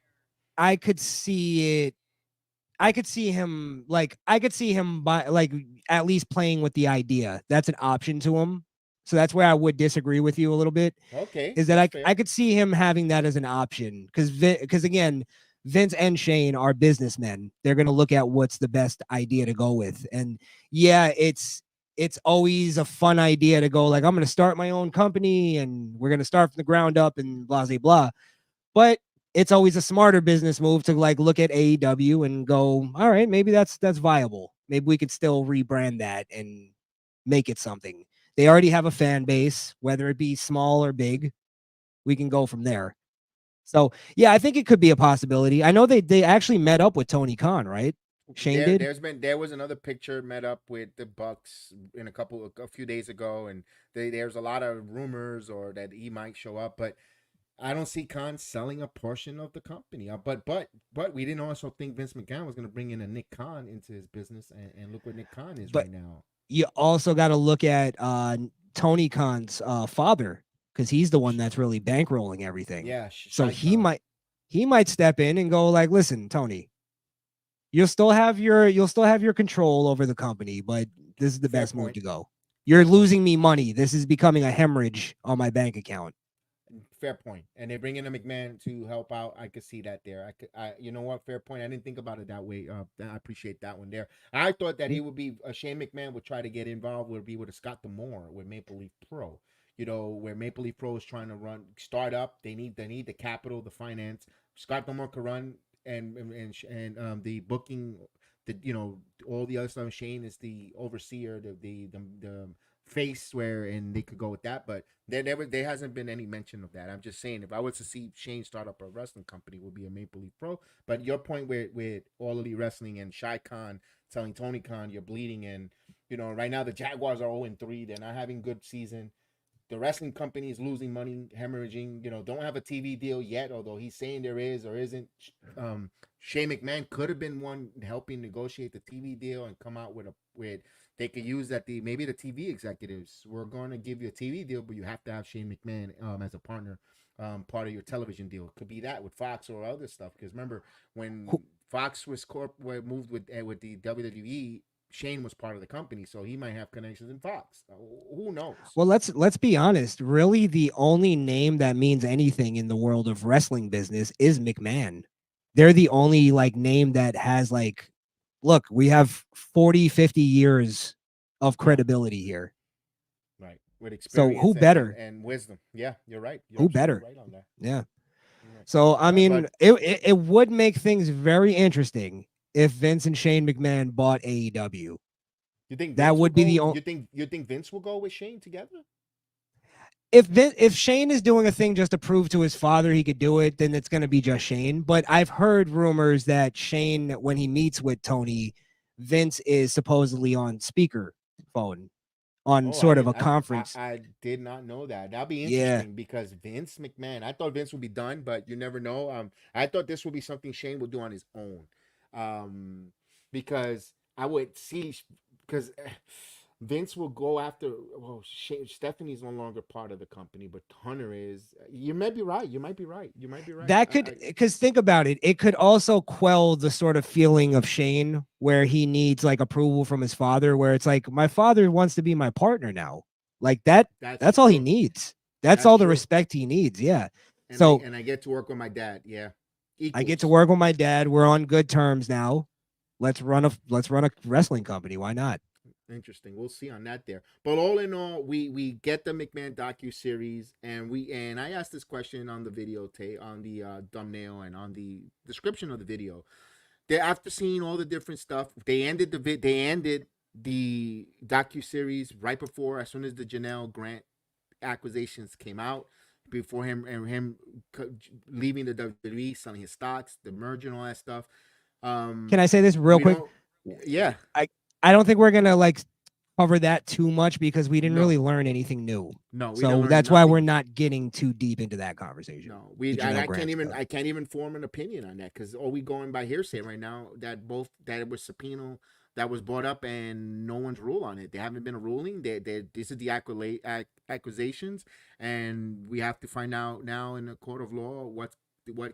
I could see it. I could see him by, like, at least playing with the idea. That's an option to him. So that's where I would disagree with you a little bit. Okay, is that I could see him having that as an option, because again, Vince and Shane are businessmen. They're going to look at what's the best idea to go with. And yeah, it's always a fun idea to go like, I'm going to start my own company and we're going to start from the ground up and blah, blah, blah. But it's always a smarter business move to like look at AEW and go, all right, maybe that's viable. Maybe we could still rebrand that and make it something. They already have a fan base, whether it be small or big. We can go from there. So yeah, I think it could be a possibility. I know they actually met up with Tony Khan, right? Shane did. There was another picture met up with the Bucks in a few days ago, and there's a lot of rumors or that he might show up, but I don't see Khan selling a portion of the company. But we didn't also think Vince McMahon was going to bring in a Nick Khan into his business, and look what Nick Khan is right now. You also got to look at Tony Khan's father, because he's the one that's really bankrolling everything. Yeah. So he might step in and go like, listen, Tony, you'll still have your control over the company, but this is the best move to go. You're losing me money. This is becoming a hemorrhage on my bank account. Fair point. And they bring in a McMahon to help out. I could see that there. You know what? Fair point. I didn't think about it that way. I appreciate that one there. I thought that he would be, Shane McMahon would try to get involved, would be with a Scott D'Amore with Maple Leaf Pro. Where Maple Leaf Pro is trying to start up. They need the capital, the finance. Scott D'Amore could run and the booking, all the other stuff. Shane is the overseer, the face, and they could go with that, but there hasn't been any mention of that. I'm just saying, if I was to see Shane start up a wrestling company, it would be a Maple Leaf Pro. But your point with All Elite Wrestling and Shy Khan telling Tony Khan you're bleeding, and right now the Jaguars are 0-3, they're not having good season. The wrestling company is losing money, hemorrhaging. Don't have a TV deal yet, although he's saying there is or isn't. Shane McMahon could have been one helping negotiate the TV deal and come out with they could use that maybe the TV executives, we're going to give you a TV deal, but you have to have Shane McMahon as a partner, part of your television deal. It could be that with Fox or other stuff. Because remember when Fox was moved with the WWE, Shane was part of the company, so he might have connections in Fox. Who knows? Well, let's be honest. Really, the only name that means anything in the world of wrestling business is McMahon. They're the only name that has look, we have 40, 50 years of credibility here. Right. With experience. So who better? And wisdom. Yeah, you're right. Who better? Right on that. Yeah. So, I mean, it would make things very interesting if Vince and Shane McMahon bought AEW. You think That Vince would will be go, the only. you think Vince will go with Shane together? If Shane is doing a thing just to prove to his father he could do it, then it's going to be just Shane. But I've heard rumors that Shane, when he meets with Tony, Vince is supposedly on speaker phone on Oh, I sort of a didn't. conference. I did not know that. That'll be Yeah, interesting because Vince McMahon. I thought Vince would be done, but you never know. I thought this would be something Shane would do on his own, because I would see because Vince will go after. Well, Stephanie's no longer part of the company, but Hunter is. You might be right. You might be right. You might be right. that could, because think about it, it could also quell the sort of feeling of Shane where he needs like approval from his father, where it's like, my father wants to be my partner now. Like that, that's all he true. needs. That's That's all the true. respect he needs. Yeah. And So I get to work with my dad. Yeah, I get equals. to work with my dad. We're on good terms now. Let's run a wrestling company. Why not? Interesting. We'll see on that there. But all in all, we get the McMahon docu series, and I asked this question on the videotape, on the thumbnail, and on the description of the video. They, after seeing all the different stuff, they ended the docu series right before, as soon as the Janelle Grant acquisitions came out, before him leaving the WWE, selling his stocks, the merger, and all that stuff. Can I say this real We quick? yeah. I don't think we're gonna like cover that too much because we didn't No. really learn anything new. No, we didn't So learn that's why nothing. we're not getting too deep into that conversation. No, the Janelle Grant stuff. I can't even form an opinion on that because all we going by hearsay right now that it was subpoena that was brought up and no one's ruled on it. There haven't been a ruling. This is the accusations, and we have to find out now in the court of law what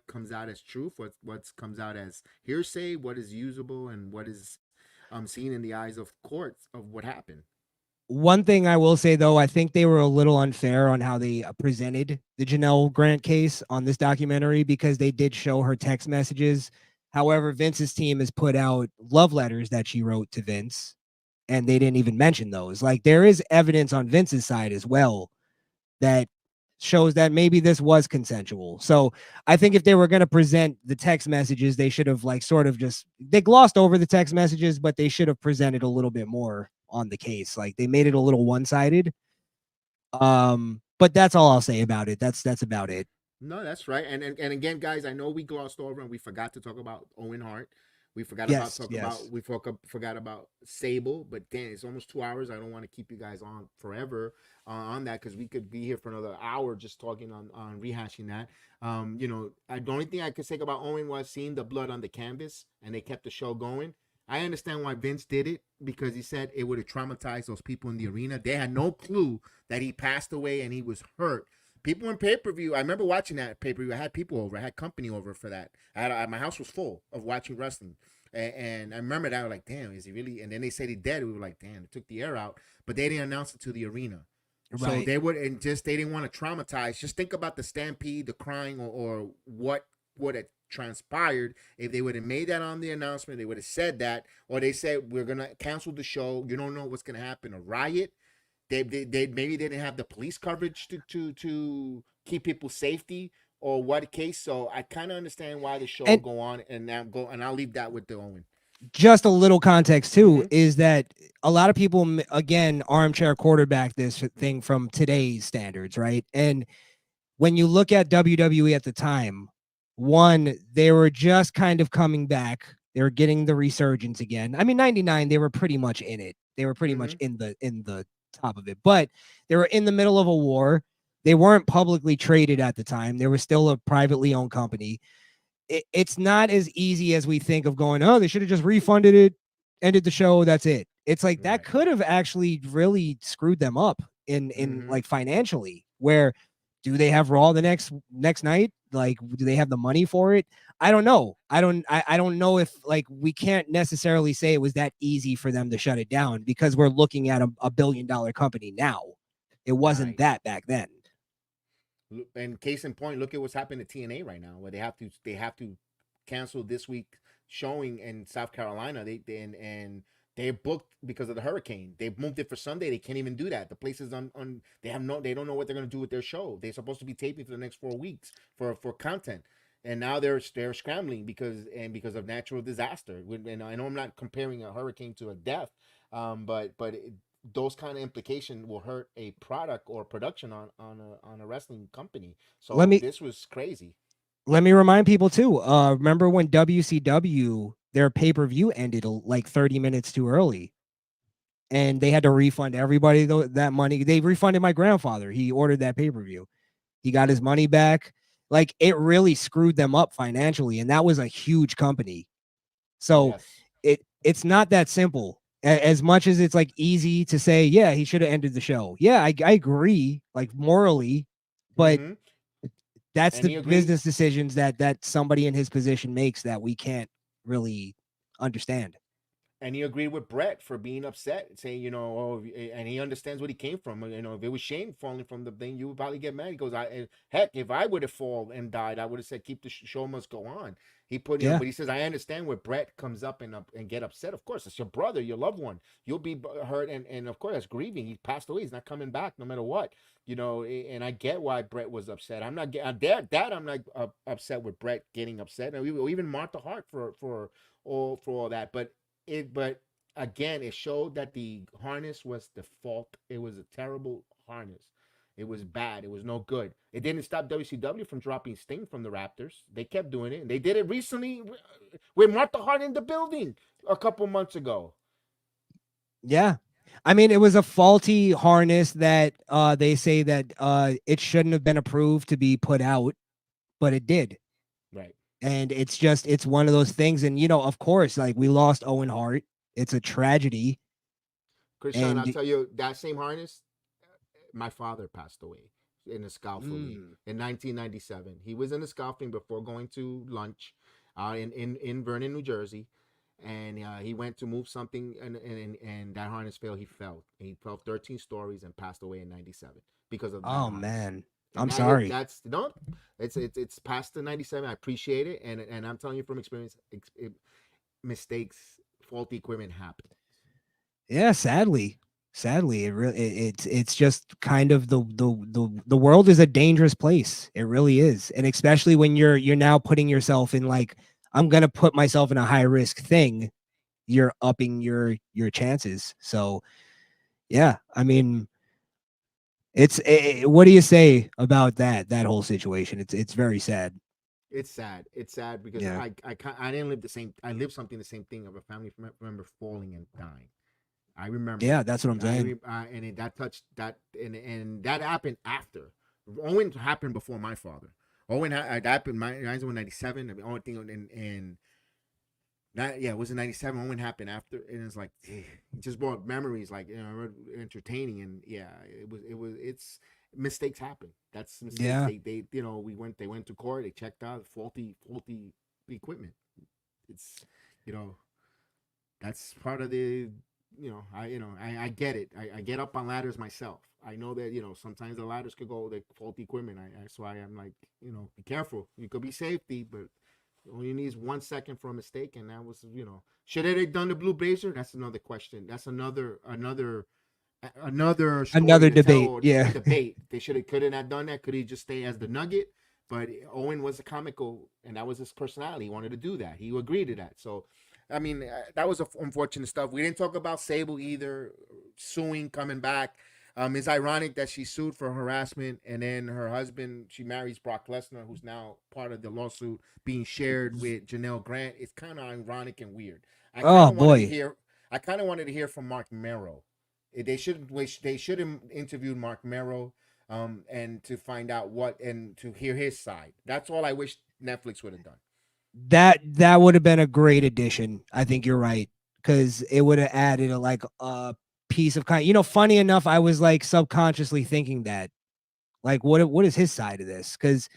comes out as truth, what comes out as hearsay, what is usable, and what is seen in the eyes of courts of what happened. One thing I will say though, I think they were a little unfair on how they presented the Janelle Grant case on this documentary because they did show her text messages. However, Vince's team has put out love letters that she wrote to Vince, and they didn't even mention those. Like there is evidence on Vince's side as well that shows that maybe this was consensual. So I think if they were going to present the text messages, they should have like sort of just, they glossed over the text messages, but they should have presented a little bit more on the case. Like they made it a little one-sided. But that's all I'll say about it. That's about it. No, that's right. And again, guys, I know we glossed over and we forgot to talk about Owen Hart. We forgot Yes, about yes. forgot about Sable. But damn, it's almost 2 hours. I don't want to keep you guys on forever on that because we could be here for another hour just talking on rehashing that. The only thing I could say about Owen was seeing the blood on the canvas and they kept the show going. I understand why Vince did it because he said it would have traumatized those people in the arena. They had no clue that he passed away and he was hurt. People in pay-per-view, I remember watching that pay-per-view. I had people over. I had company over for that. My house was full of watching wrestling. And I remember that. I was like, damn, is he really? And then they said he dead. We were like, damn, it took the air out. But they didn't announce it to the arena. So Right. they didn't want to traumatize. Just think about the stampede, the crying, or what would have transpired if they would have made that on the announcement. They would have said that, or they said we're gonna cancel the show. You don't know what's gonna happen. A riot. They maybe they didn't have the police coverage to keep people's safety or what case. So I kind of understand why the show And- go on and I'll leave that with the Owen. Just a little context too is that a lot of people again armchair quarterback this thing from today's standards, right? And when you look at WWE at the time, one, they were just kind of coming back. They were getting the resurgence again. I mean, 99, they were pretty much in it. They were pretty much in the top of it, but they were in the middle of a war. They weren't publicly traded at the time. They were still a privately owned company. It's not as easy as we think of going, oh, they should have just refunded it, ended the show, that's it. It's like that could have actually really screwed them up in like financially, where do they have Raw the next night? Like, do they have the money for it? I don't know. I don't know if like we can't necessarily say it was that easy for them to shut it down because we're looking at a $1 billion company now. It wasn't that back then. And case in point, look at what's happening to TNA right now, where they have to cancel this week showing in South Carolina. They're booked because of the hurricane. They moved it for Sunday. They can't even do that. The place is on. They don't know what they're gonna do with their show. They're supposed to be taping for the next 4 weeks for content. and now they're scrambling because of natural disaster. And I know I'm not comparing a hurricane to a death, but those kind of implication will hurt a product or production on a wrestling company. Let So me this was crazy. let me remind people too. Remember when WCW their pay-per-view ended like 30 minutes too early, and they had to refund everybody that money. They refunded my grandfather. He ordered that pay-per-view. He got his money back. Like, it really screwed them up financially, and that was a huge company. So Yes. it's not that simple. As much as it's like easy to say, yeah, he should have ended the show. Yeah, I agree, like morally, but Hmm. that's And the he agreed. business decisions that somebody in his position makes that we can't really understand. And he agreed with Brett for being upset, saying, and he understands what he came from. If it was Shane falling from the thing, you would probably get mad. He goes, heck, if I would have fallen and died, I would have said, keep the show must go on. He put, Yeah. but he says, I understand where Brett comes up and get upset. Of course, it's your brother, your loved one. You'll be hurt, and of course, that's grieving. He passed away. He's not coming back, no matter what. And I get why Brett was upset. I'm not I'm not upset with Brett getting upset, and even Martha Hart for all that, but again, it showed that the harness was the fault. It was a terrible harness. It was bad. It was no good. It didn't stop WCW from dropping Sting from the Raptors. They kept doing it. And they did it recently with Martha Hart in the building a couple months ago. Yeah. I mean, it was a faulty harness that they say that it shouldn't have been approved to be put out, but it did. Right. And it's one of those things. And, of course, like, we lost Owen Hart. It's a tragedy. Crishaun, I'll And tell you, that same harness, my father passed away in a scaffolding in 1997. He was in a scaffolding before going to lunch in Vernon, New Jersey. And he went to move something, and that harness failed. He fell. He fell 13 stories and passed away in 97 because of that oh, harness. man, And I'm that sorry. that's no, it's past the 97. I appreciate it, and I'm telling you from experience, mistakes, faulty equipment happen. Yeah, sadly. Sadly, it's just kind of the world is a dangerous place. It really is. And especially when you're now putting yourself in, like, I'm gonna put myself in a high risk thing, you're upping your chances. So yeah, I mean, what do you say about that whole situation? It's very sad. It's sad. It's sad because Yeah. I didn't live the same. I lived something the same thing of a family member falling and dying. I remember Yeah, it. that's what I'm saying. That touched that, and that happened after. Owen happened before my father. That happened. Mine was in '97. The only thing, and that, yeah, it was in '97. Owen happened after, and it's like, it just brought memories, like, entertaining, and yeah, it's mistakes happen. That's mistakes. Yeah. They went to court. They checked out faulty equipment. It's, you know, that's part of the, I get it. I get up on ladders myself. I know that, sometimes the ladders could go the faulty equipment. That's why I'm like, be careful. You could be safety, but all you need is 1 second for a mistake, and that was, should it have done the Blue Blazer? That's another question. That's another story Another to tell, debate. or Yeah. debate. They couldn't have done that. Could he just stay as the Nugget? But Owen was a comical, and that was his personality. He wanted to do that. He agreed to that. So, I mean, that was unfortunate stuff. We didn't talk about Sable either, suing, coming back. It's ironic that she sued for harassment, and then her husband, she marries Brock Lesnar, who's now part of the lawsuit being shared with Janelle Grant. It's kind of ironic and weird. I kind Oh of wanted to boy. hear. I kind of wanted to hear from Mark Mero. They should have interviewed Mark Mero, and to find out and to hear his side. That's all I wish Netflix would have done. That would have been a great addition. I think you're right, because it would have added a piece of funny enough, I was like subconsciously thinking that, like, what is his side of this? Because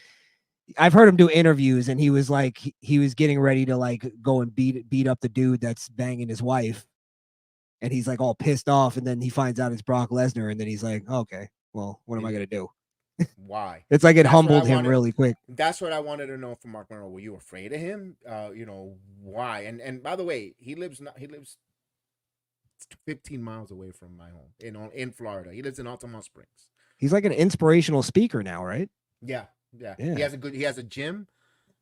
I've heard him do interviews, and he was like, he was getting ready to like go and beat up the dude that's banging his wife, and he's like all pissed off, and then he finds out it's Brock Lesnar, and then he's like, okay, well, what am I gonna do? Why? It's like it That's what I humbled him wanted. really quick. That's what I wanted to know from Mark Monroe. Were you afraid of him? Why? And by the way, he lives 15 miles away from my home in Florida. He lives in Altamont Springs. He's like an inspirational speaker now, right? Yeah. Yeah. He has a gym.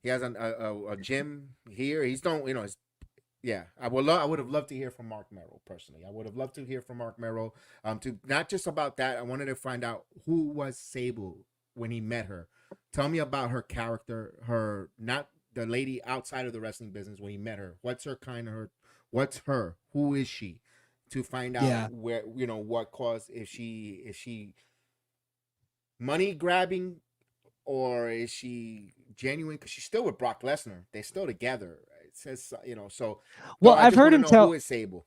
He has a gym here. He's don't you know. Yeah, I would have loved to hear from Mark Merrill personally. I would have loved to hear from Mark Merrill. To not just about that. I wanted to find out who was Sable when he met her. Tell me about her character. Her not the lady outside of the wrestling business when he met her. What's her kind of her? What's her? Who is she? To find out Yeah. where what caused if she money grabbing or is she genuine? Because she's still with Brock Lesnar. They're still together. It says so. Well, I I've just heard wanna him know tell. who is Sable.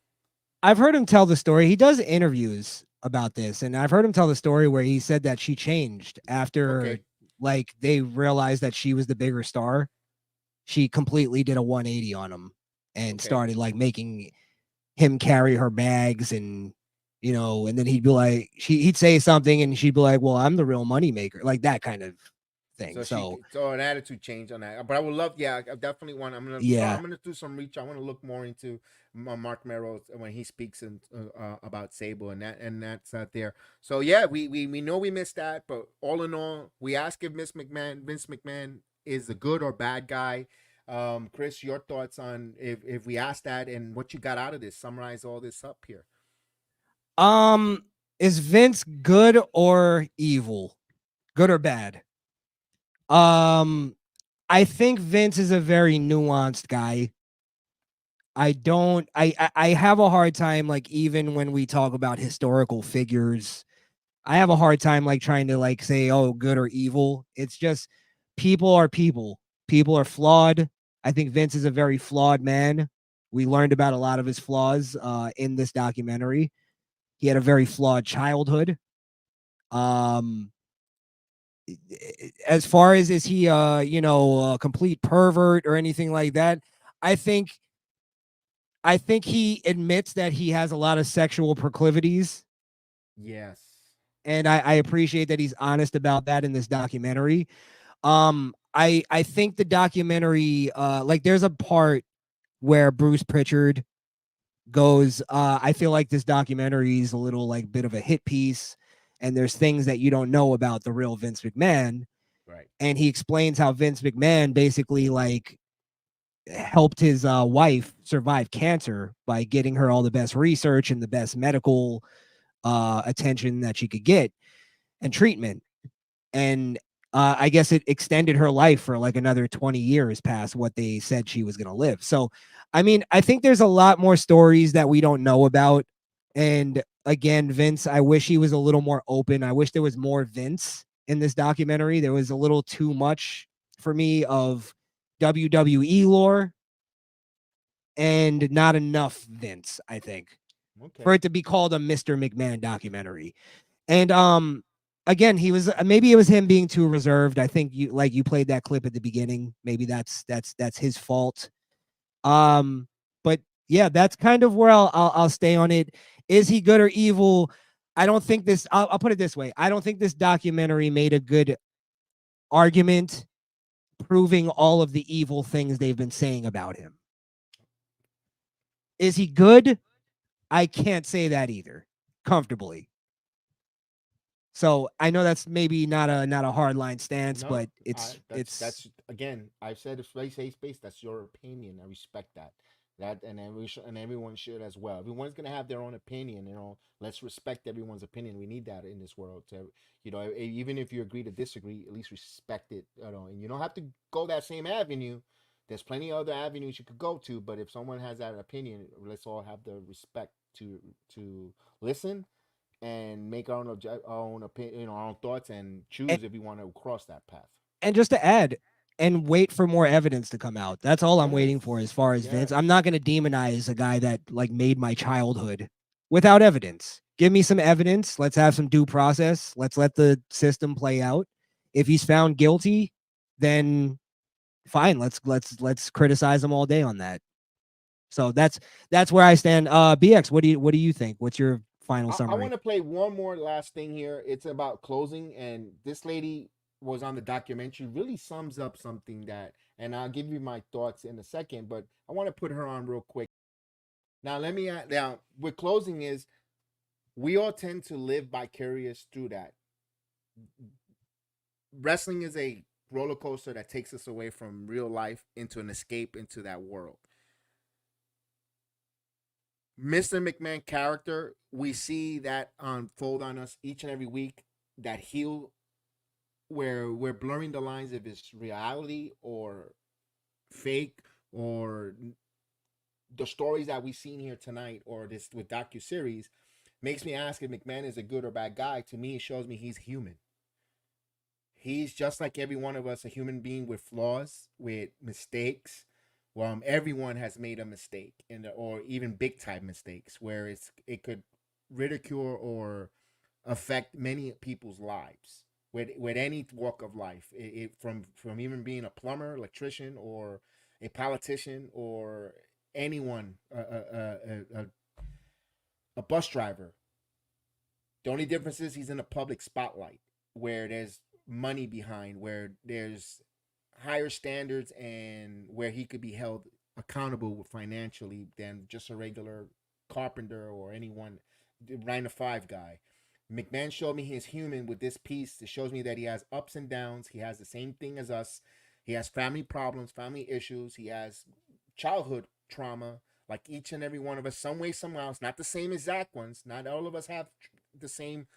I've heard him tell the story. He does interviews about this, and I've heard him tell the story where he said that she changed after Okay. like they realized that she was the bigger star. She completely did a 180 on him and Okay. started like making him carry her bags and and then he'd be like he'd say something and she'd be like, well, I'm the real money maker, like that kind of thing. So So an attitude change on that. But I would love, yeah, I definitely want. yeah. I'm gonna do some reach. I want to look more into Mark Merrill when he speaks about Sable and that's out there. So yeah, we know we missed that, but all in all, we ask if Vince McMahon is the good or bad guy. Chris, your thoughts on if we asked that and what you got out of this? Summarize all this up here. Is Vince good or evil? Good or bad? I think Vince is a very nuanced guy. I have a hard time, like, even when we talk about historical figures, I have a hard time like trying to like say, oh, good or evil. It's just people are people. People are flawed. I think Vince is a very flawed man. We learned about a lot of his flaws in this documentary. He had a very flawed childhood. Um, as far as is he a complete pervert or anything like that, I think he admits that he has a lot of sexual proclivities, Yes. and I appreciate that he's honest about that in this documentary. I think the documentary, like, there's a part where Bruce Pritchard goes, I feel like this documentary is a little like bit of a hit piece, and there's things that you don't know about the real Vince McMahon. Right. And he explains how Vince McMahon basically like helped his wife survive cancer by getting her all the best research and the best medical attention that she could get and treatment. And I guess it extended her life for like another 20 years past what they said she was going to live. So, I mean, I think there's a lot more stories that we don't know about. And again, Vince, I wish he was a little more open. I wish there was more Vince in this documentary. There was a little too much for me of WWE lore and not enough Vince, I think, Okay. for it to be called a Mr. McMahon documentary. And again, he was maybe it was him being too reserved. I think you played that clip at the beginning. Maybe that's his fault. But yeah, that's kind of where I'll stay on it. Is he good or evil? I don't think this. I'll put it this way. I don't think this documentary made a good argument proving all of the evil things they've been saying about him. Is he good? I can't say that either comfortably. So I know that's maybe not a hard line stance, No, but it's that's again. I've said it's safe space. That's your opinion. I respect that. And everyone should as well. Everyone's gonna have their own opinion. Let's respect everyone's opinion. We need that in this world. To even if you agree to disagree, at least respect it. And you don't have to go that same avenue. There's plenty of other avenues you could go to. But if someone has that opinion, let's all have the respect to listen and make our own opinion, our own thoughts, and choose and, if we want to cross that path. and just to add and wait for more evidence to come out. That's all I'm Yes, waiting for as far as Vince. yes. I'm not going to demonize a guy that like made my childhood without evidence. Give me some evidence. Let's have some due process. Let's let the system play out. If he's found guilty, then fine. Let's criticize him all day on that. So that's where I stand. BX, what do you think? What's your final I summary? want to play one more last thing here. It's about closing, and this lady was on the documentary. Really sums up something that, and I'll give you my thoughts in a second. But I want to put her on real quick. Now, now with closing is we all tend to live vicarious through that. Wrestling is a roller coaster that takes us away from real life into an escape into that world. Mr. McMahon character, we see that unfold on us each and every week. That heal, where we're blurring the lines if it's reality or fake, or the stories that we've seen here tonight, or this with docu series, makes me ask if McMahon is a good or bad guy. To me, it shows me he's human. He's just like every one of us, a human being with flaws, with mistakes. Everyone has made a mistake, or even big time mistakes, where it could ridicule or affect many people's lives with any walk of life. From even being a plumber, electrician, or a politician, or anyone, a bus driver. The only difference is he's in a public spotlight where there's money behind, where there's higher standards, and where he could be held accountable financially than just a regular carpenter or anyone 9 to 5 guy. McMahon showed me he's human with this piece. It shows me that he has ups and downs. He has the same thing as us. He has family problems, family issues. He has childhood trauma, like each and every one of us, some way, somehow. It's not the same exact ones. Not all of us have the same.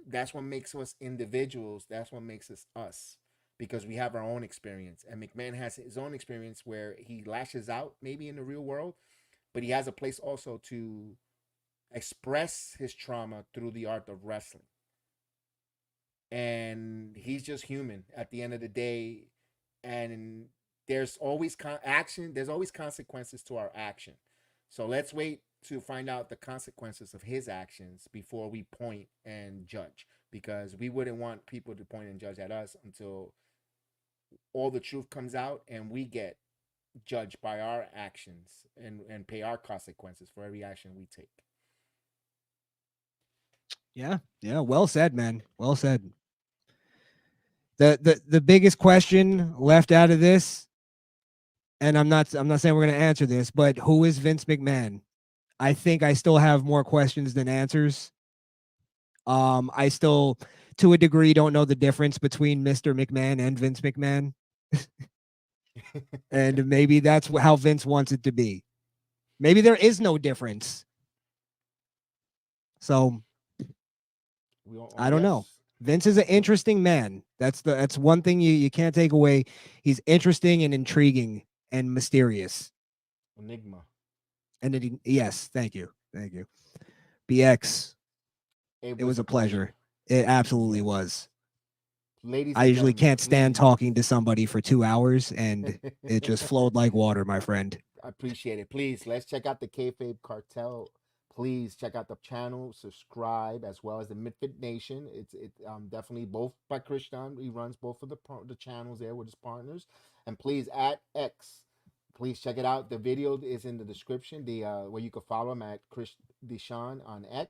That's what makes us individuals. That's what makes us us, because we have our own experience. And McMahon has his own experience where he lashes out maybe in the real world, but he has a place also to express his trauma through the art of wrestling. And he's just human at the end of the day. And there's always action. There's always consequences to our action. So let's wait to find out the consequences of his actions before we point and judge, because we wouldn't want people to point and judge at us until all the truth comes out and we get judged by our actions and pay our consequences for every action we take. Yeah, yeah, well said, man. Well said. The biggest question left out of this, and I'm not saying we're going to answer this, but who is Vince McMahon? I think I still have more questions than answers. I still, to a degree, don't know the difference between Mr. McMahon and Vince McMahon. And maybe that's how Vince wants it to be. Maybe there is no difference. So I don't know. Vince is an interesting man. That's one thing you can't take away. He's interesting and intriguing and mysterious. Enigma. And yes, thank you. BX. It was a pleasure. It absolutely was. Ladies, I usually can't stand talking to somebody for 2 hours, and it just flowed like water, my friend. I appreciate it. Please, let's check out the Kayfabe Cartel. Please check out the channel, subscribe, as well as the Midfit Nation. It's definitely both by Crishaun. He runs both of the channels there with his partners. And please, at X, please check it out. The video is in the description. Where you can follow him at Crishaun on X.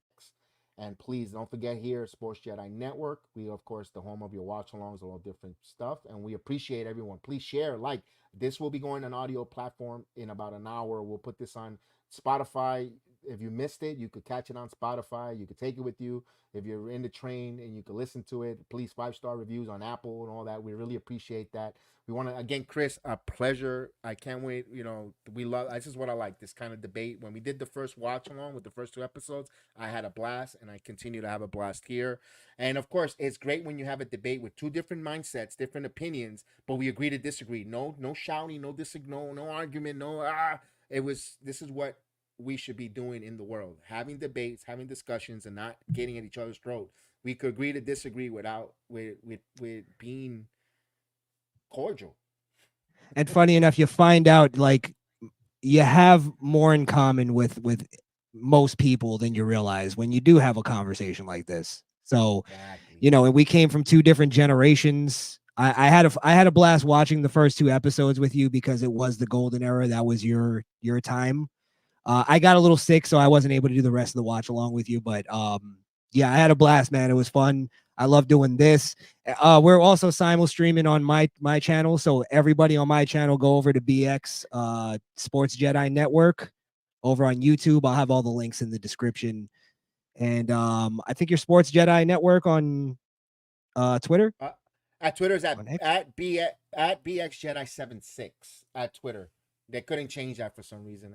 And please don't forget here, Sports Jedi Network. We, of course, the home of your watch-alongs, all different stuff. And we appreciate everyone. Please share, like. This will be going on audio platform in about an hour. We'll put this on Spotify. If you missed it, you could catch it on Spotify. You could take it with you. If you're in the train and you can listen to it, please 5-star reviews on Apple and all that. We really appreciate that. We want to, again, Chris, a pleasure. I can't wait. We love, this is what I like, this kind of debate. When we did the first watch along with the first 2 episodes, I had a blast, and I continue to have a blast here. And of course, it's great when you have a debate with 2 different mindsets, different opinions, but we agree to disagree. No shouting, no argument, this is what we should be doing in the world. Having debates, having discussions, and not getting at each other's throat. We could agree to disagree without with being cordial. And funny enough, you find out like you have more in common with most people than you realize when you do have a conversation like this. So, Exactly. And we came from 2 different generations. I had a blast watching the first 2 episodes with you because it was the golden era. That was your time. I got a little sick, so I wasn't able to do the rest of the watch along with you. But yeah, I had a blast, man. It was fun. I love doing this. We're also simul streaming on my channel, so everybody on my channel go over to BX Sports Jedi Network over on YouTube. I'll have all the links in the description. And I think your Sports Jedi Network on Twitter. At Twitter's On X? at BX Jedi 76 at Twitter. They couldn't change that for some reason.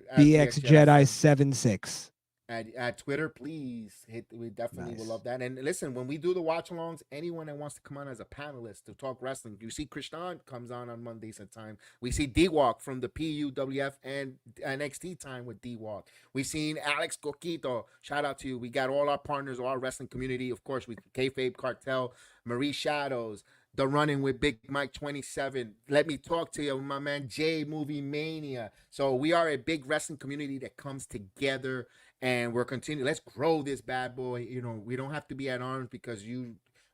At BX Jedi 76. At Twitter, please hit. We definitely will Nice. love that. And listen, when we do the watch alongs, anyone that wants to come on as a panelist to talk wrestling, you see Crishaun comes on Mondays at time. We see D Walk from the PUWF and NXT time with D Walk. We seen Alex Coquito. Shout out to you. We got all our partners, all our wrestling community. Of course, we Kayfabe Cartel, Marie Shadows, The Running with Big Mike 27. Let me talk to you, my man Jay Movie Mania. So we are a big wrestling community that comes together, and we're continuing. Let's grow this bad boy. You know, we don't have to be at arms because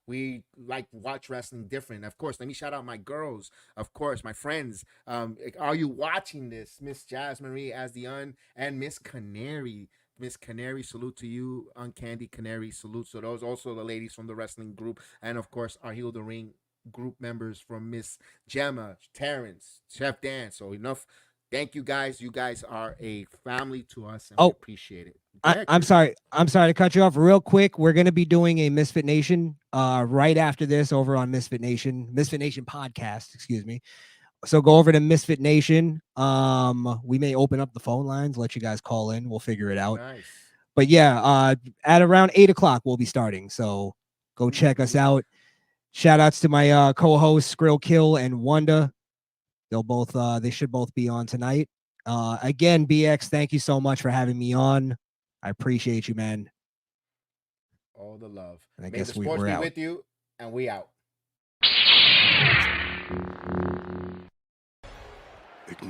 we like watch wrestling different. Of course, let me shout out my girls. Of course, my friends. Are you watching this? Miss Jazz Marie as the and Miss Canary. Miss Canary, salute to you. Candy Canary, salute. So those also the ladies from the wrestling group, and of course our Heal the Ring group members from Miss Gemma, Terrence, Chef Dan. So enough. Thank you guys. You guys are a family to us, and we appreciate it. I'm sorry to cut you off real quick. We're going to be doing a Misfit Nation right after this over on Misfit Nation podcast, excuse me. So go over to Misfit Nation. We may open up the phone lines, let you guys call in. We'll figure it out. Nice. But yeah, at around 8:00 we'll be starting. So go check us out. Shout outs to my co-hosts Skrill Kill and Wanda. They should both be on tonight. Again, BX, thank you so much for having me on. I appreciate you, man. All the love. And I May guess the sports we're be out. with you, and we out. Ignite.